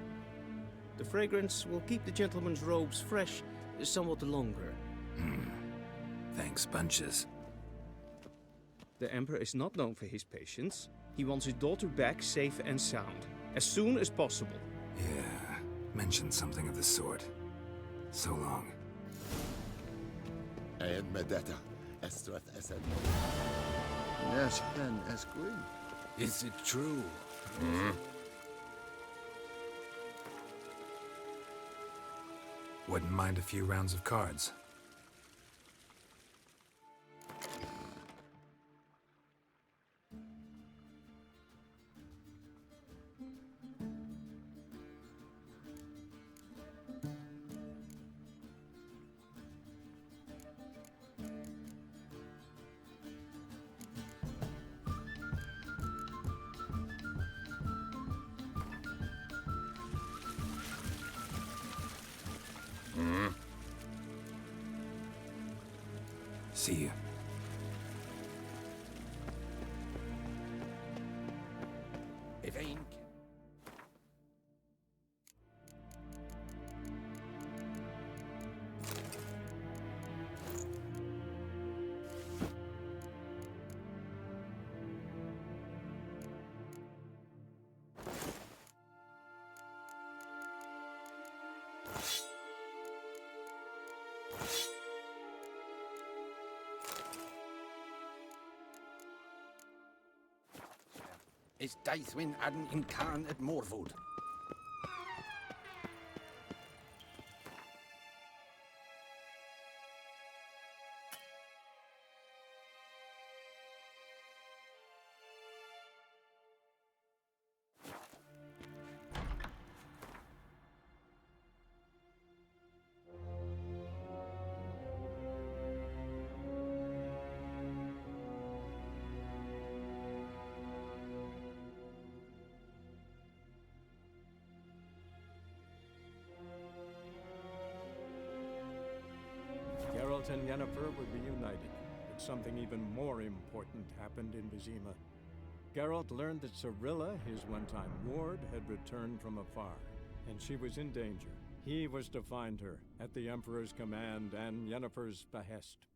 [SPEAKER 18] The fragrance will keep the gentleman's robes fresh somewhat longer.
[SPEAKER 4] Thanks, bunches.
[SPEAKER 18] The Emperor is not known for his patience. He wants his daughter back safe and sound, as soon as possible.
[SPEAKER 4] Yeah, mentioned something of the sort. So long.
[SPEAKER 12] And Medetta, Estrath Esed. Yes, Ben Esquin.
[SPEAKER 7] Is it true?
[SPEAKER 4] Wouldn't mind a few rounds of cards. See you.
[SPEAKER 6] Evane. Is Daithwin Adden in Khan at Morwood?
[SPEAKER 2] Geralt and Yennefer would be united, but something even more important happened in Vizima. Geralt learned that Cirilla, his one-time ward, had returned from afar, and she was in danger. He was to find her, at the Emperor's command and Yennefer's behest.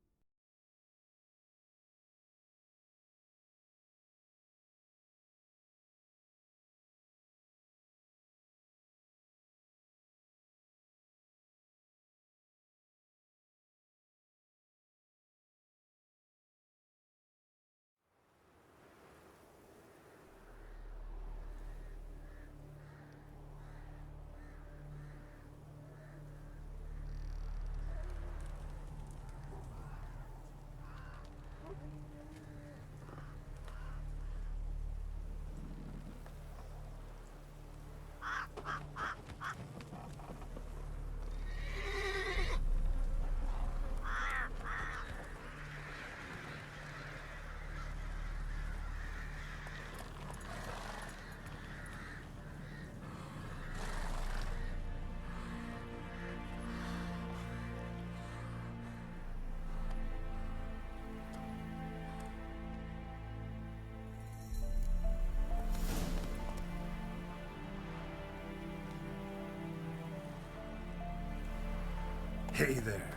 [SPEAKER 4] Hey there.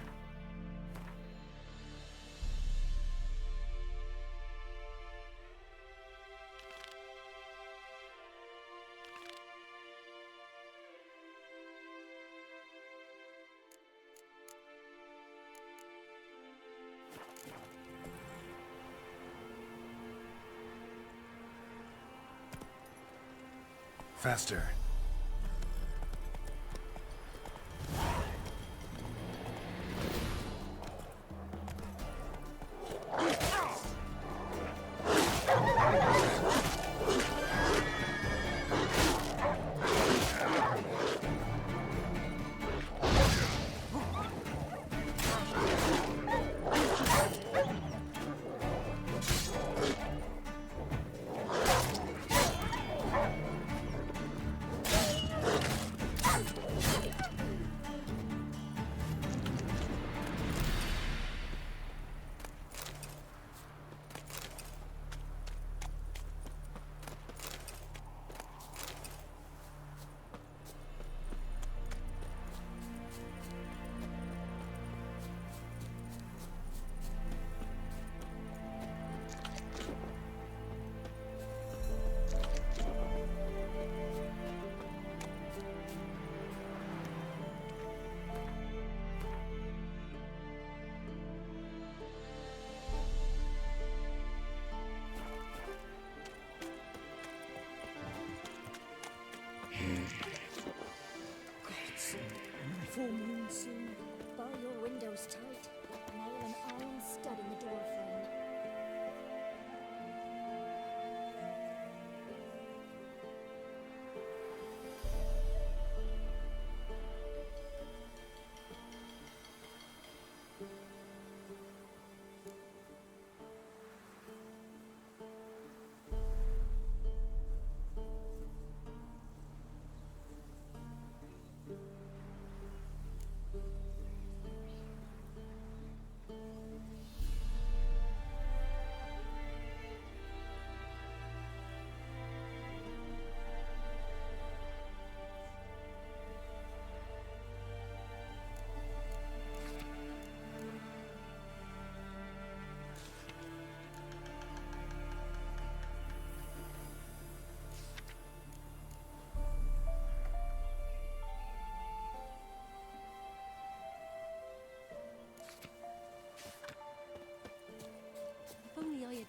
[SPEAKER 4] Faster.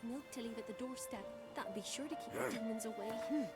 [SPEAKER 11] with milk to leave at the doorstep. That'll be sure to keep the demons away.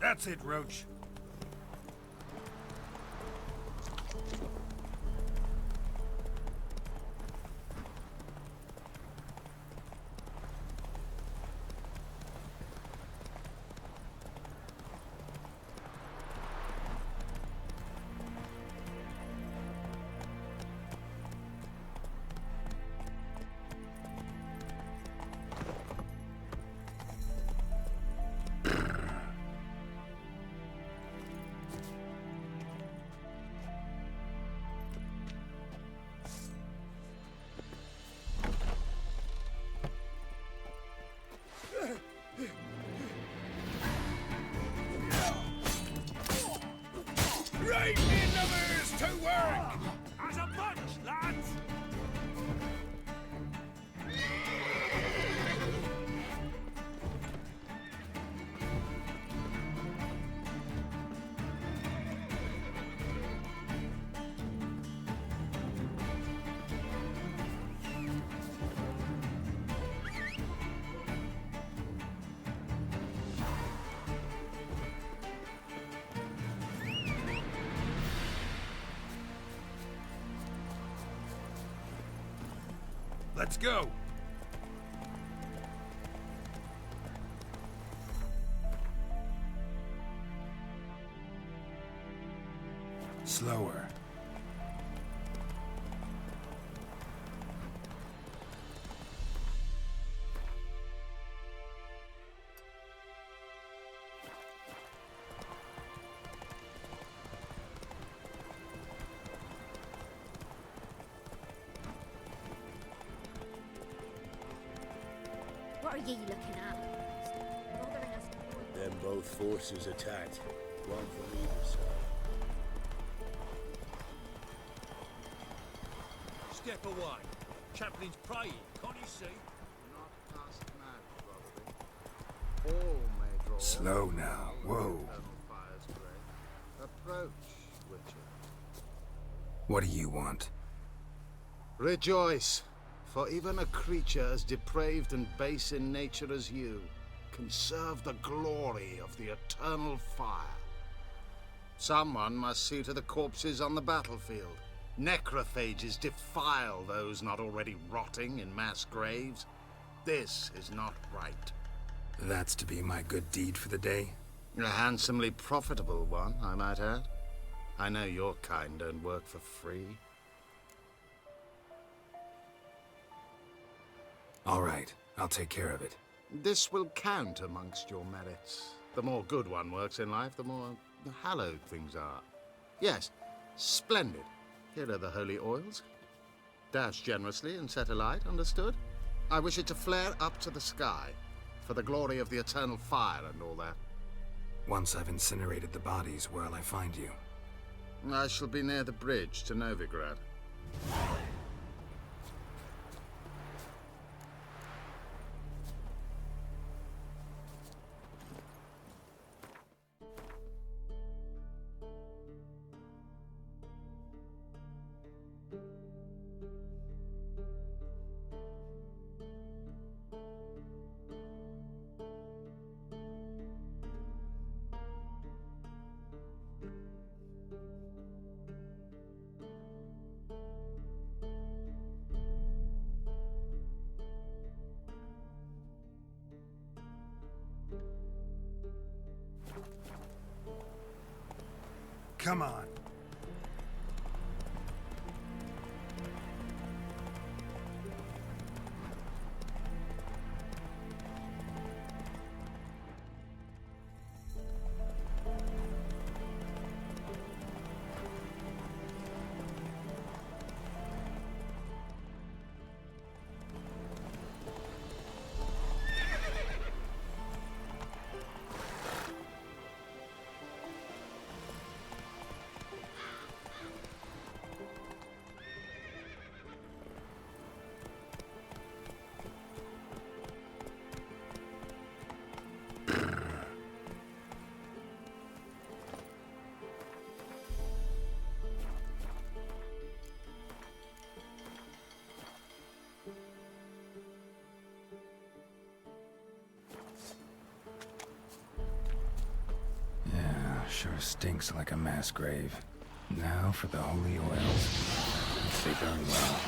[SPEAKER 3] That's it, Roach. Right in numbers to work! As a bunch, lads! Let's go!
[SPEAKER 4] Slower.
[SPEAKER 11] What are ye looking at? Bothering us.
[SPEAKER 21] Then both forces attacked. One from either side.
[SPEAKER 20] Step away. Chaplain's praying, can't you see?
[SPEAKER 12] Not past mad, probably. All may draw.
[SPEAKER 4] Slow now. Whoa.
[SPEAKER 12] Fire's great. Approach, Witcher.
[SPEAKER 4] What do you want?
[SPEAKER 12] Rejoice, for even a creature as depraved and base in nature as you can serve the glory of the eternal fire. Someone must see to the corpses on the battlefield. Necrophages defile those not already rotting in mass graves. This is not right.
[SPEAKER 4] That's to be my good deed for the day?
[SPEAKER 12] A handsomely profitable one, I might add. I know your kind don't work for free.
[SPEAKER 4] All right, I'll take care of it.
[SPEAKER 12] This will count amongst your merits. The more good one works in life, the more hallowed things are. Yes, splendid. Here are the holy oils. Dash generously and set alight, understood? I wish it to flare up to the sky, for the glory of the eternal fire and all that.
[SPEAKER 4] Once I've incinerated the bodies, where'll I find you?
[SPEAKER 12] I shall be near the bridge to Novigrad.
[SPEAKER 4] Come on. Sure stinks like a mass grave. Now for the holy oils. They burn well.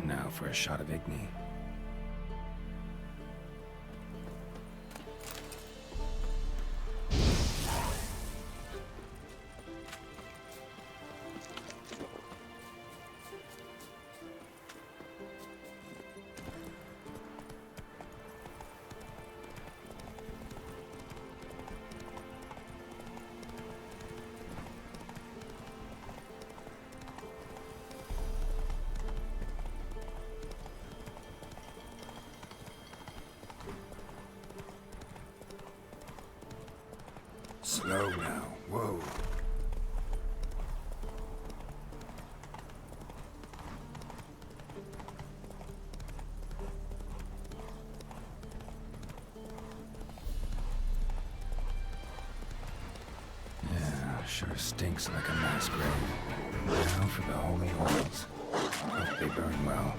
[SPEAKER 4] Now for a shot of Igni. Slow now. Whoa. Yeah, sure stinks like a mass grave. Now for the holy oils. Hope they burn well.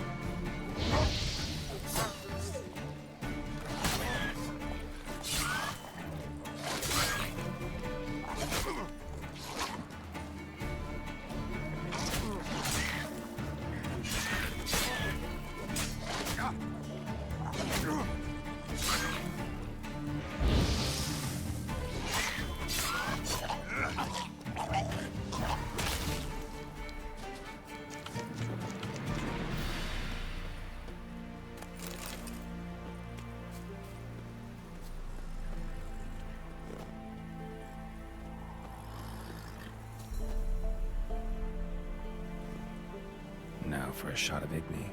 [SPEAKER 4] Now for a shot of Igni.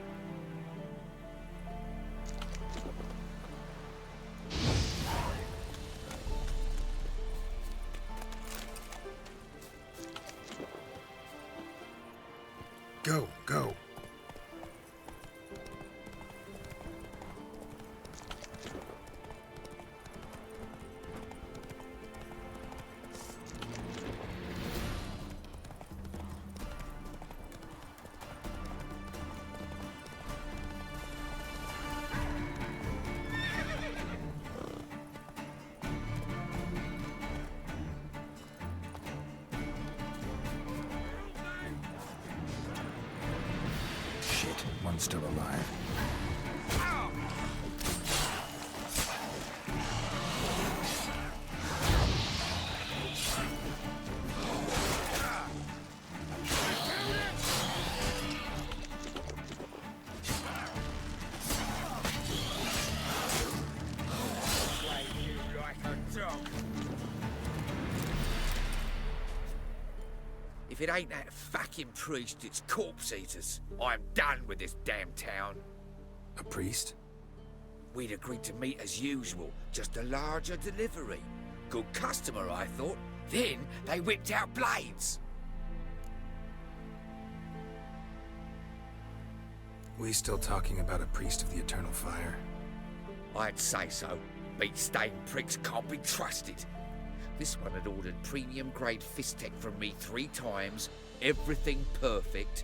[SPEAKER 4] Go, go. One's still alive.
[SPEAKER 13] If it ain't that fucking priest, it's corpse eaters. I'm done with this damn town.
[SPEAKER 4] A priest?
[SPEAKER 13] We'd agreed to meet as usual, just a larger delivery. Good customer, I thought. Then they whipped out blades.
[SPEAKER 4] We still talking about a priest of the Eternal Fire?
[SPEAKER 13] I'd say so. Beat-stained pricks can't be trusted. This one had ordered premium-grade Fistech from me 3 times, everything perfect.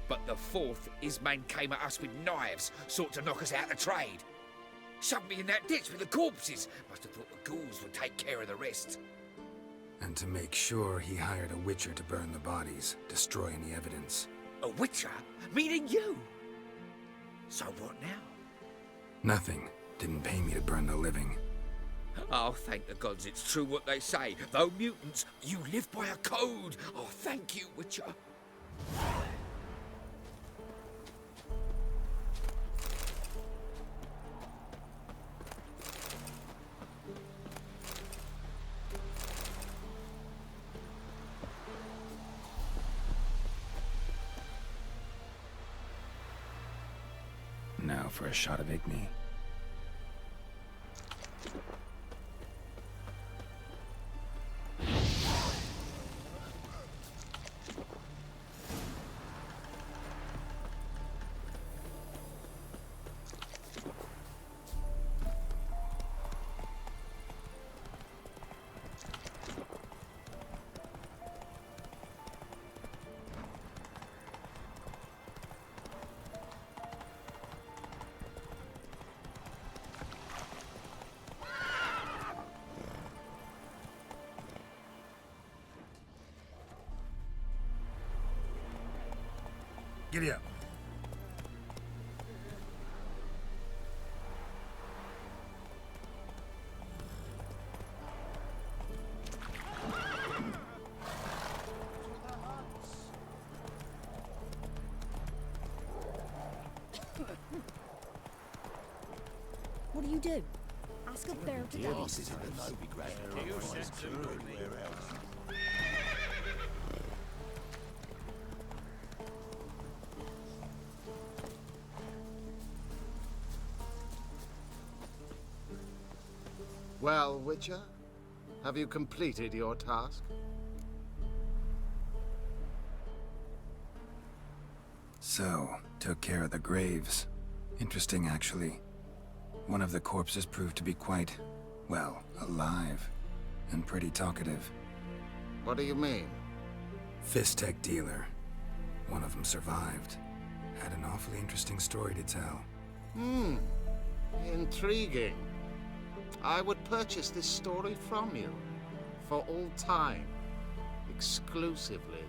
[SPEAKER 13] But the 4th, his man came at us with knives, sought to knock us out of trade. Shoved me in that ditch with the corpses. Must have thought the ghouls would take care of the rest.
[SPEAKER 4] And to make sure, he hired a witcher to burn the bodies, destroy any evidence.
[SPEAKER 13] A witcher? Meaning you? So what now?
[SPEAKER 4] Nothing. Didn't pay me to burn the living.
[SPEAKER 13] Oh, thank the gods it's true what they say. Though mutants, you live by a code. Oh, thank you, Witcher.
[SPEAKER 4] for a shot of Igni.
[SPEAKER 7] Giddy up.
[SPEAKER 11] What do you do? Ask up there to
[SPEAKER 21] Passes in the Novigrad. Where else?
[SPEAKER 12] Well, Witcher, have you completed your task?
[SPEAKER 4] So, took care of the graves. Interesting, actually. One of the corpses proved to be quite, well, alive. And pretty talkative.
[SPEAKER 12] What do you mean?
[SPEAKER 4] Fistech dealer. One of them survived. Had an awfully interesting story to tell.
[SPEAKER 12] Intriguing. I would purchase this story from you. For all time. Exclusively.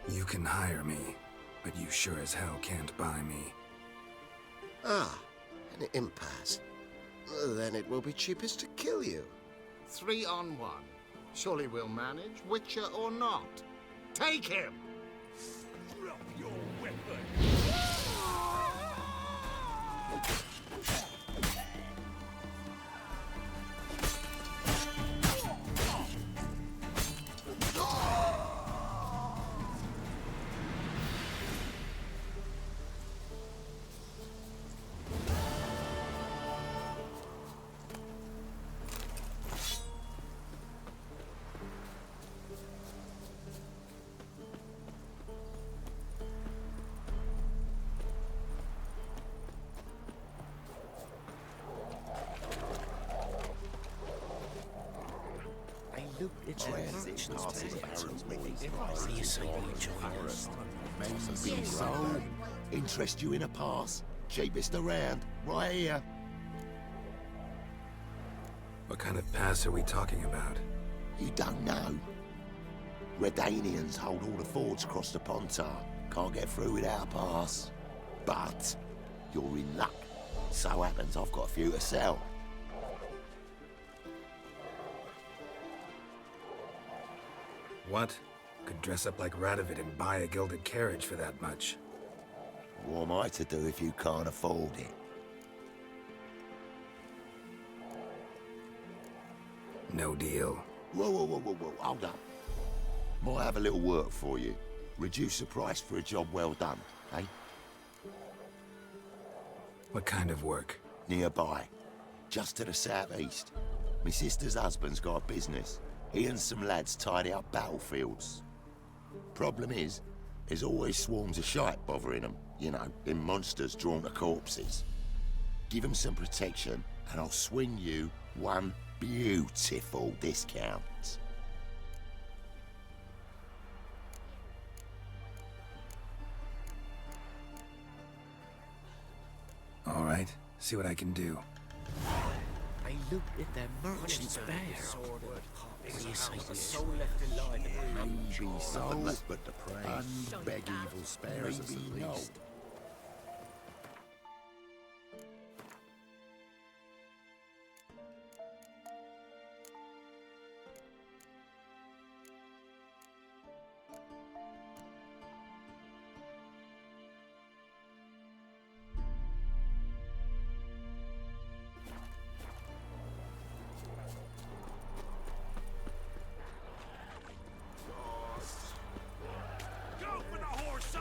[SPEAKER 4] You can hire me, but you sure as hell can't buy me.
[SPEAKER 14] Ah, an impasse. Then it will be cheapest to kill you.
[SPEAKER 12] 3 on 1. Surely we'll manage, Witcher or not. Take him!
[SPEAKER 20] Drop your weapon!
[SPEAKER 21] It's transition you see you join us. Maybe so. Interest you in a pass? Cheapest around, right here.
[SPEAKER 4] What kind of pass are we talking about?
[SPEAKER 21] You don't know. Redanians hold all the fords across the Pontar. Can't get through without a pass. But you're in luck. So happens I've got a few to sell.
[SPEAKER 4] What? Could dress up like Radovid and buy a gilded carriage for that much.
[SPEAKER 21] What am I to do if you can't afford it?
[SPEAKER 4] No deal.
[SPEAKER 21] Whoa, hold up. Might have a little work for you. Reduce the price for a job well done, eh?
[SPEAKER 4] What kind of work?
[SPEAKER 21] Nearby. Just to the southeast. My sister's husband's got a business. He and some lads tidy up battlefields. Problem is, there's always swarms of shite bothering them. You know, them monsters drawn to corpses. Give them some protection, and I'll swing you one beautiful discount.
[SPEAKER 4] All right, see what I can do.
[SPEAKER 21] I looked at their merchant's bear. What do you say to this? Maybe so,
[SPEAKER 7] Nothing left but to pray
[SPEAKER 21] and
[SPEAKER 7] beg evil spares us at
[SPEAKER 21] maybe no.
[SPEAKER 7] least.
[SPEAKER 20] Go for the horse,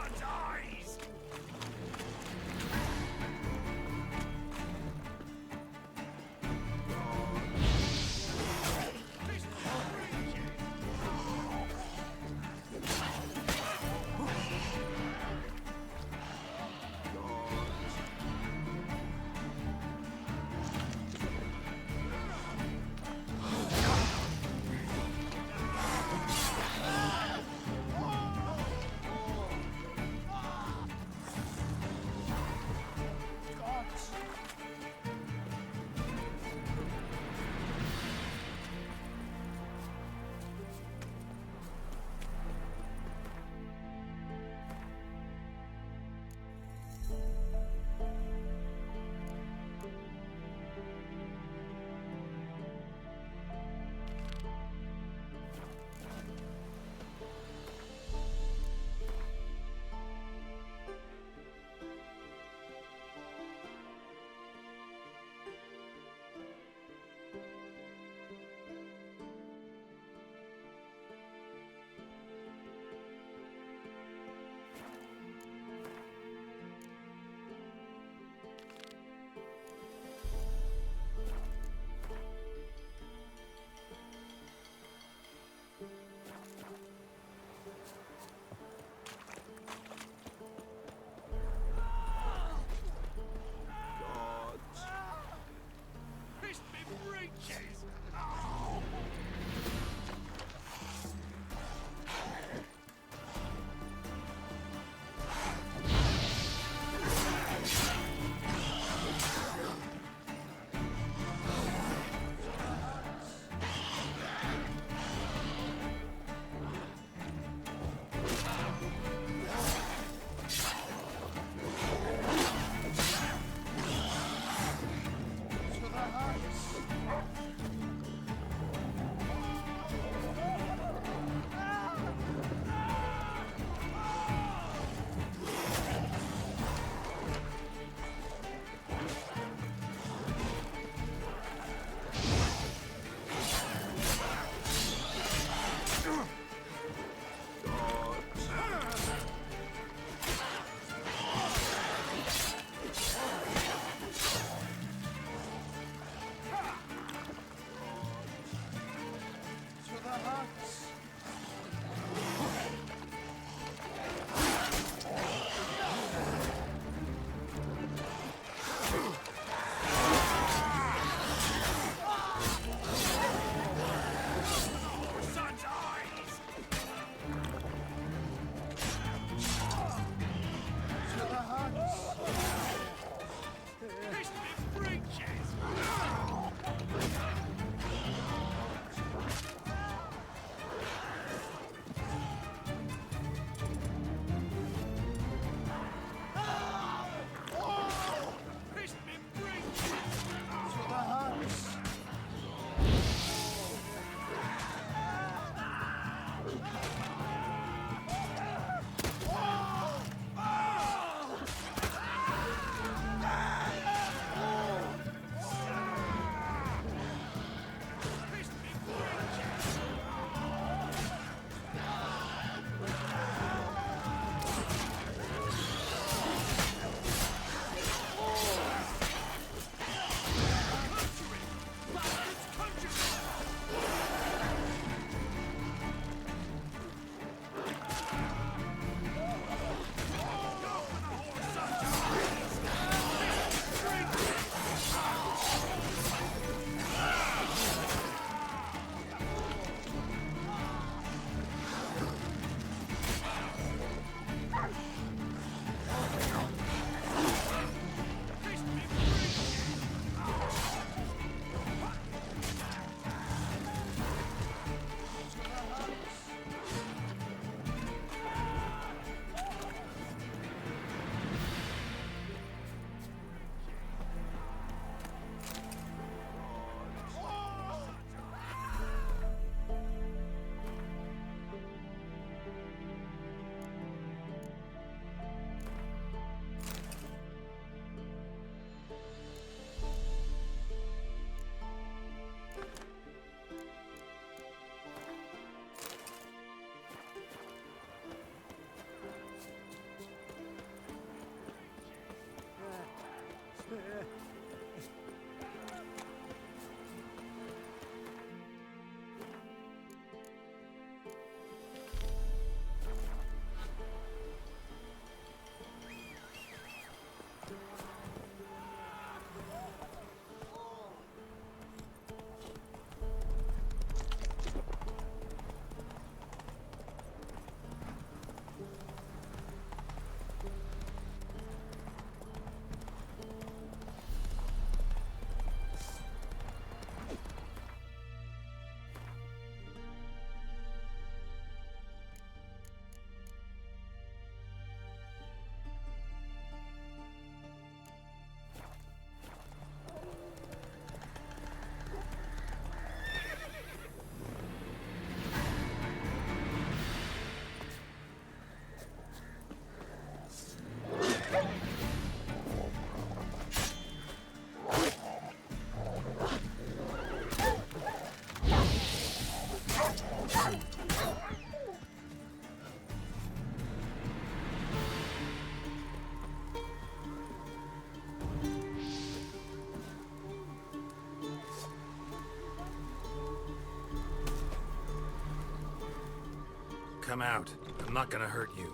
[SPEAKER 5] Come out. I'm not gonna hurt you.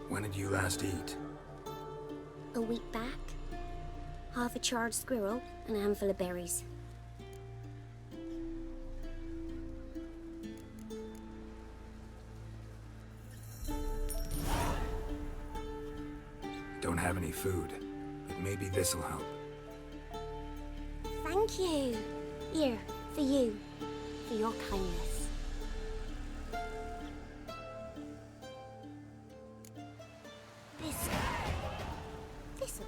[SPEAKER 5] When did you last eat?
[SPEAKER 22] A week back. Half a charred squirrel and a handful of berries.
[SPEAKER 5] Don't have any food, but maybe this'll help.
[SPEAKER 22] Thank you. Here, for you. For your kindness. This'll.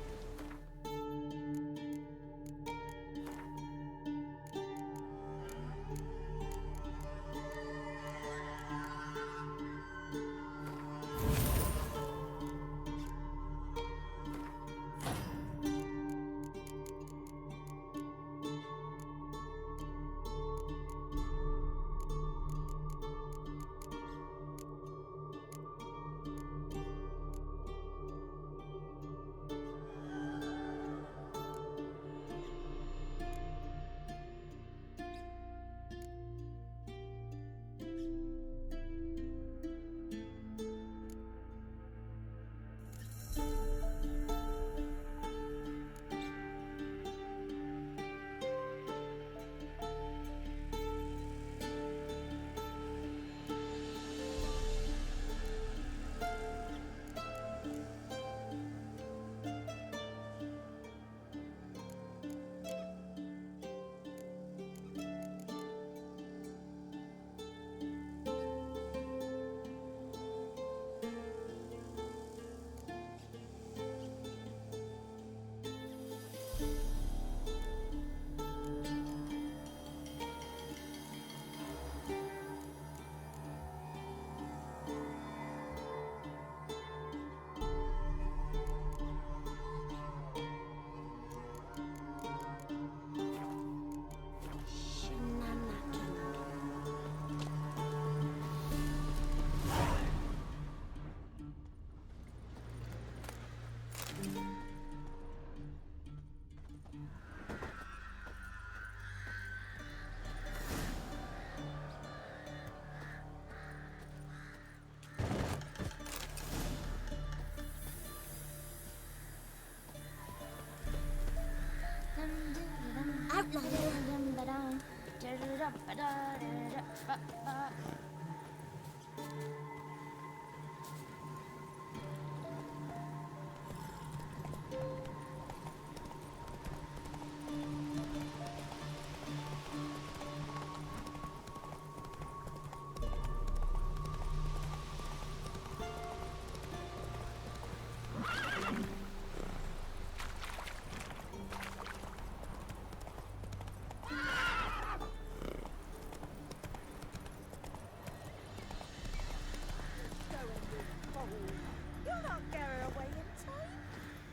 [SPEAKER 11] You'll not get her away in time.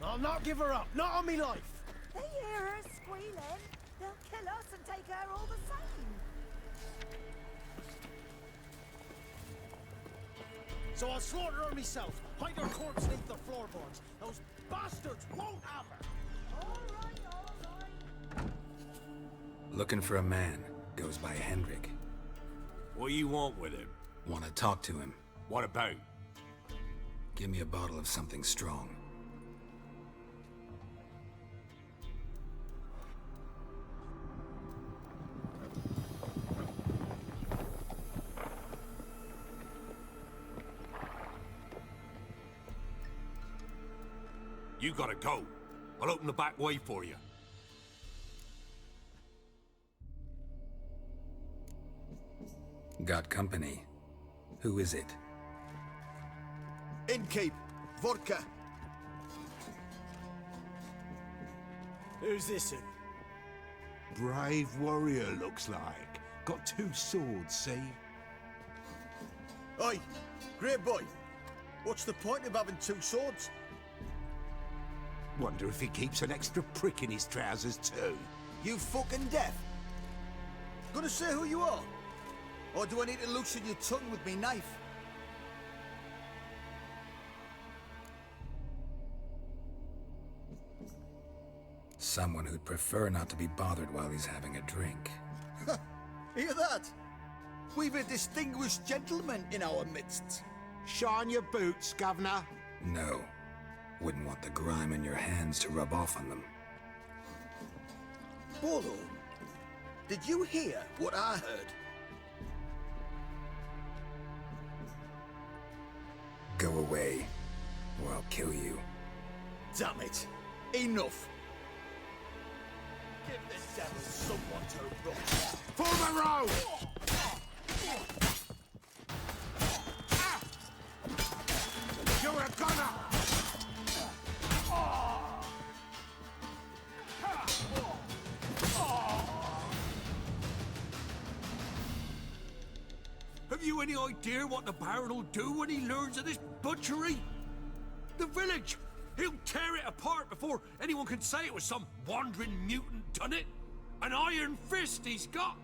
[SPEAKER 20] I'll not give her up, not on me life.
[SPEAKER 11] They hear her squealing. They'll kill us and take her all the same.
[SPEAKER 20] So I'll slaughter her myself. Hide her corpse beneath the floorboards. Those bastards won't have her.
[SPEAKER 5] Looking for a man. Goes by Hendrik.
[SPEAKER 3] What do you want with him?
[SPEAKER 5] Want to talk to him.
[SPEAKER 3] What about?
[SPEAKER 5] Give me a bottle of something strong.
[SPEAKER 3] You gotta go. I'll open the back way for you.
[SPEAKER 5] Got company. Who is it?
[SPEAKER 17] Innkeep, vodka.
[SPEAKER 20] Who's this in?
[SPEAKER 8] Brave warrior, looks like. Got 2 swords, see?
[SPEAKER 17] Oi, great boy. What's the point of having 2 swords?
[SPEAKER 8] Wonder if he keeps an extra prick in his trousers too.
[SPEAKER 17] You fucking deaf? Gonna say who you are? Or do I need to loosen your tongue with me knife?
[SPEAKER 5] Someone who'd prefer not to be bothered while he's having a drink.
[SPEAKER 17] Hear that? We've a distinguished gentleman in our midst.
[SPEAKER 8] Shine your boots, Governor.
[SPEAKER 5] No. Wouldn't want the grime in your hands to rub off on them.
[SPEAKER 17] Bolo, did you hear what I heard?
[SPEAKER 5] Go away, or I'll kill you.
[SPEAKER 17] Damn it. Enough. Give the devil someone to run.
[SPEAKER 8] For the road! You're a gunner!
[SPEAKER 3] Have you any idea what the Baron will do when he learns of this butchery? The village! He'll tear it apart before anyone can say it was some wandering mutant done it. An iron fist he's got!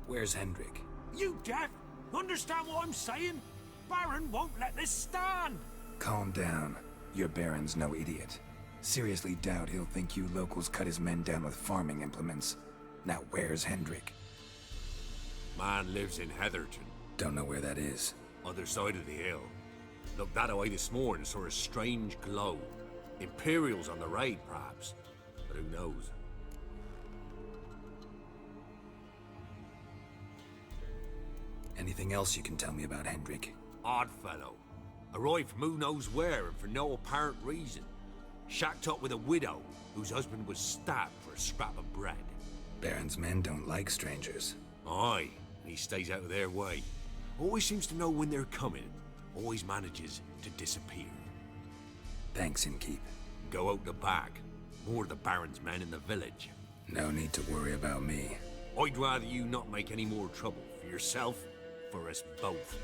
[SPEAKER 5] Where's Hendrik?
[SPEAKER 3] You deaf? Understand what I'm saying? Baron won't let this stand!
[SPEAKER 5] Calm down. Your Baron's no idiot. Seriously doubt he'll think you locals cut his men down with farming implements. Now where's Hendrik?
[SPEAKER 3] Man lives in Heatherton.
[SPEAKER 5] Don't know where that is.
[SPEAKER 3] Other side of the hill. Looked that away this morning, saw a strange glow. Imperials on the raid, perhaps. But who knows?
[SPEAKER 5] Anything else you can tell me about Hendrik?
[SPEAKER 3] Odd fellow. Arrived from who knows where and for no apparent reason. Shacked up with a widow whose husband was stabbed for a scrap of bread.
[SPEAKER 5] Baron's men don't like strangers.
[SPEAKER 3] Aye, and he stays out of their way. Always seems to know when they're coming. Always manages to disappear.
[SPEAKER 5] Thanks, Innkeep.
[SPEAKER 3] Go out the back. More of the Baron's men in the village.
[SPEAKER 5] No need to worry about me.
[SPEAKER 3] I'd rather you not make any more trouble for yourself, for us both.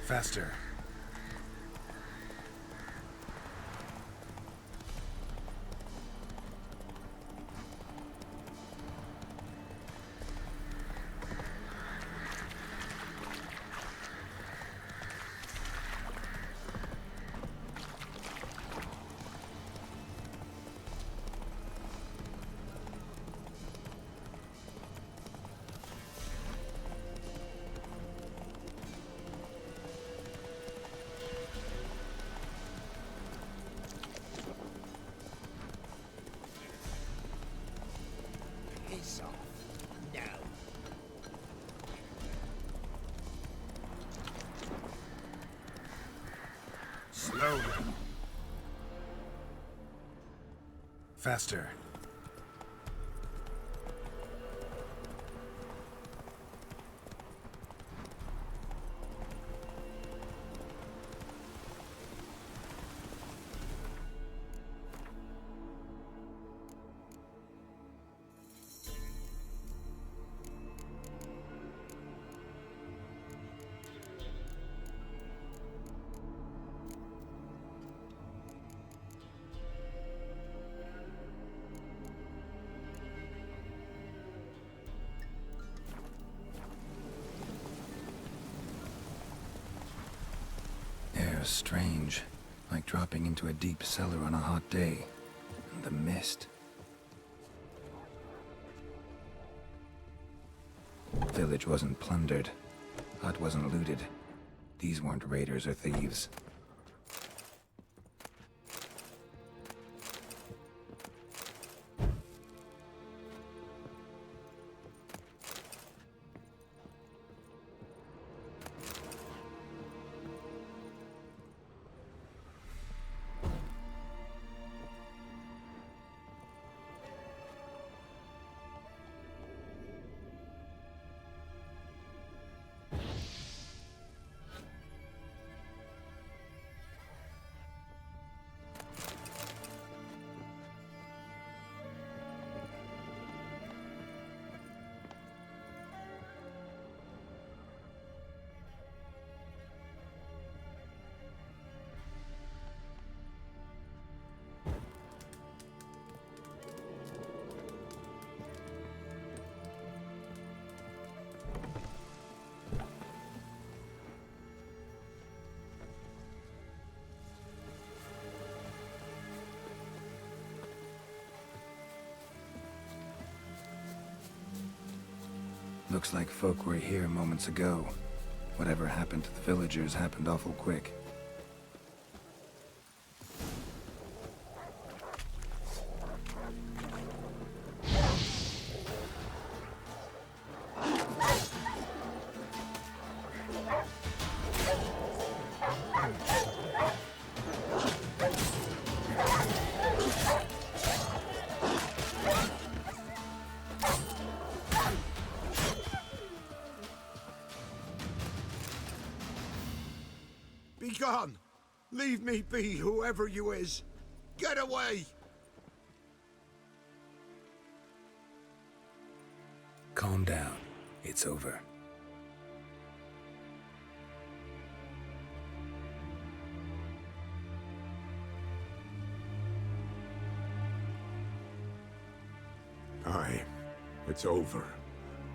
[SPEAKER 5] Faster.
[SPEAKER 20] Piss off. No.
[SPEAKER 3] Slowly.
[SPEAKER 5] Faster. Air's strange, like dropping into a deep cellar on a hot day. And the mist. Village wasn't plundered. Hut wasn't looted. These weren't raiders or thieves. Looks like folk were here moments ago. Whatever happened to the villagers happened awful quick.
[SPEAKER 8] Be gone! Leave me be, whoever you is! Get away!
[SPEAKER 5] Calm down. It's over.
[SPEAKER 8] Aye, it's over.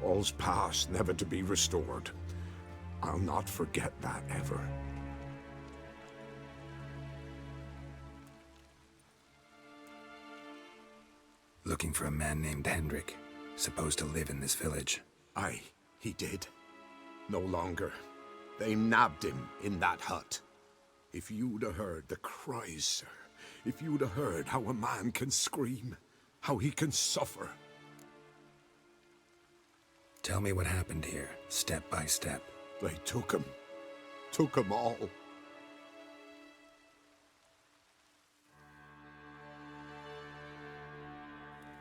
[SPEAKER 8] All's past, never to be restored. I'll not forget that ever.
[SPEAKER 5] Looking for a man named Hendrik, supposed to live in this village.
[SPEAKER 8] Aye, he did. No longer. They nabbed him in that hut. If you'd have heard the cries, sir. If you'd have heard how a man can scream, how he can suffer.
[SPEAKER 5] Tell me what happened here, step by step.
[SPEAKER 8] They took him. Took him all.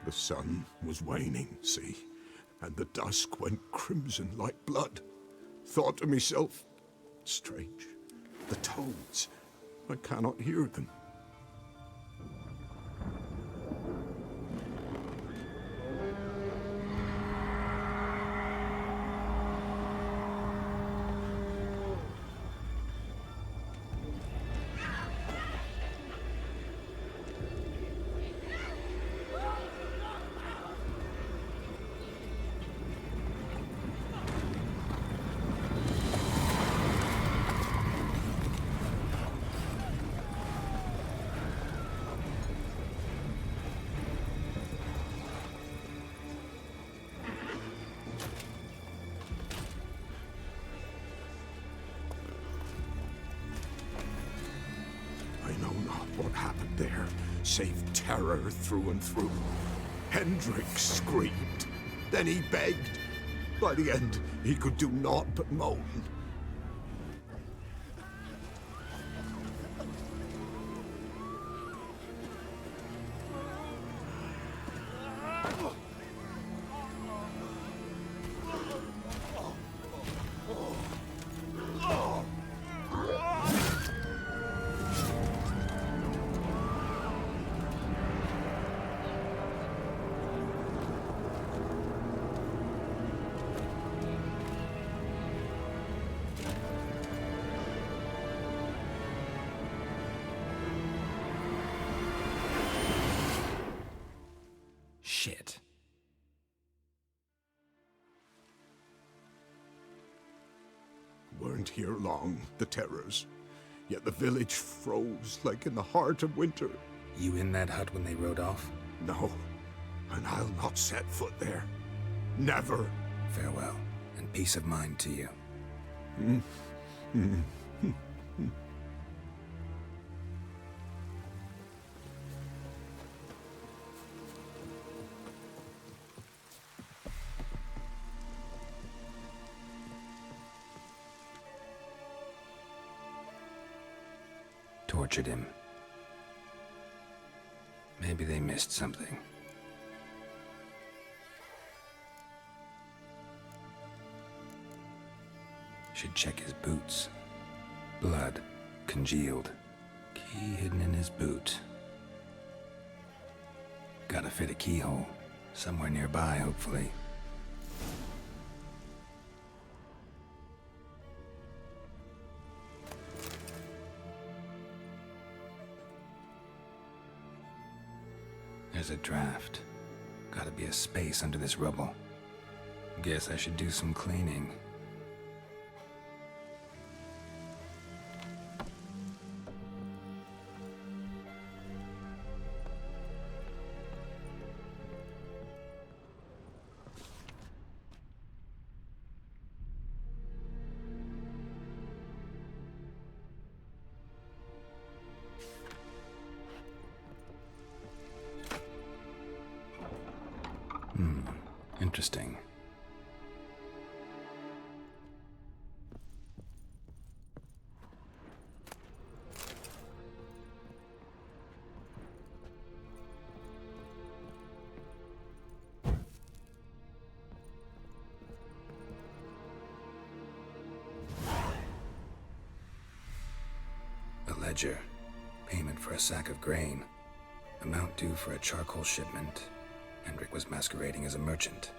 [SPEAKER 8] The sun was waning, see, and the dusk went crimson like blood. Thought to myself, strange, the toads, I cannot hear them. what happened there, save terror through and through. Hendrik screamed. Then he begged. By the end, he could do naught but moan.
[SPEAKER 5] Shit.
[SPEAKER 8] Weren't here long, the terrors. Yet the village froze like in the heart of winter.
[SPEAKER 5] You in that hut when they rode off?
[SPEAKER 8] No, and I'll not set foot there. Never.
[SPEAKER 5] Farewell, and peace of mind to you. Tortured him. Maybe they missed something. Should check his boots. Blood, congealed. Key hidden in his boot. Gotta fit a keyhole. Somewhere nearby, hopefully. There's a draft. Gotta be a space under this rubble. Guess I should do some cleaning. Interesting. A ledger. Payment for a sack of grain. Amount due for a charcoal shipment. Hendrik was masquerading as a merchant.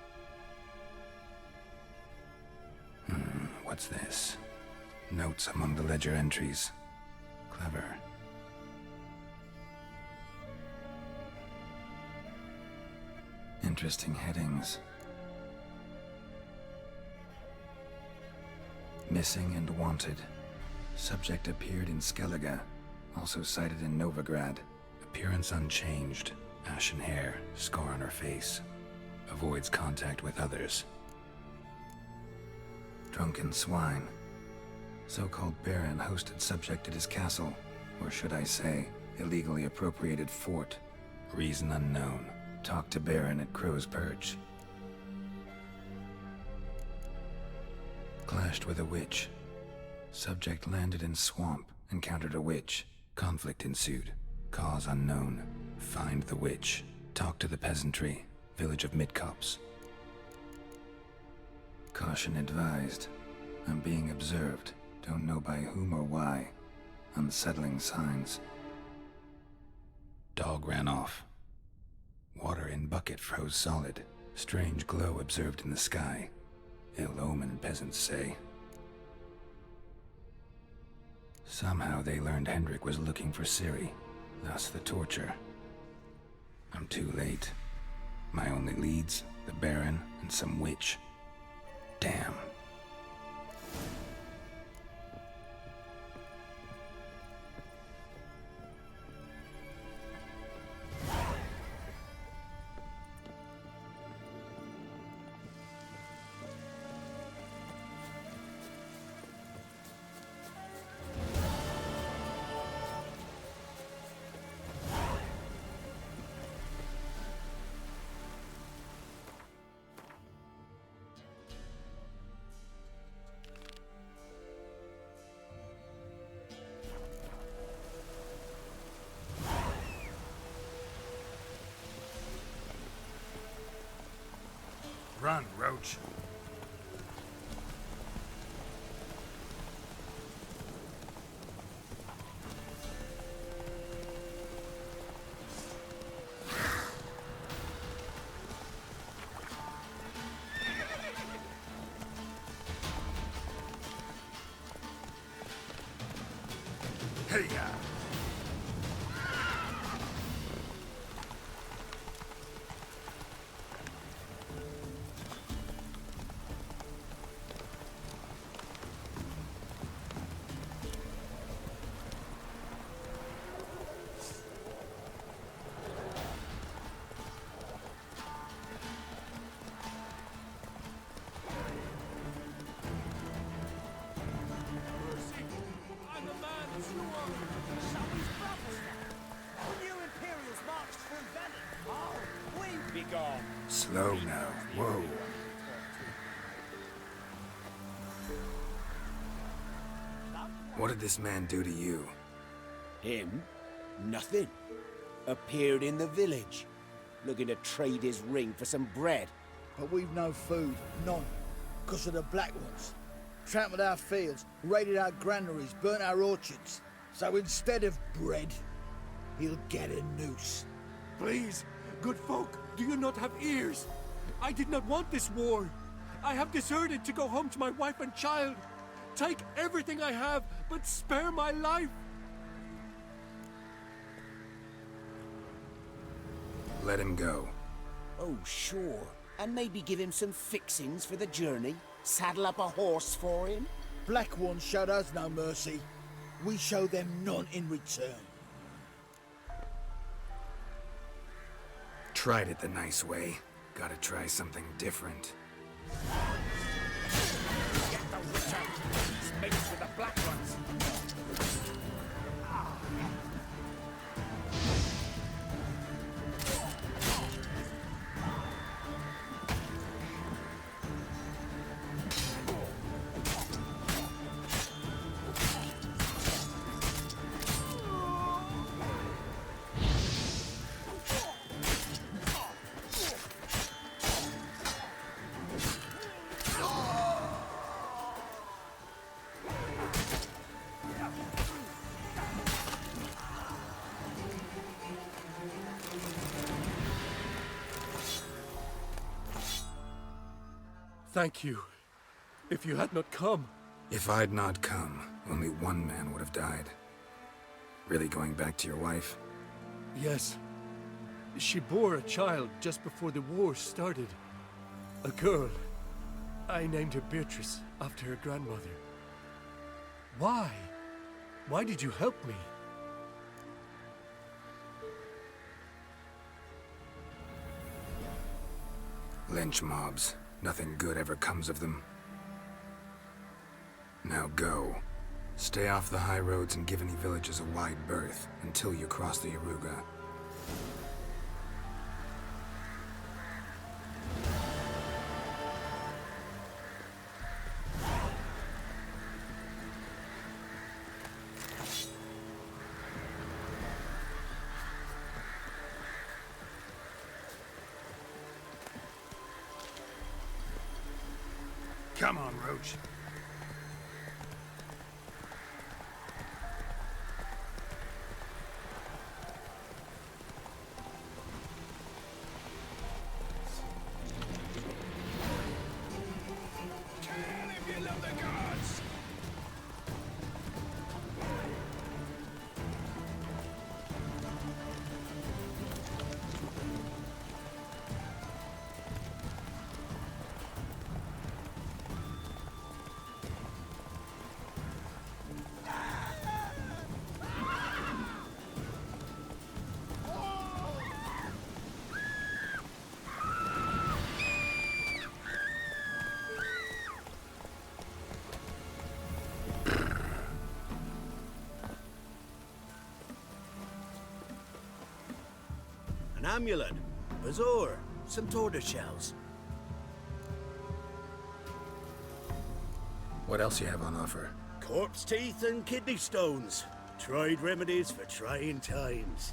[SPEAKER 5] What's this? Notes among the ledger entries. Clever. Interesting headings. Missing and wanted. Subject appeared in Skellige, also cited in Novigrad. Appearance unchanged. Ashen hair, scar on her face. Avoids contact with others. Drunken swine. So-called Baron hosted subject at his castle, or should I say, illegally appropriated fort. Reason unknown. Talked to Baron at Crow's Perch. Clashed with a witch. Subject landed in swamp, encountered a witch. Conflict ensued. Cause unknown. Find the witch. Talk to the peasantry. Village of Midcopse. Caution advised. I'm being observed. Don't know by whom or why. Unsettling signs. Dog ran off. Water in bucket froze solid. Strange glow observed in the sky. Ill omen, peasants say. Somehow they learned Hendrik was looking for Ciri. Thus the torture. I'm too late. My only leads, the Baron and some witch. Damn.
[SPEAKER 7] Roach.
[SPEAKER 21] Hey,
[SPEAKER 5] Slow now. Whoa. What did this man do to you?
[SPEAKER 1] Him? Nothing. Appeared in the village, looking to trade his ring for some bread.
[SPEAKER 17] But we've no food, none, because of the Black Ones. Trampled our fields, raided our granaries, burnt our orchards. So instead of bread, he'll get a noose.
[SPEAKER 10] Please, good folk, do you not have ears? I did not want this war. I have deserted to go home to my wife and child. Take everything I have, but spare my life.
[SPEAKER 5] Let him go.
[SPEAKER 1] Oh, sure. And maybe give him some fixings for the journey. Saddle up a horse for him.
[SPEAKER 17] Black Ones showed us no mercy. We show them none in return.
[SPEAKER 5] Tried it the nice way. Gotta try something different.
[SPEAKER 13] Get the witch out. He's mixed with the Black Ones.
[SPEAKER 10] Thank you. If you had not come...
[SPEAKER 5] If I'd not come, only one man would have died. Really going back to your wife?
[SPEAKER 10] Yes. She bore a child just before the war started. A girl. I named her Beatrice, after her grandmother. Why? Why did you help me?
[SPEAKER 5] Lynch mobs. Nothing good ever comes of them. Now go. Stay off the high roads and give any villages a wide berth until you cross the Yaruga. Come on, Roach.
[SPEAKER 20] An amulet, bazaar, some tortoise shells.
[SPEAKER 5] What else you have on offer?
[SPEAKER 20] Corpse teeth and kidney stones. Tried remedies for trying times.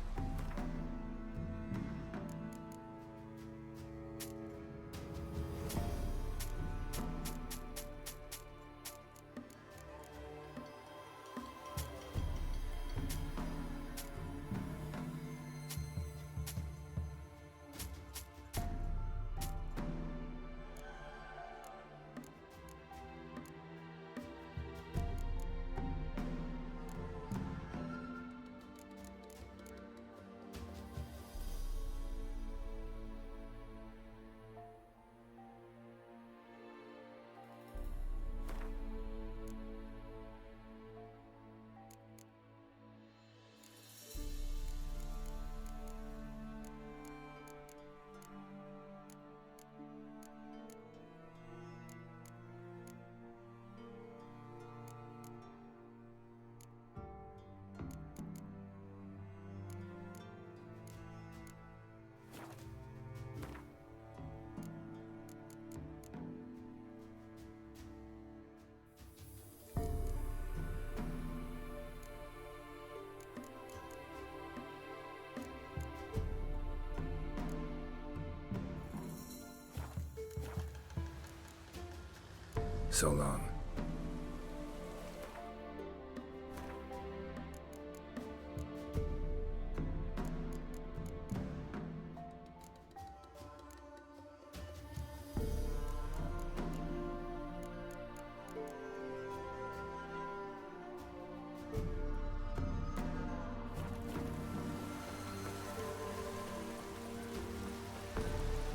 [SPEAKER 5] So long.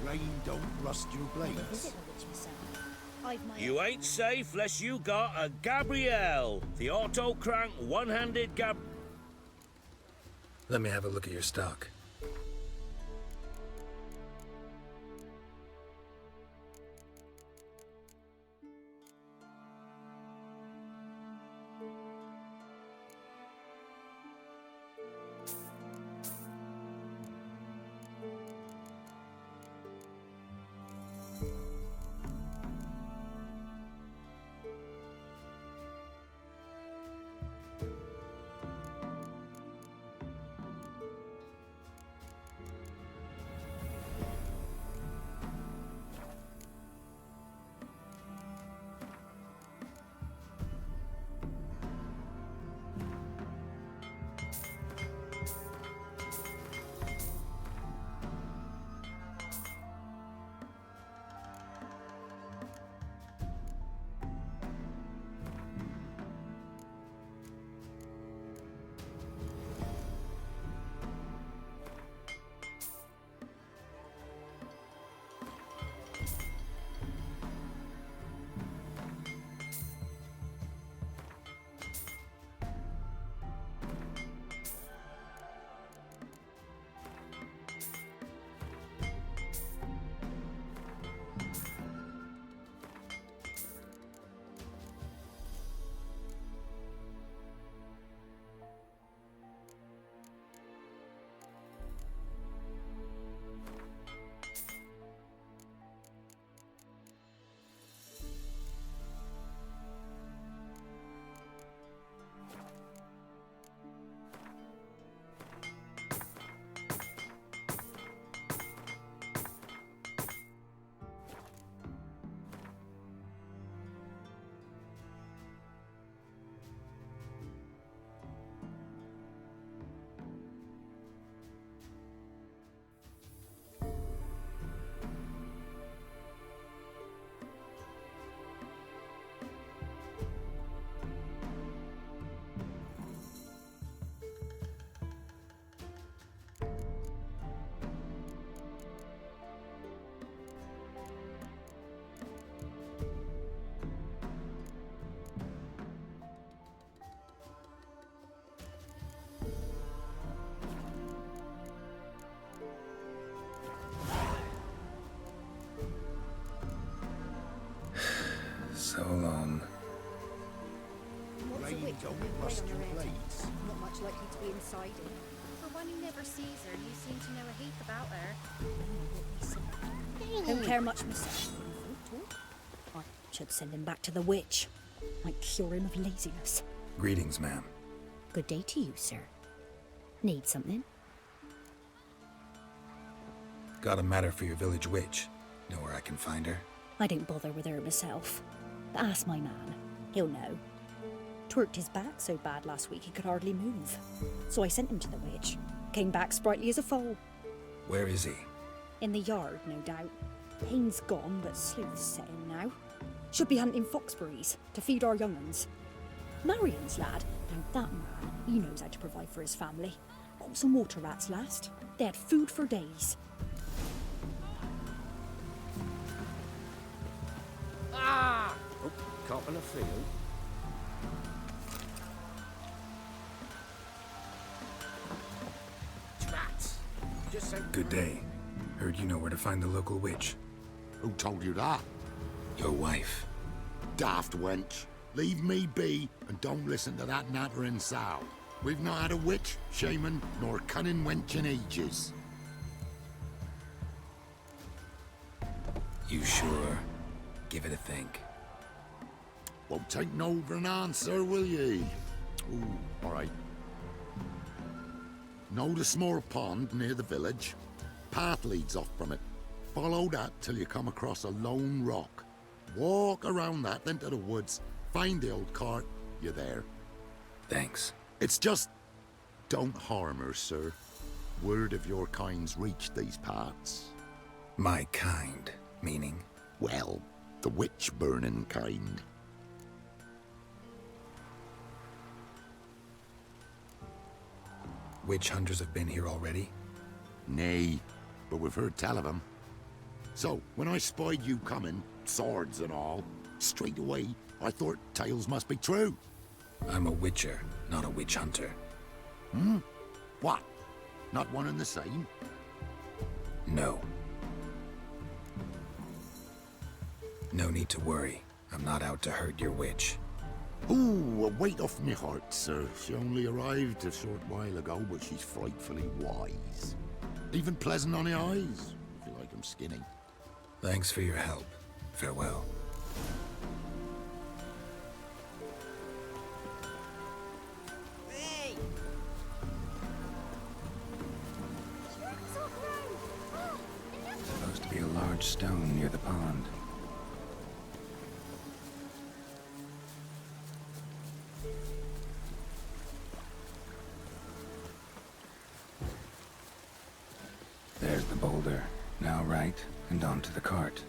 [SPEAKER 8] Rain don't rust your blades.
[SPEAKER 11] Visit the witch myself. I've my
[SPEAKER 1] You ain't safe less you got a Gabrielle, the auto-crank one-handed Gab...
[SPEAKER 5] Let me have a look at your stock. So long.
[SPEAKER 11] What's a witch with a ring on her head? Not much likely to be inside it. For one who never sees her, you seem to know a heap about her.
[SPEAKER 16] Don't care much myself. I should send him back to the witch. Might cure him of laziness.
[SPEAKER 5] Greetings, ma'am.
[SPEAKER 16] Good day to you, sir. Need something?
[SPEAKER 5] Got a matter for your village witch. Know where I can find her?
[SPEAKER 16] I don't bother with her myself. But ask my man. He'll know. Twerked his back so bad last week he could hardly move. So I sent him to the witch. Came back sprightly as a foal.
[SPEAKER 5] Where is he?
[SPEAKER 16] In the yard, no doubt. Pain's gone, but sleuth's set in now. Should be hunting foxberries to feed our young'uns. Marion's lad, now that man, he knows how to provide for his family. Got some water rats last. They had food for days.
[SPEAKER 1] Ah! Oh, caught in a field. Rats! Just so...
[SPEAKER 5] Good day. Heard you know where to find the local witch.
[SPEAKER 8] Who told you that?
[SPEAKER 5] Your wife.
[SPEAKER 8] Daft wench. Leave me be and don't listen to that nattering sow. We've not had a witch, shaman, nor cunning wench in ages.
[SPEAKER 5] You sure? Give it a think.
[SPEAKER 8] Won't take no for an answer, will ye? Ooh, all right. Know the small pond near the village? Path leads off from it. Follow that till you come across a lone rock. Walk around that, then to the woods. Find the old cart. You're there.
[SPEAKER 5] Thanks.
[SPEAKER 8] It's just... don't harm her, sir. Word of your kind's reached these parts.
[SPEAKER 5] My kind, meaning?
[SPEAKER 8] Well, the witch-burning kind.
[SPEAKER 5] Witch hunters have been here already?
[SPEAKER 8] Nay, but we've heard tell of them. So, when I spied you coming, swords and all, straight away, I thought tales must be true.
[SPEAKER 5] I'm a witcher, not a witch hunter.
[SPEAKER 8] Hmm? What? Not one and the same?
[SPEAKER 5] No. No need to worry. I'm not out to hurt your witch.
[SPEAKER 8] Ooh, a weight off me heart, sir. She only arrived a short while ago, but she's frightfully wise. Even pleasant on the eyes, if you like 'em skinny.
[SPEAKER 5] Thanks for your help. Farewell.
[SPEAKER 11] Hey!
[SPEAKER 5] Supposed to be a large stone near the pond. There's the boulder. Now right, and onto the cart.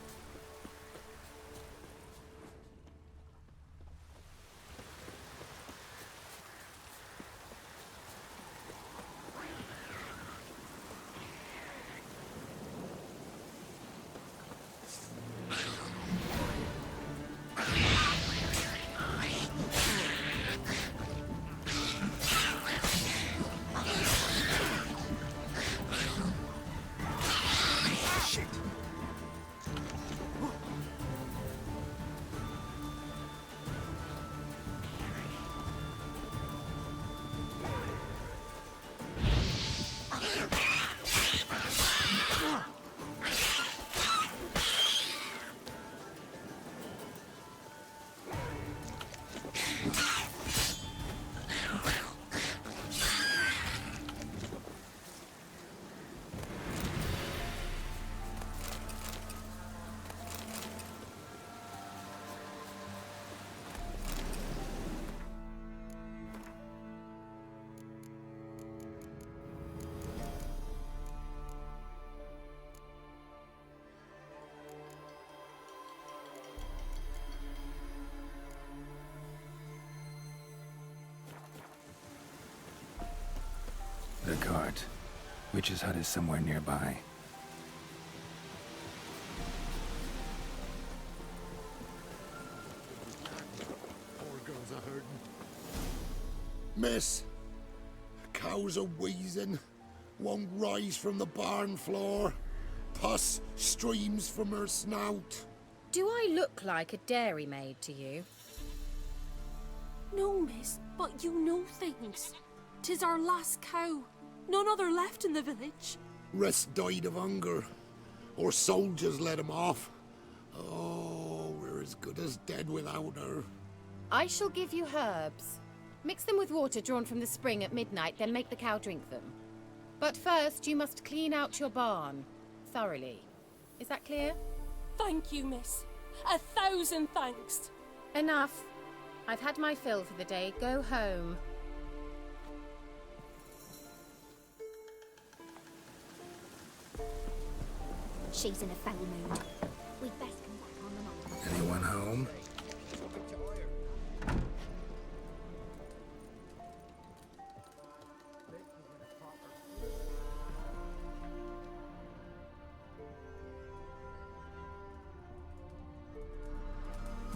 [SPEAKER 5] The cart. Witch's hut is somewhere nearby.
[SPEAKER 8] Poor girls are hurting. Miss, cows are wheezing. Won't rise from the barn floor. Pus streams from her snout.
[SPEAKER 15] Do I look like a dairymaid to you?
[SPEAKER 19] No, miss, but you know things. 'Tis our last cow. None other left in the village.
[SPEAKER 8] Rest died of hunger. Or soldiers let him off. Oh, we're as good as dead without her.
[SPEAKER 15] I shall give you herbs. Mix them with water drawn from the spring at midnight, then make the cow drink them. But first, you must clean out your barn. Thoroughly. Is that clear?
[SPEAKER 19] Thank you, miss. 1,000 thanks.
[SPEAKER 15] Enough. I've had my fill for the day. Go home.
[SPEAKER 22] She's in a foul mood. We'd best come back on the night.
[SPEAKER 5] Anyone home?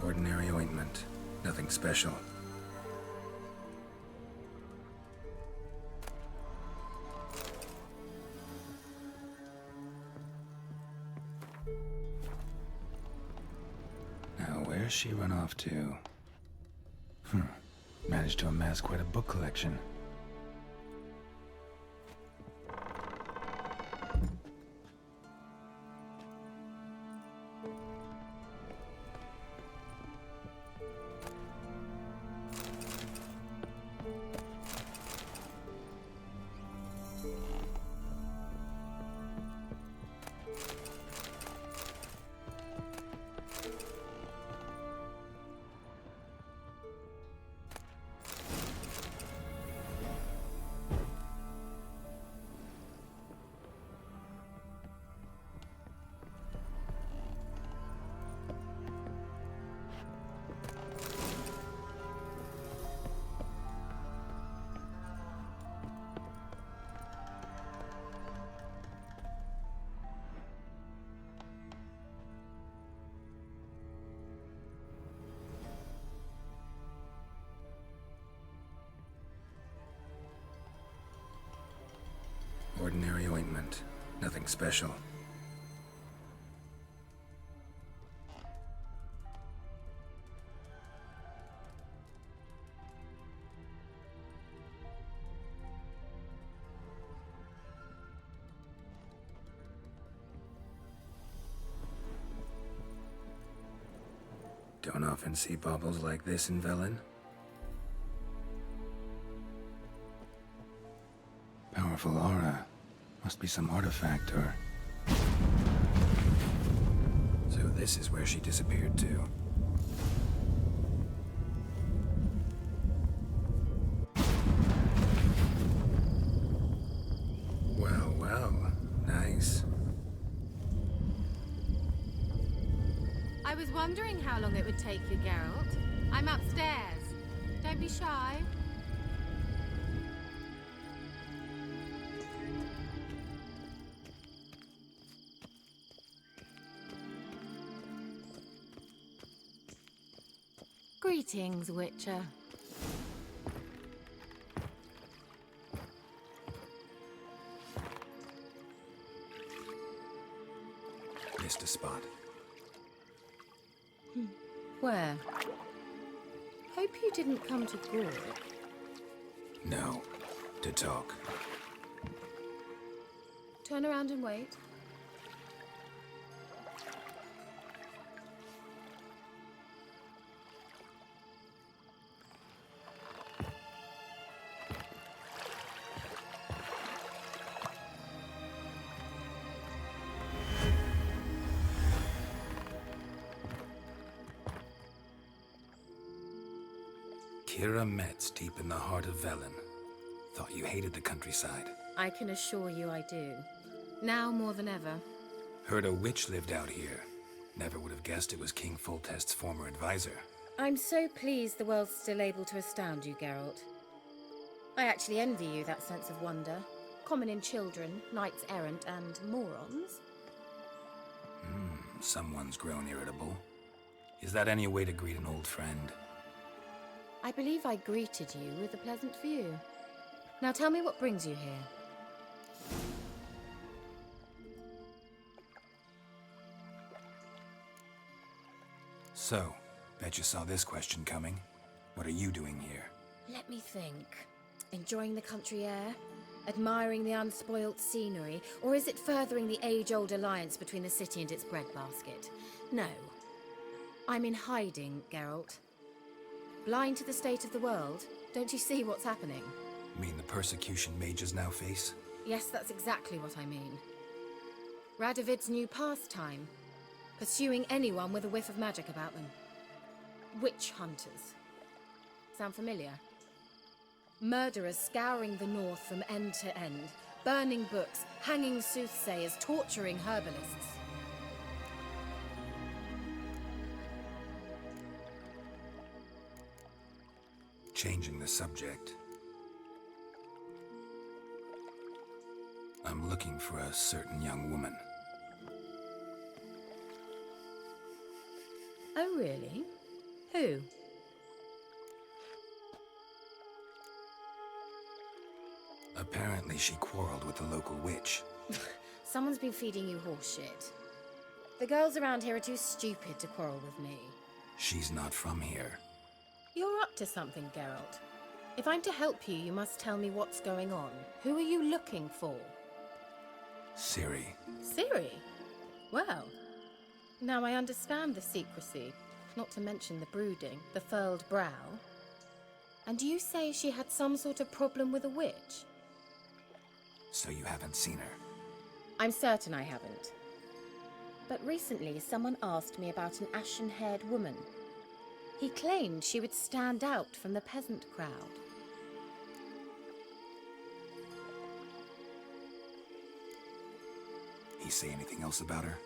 [SPEAKER 5] Ordinary ointment. Nothing special. Now, where's she run off to? Managed to amass quite a book collection. Ordinary ointment. Nothing special. Don't often see baubles like this in Velen. Powerful aura. Must be some artifact or... So this is where she disappeared to. Well, well. Nice.
[SPEAKER 15] I was wondering how long it would take you, Geralt. I'm upstairs. Don't be shy. Greetings, Witcher.
[SPEAKER 5] Missed a spot.
[SPEAKER 15] Where? Hope you didn't come to Gorg.
[SPEAKER 5] No. To talk.
[SPEAKER 15] Turn around and wait.
[SPEAKER 5] Kira Metz, deep in the heart of Velen. Thought you hated the countryside.
[SPEAKER 15] I can assure you I do. Now more than ever.
[SPEAKER 5] Heard a witch lived out here. Never would have guessed it was King Foltest's former advisor.
[SPEAKER 15] I'm so pleased the world's still able to astound you, Geralt. I actually envy you that sense of wonder. Common in children, knights errant, and morons.
[SPEAKER 5] Someone's grown irritable. Is that any way to greet an old friend?
[SPEAKER 15] I believe I greeted you with a pleasant view. Now tell me what brings you here.
[SPEAKER 5] So, bet you saw this question coming. What are you doing here?
[SPEAKER 15] Let me think. Enjoying the country air? Admiring the unspoilt scenery? Or is it furthering the age-old alliance between the city and its breadbasket? No. I'm in hiding, Geralt. Blind to the state of the world? Don't you see what's happening?
[SPEAKER 5] Mean the persecution mages now face?
[SPEAKER 15] Yes, that's exactly what I mean. Radovid's new pastime. Pursuing anyone with a whiff of magic about them. Witch hunters. Sound familiar? Murderers scouring the north from end to end. Burning books, hanging soothsayers, torturing herbalists.
[SPEAKER 5] Changing the subject. I'm looking for a certain young woman.
[SPEAKER 15] Oh, really? Who?
[SPEAKER 5] Apparently she quarreled with the local witch.
[SPEAKER 15] Someone's been feeding you horseshit. The girls around here are too stupid to quarrel with me.
[SPEAKER 5] She's not from here.
[SPEAKER 15] You're up to something, Geralt. If I'm to help you, you must tell me what's going on. Who are you looking for?
[SPEAKER 5] Ciri.
[SPEAKER 15] Ciri? Well, now I understand the secrecy, not to mention the brooding, the furled brow. And you say she had some sort of problem with a witch?
[SPEAKER 5] So you haven't seen her?
[SPEAKER 15] I'm certain I haven't. But recently, someone asked me about an ashen-haired woman. He claimed she would stand out from the peasant crowd.
[SPEAKER 5] He say anything else about her?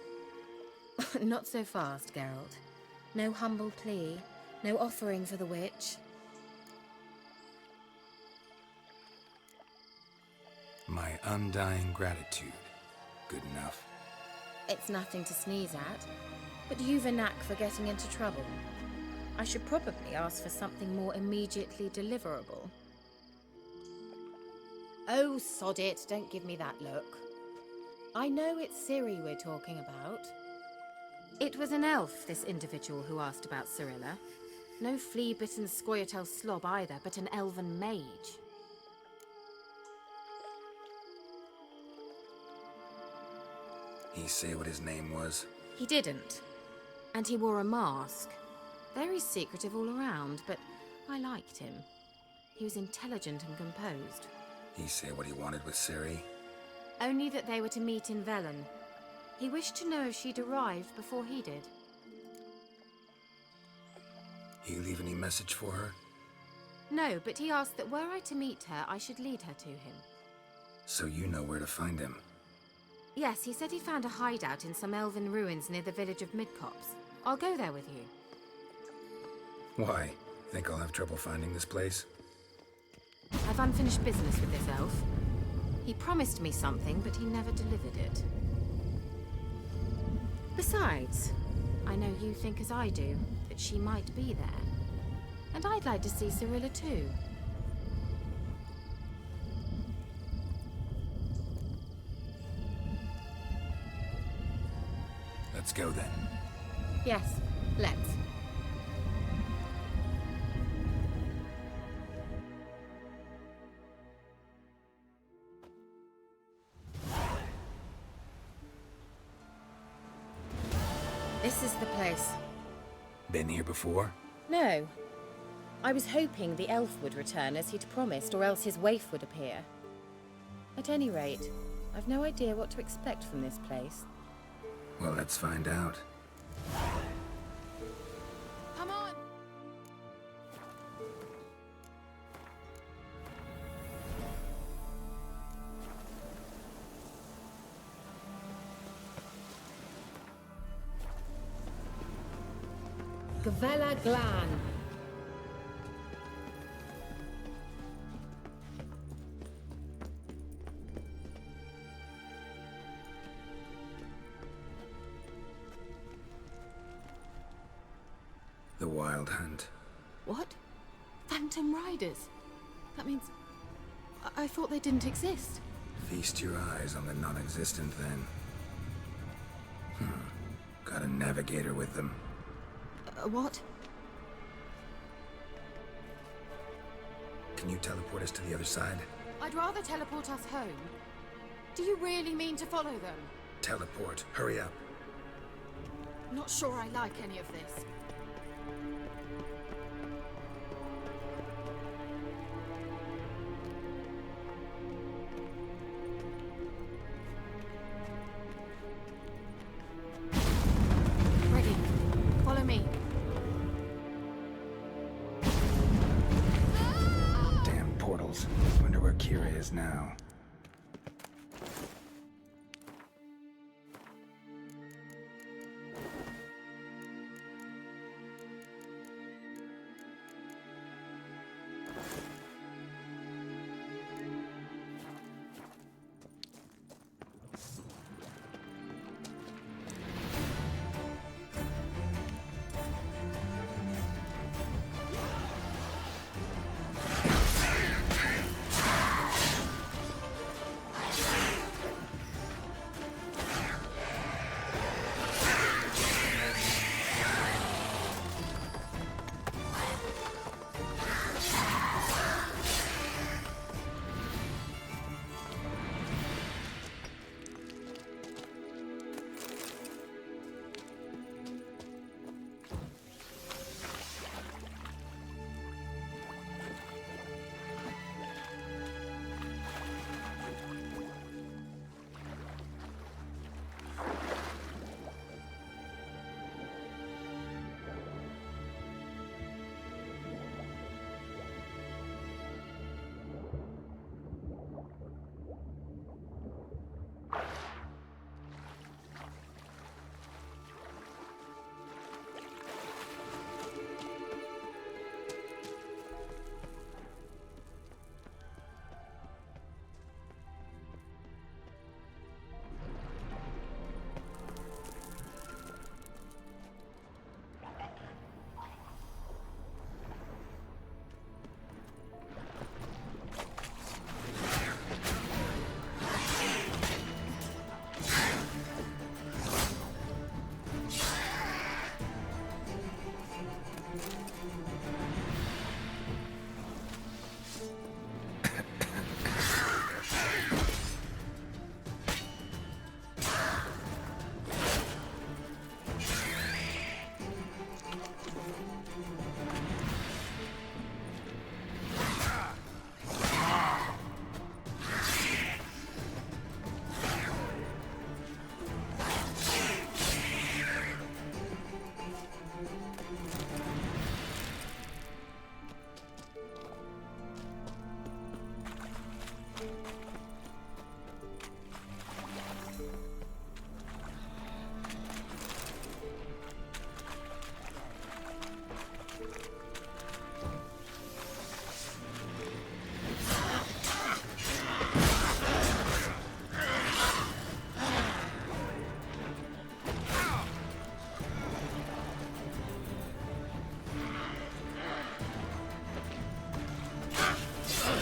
[SPEAKER 15] Not so fast, Geralt. No humble plea, no offering for the witch.
[SPEAKER 5] My undying gratitude. Good enough.
[SPEAKER 15] It's nothing to sneeze at, but you've a knack for getting into trouble. I should probably ask for something more immediately deliverable. Oh, sod it. Don't give me that look. I know it's Ciri we're talking about. It was an elf, this individual who asked about Cirilla. No flea-bitten Scoia'tael slob either, but an elven mage.
[SPEAKER 5] He say what his name was?
[SPEAKER 15] He didn't. And he wore a mask. Very secretive all around, but I liked him. He was intelligent and composed.
[SPEAKER 5] He say what he wanted with Ciri?
[SPEAKER 15] Only that they were to meet in Velen. He wished to know if she'd arrived before he did.
[SPEAKER 5] He leave any message for her?
[SPEAKER 15] No, but he asked that were I to meet her, I should lead her to him.
[SPEAKER 5] So you know where to find him?
[SPEAKER 15] Yes, he said he found a hideout in some elven ruins near the village of Midcopse. I'll go there with you.
[SPEAKER 5] Why? Think I'll have trouble finding this place?
[SPEAKER 15] I've unfinished business with this elf. He promised me something, but he never delivered it. Besides, I know you think as I do, that she might be there. And I'd like to see Cirilla too.
[SPEAKER 5] Let's go then.
[SPEAKER 15] Yes, let's. This is the place.
[SPEAKER 5] Been here before?
[SPEAKER 15] No. I was hoping the elf would return as he'd promised, or else his waif would appear. At any rate, I've no idea what to expect from this place.
[SPEAKER 5] Well, let's find out.
[SPEAKER 15] Come on! Gavella Glan.
[SPEAKER 5] The Wild Hunt.
[SPEAKER 19] What? Phantom Riders? That means... I thought they didn't exist.
[SPEAKER 5] Feast your eyes on the non-existent, then. Got a navigator with them.
[SPEAKER 19] What?
[SPEAKER 5] Can you teleport us to the other side?
[SPEAKER 19] I'd rather teleport us home. Do you really mean to follow them?
[SPEAKER 5] Teleport. Hurry up.
[SPEAKER 19] Not sure I like any of this. Ready. Follow me.
[SPEAKER 5] Damn portals. Wonder where Kira is now.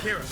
[SPEAKER 10] Kira.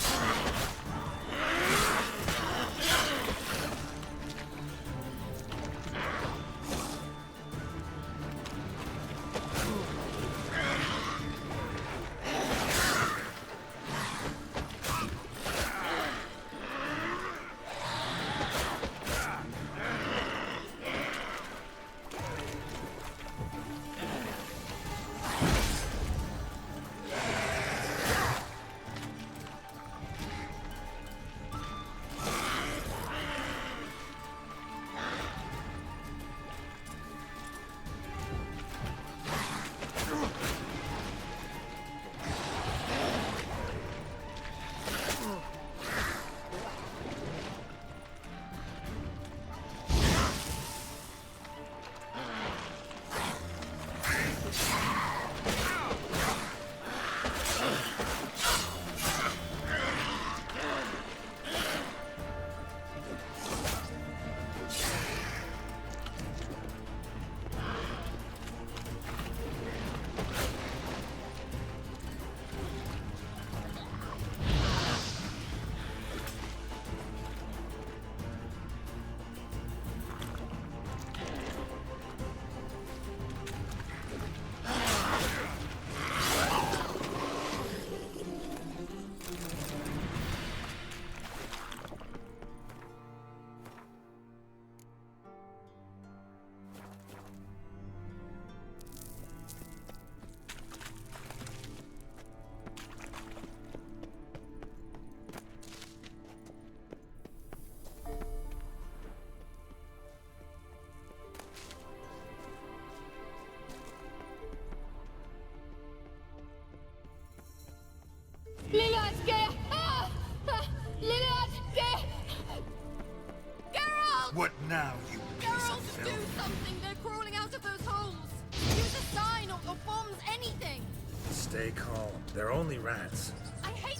[SPEAKER 5] What now, you piece of
[SPEAKER 15] Geralt, do
[SPEAKER 5] filth?
[SPEAKER 15] something! They're crawling out of those holes! Use a sign or bombs, anything!
[SPEAKER 5] Stay calm. They're only rats.
[SPEAKER 15] I hate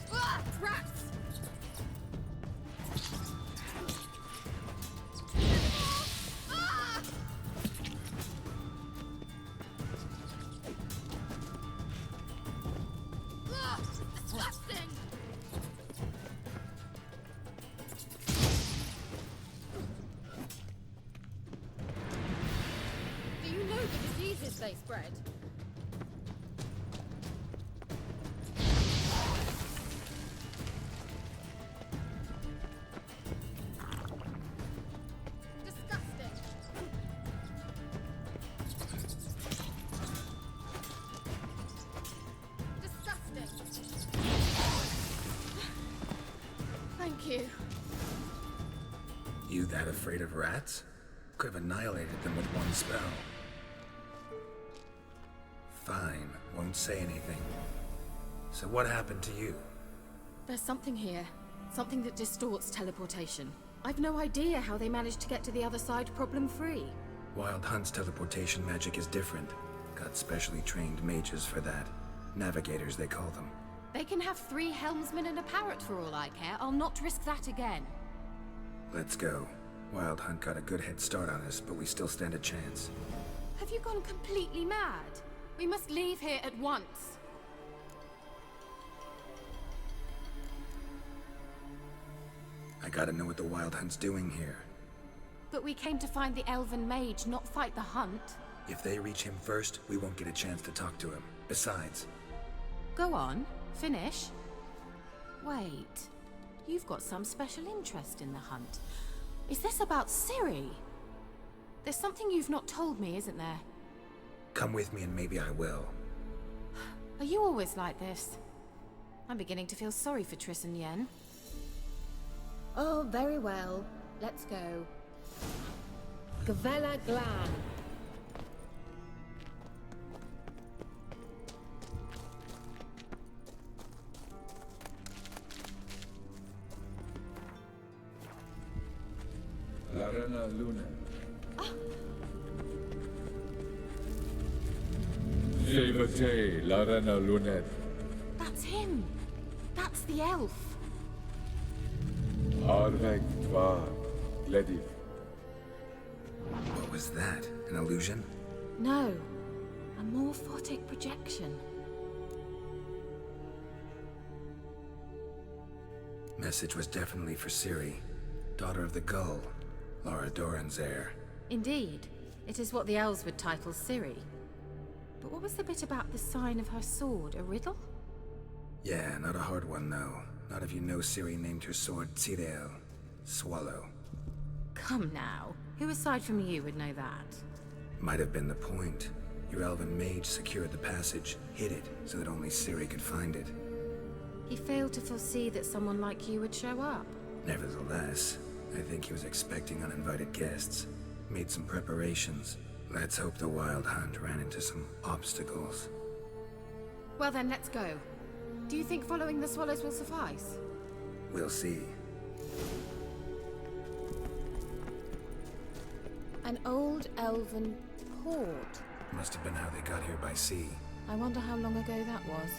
[SPEAKER 15] rats! Ah! Ugh, disgusting! Do you know the diseases they spread? Disgusting! Disgusting! Thank you.
[SPEAKER 5] You that afraid of rats? Could have annihilated them with one spell. Fine, won't say anything. So what happened to you?
[SPEAKER 15] There's something here. Something that distorts teleportation. I've no idea how they managed to get to the other side problem-free.
[SPEAKER 5] Wild Hunt's teleportation magic is different. Got specially trained mages for that. Navigators, they call them.
[SPEAKER 15] They can have 3 helmsmen and a parrot for all I care. I'll not risk that again.
[SPEAKER 5] Let's go. Wild Hunt got a good head start on us, but we still stand a chance.
[SPEAKER 15] Have you gone completely mad? We must leave here at once.
[SPEAKER 5] I gotta know what the Wild Hunt's doing here.
[SPEAKER 15] But we came to find the Elven Mage, not fight the hunt.
[SPEAKER 5] If they reach him first, we won't get a chance to talk to him. Besides...
[SPEAKER 15] Go on, finish. Wait, you've got some special interest in the hunt. Is this about Ciri? There's something you've not told me, isn't there?
[SPEAKER 5] Come with me and maybe I will.
[SPEAKER 15] Are you always like this? I'm beginning to feel sorry for Triss and Yen. Oh, very well. Let's go. Gavella Glan.
[SPEAKER 9] Larena Luna. Jevate Larena Lunet.
[SPEAKER 15] That's him. That's the elf.
[SPEAKER 9] Arvek Tva Lediv.
[SPEAKER 5] What was that? An illusion?
[SPEAKER 15] No. A more 'A morphotic projection.
[SPEAKER 5] Message was definitely for Ciri, daughter of the Gull, Lara Doran's heir.
[SPEAKER 15] Indeed. It is what the elves would title Ciri. But what was the bit about the sign of her sword? A riddle?
[SPEAKER 5] Yeah, not a hard one, though. Not if you know Ciri named her sword Tirael, Swallow.
[SPEAKER 15] Come now. Who aside from you would know that?
[SPEAKER 5] Might have been the point. Your elven mage secured the passage, hid it, so that only Ciri could find it.
[SPEAKER 15] He failed to foresee that someone like you would show up.
[SPEAKER 5] Nevertheless, I think he was expecting uninvited guests. Made some preparations. Let's hope the Wild Hunt ran into some obstacles.
[SPEAKER 15] Well then, let's go. Do you think following the swallows will suffice?
[SPEAKER 5] We'll see.
[SPEAKER 15] An old elven port.
[SPEAKER 5] Must have been how they got here by sea.
[SPEAKER 15] I wonder how long ago that was.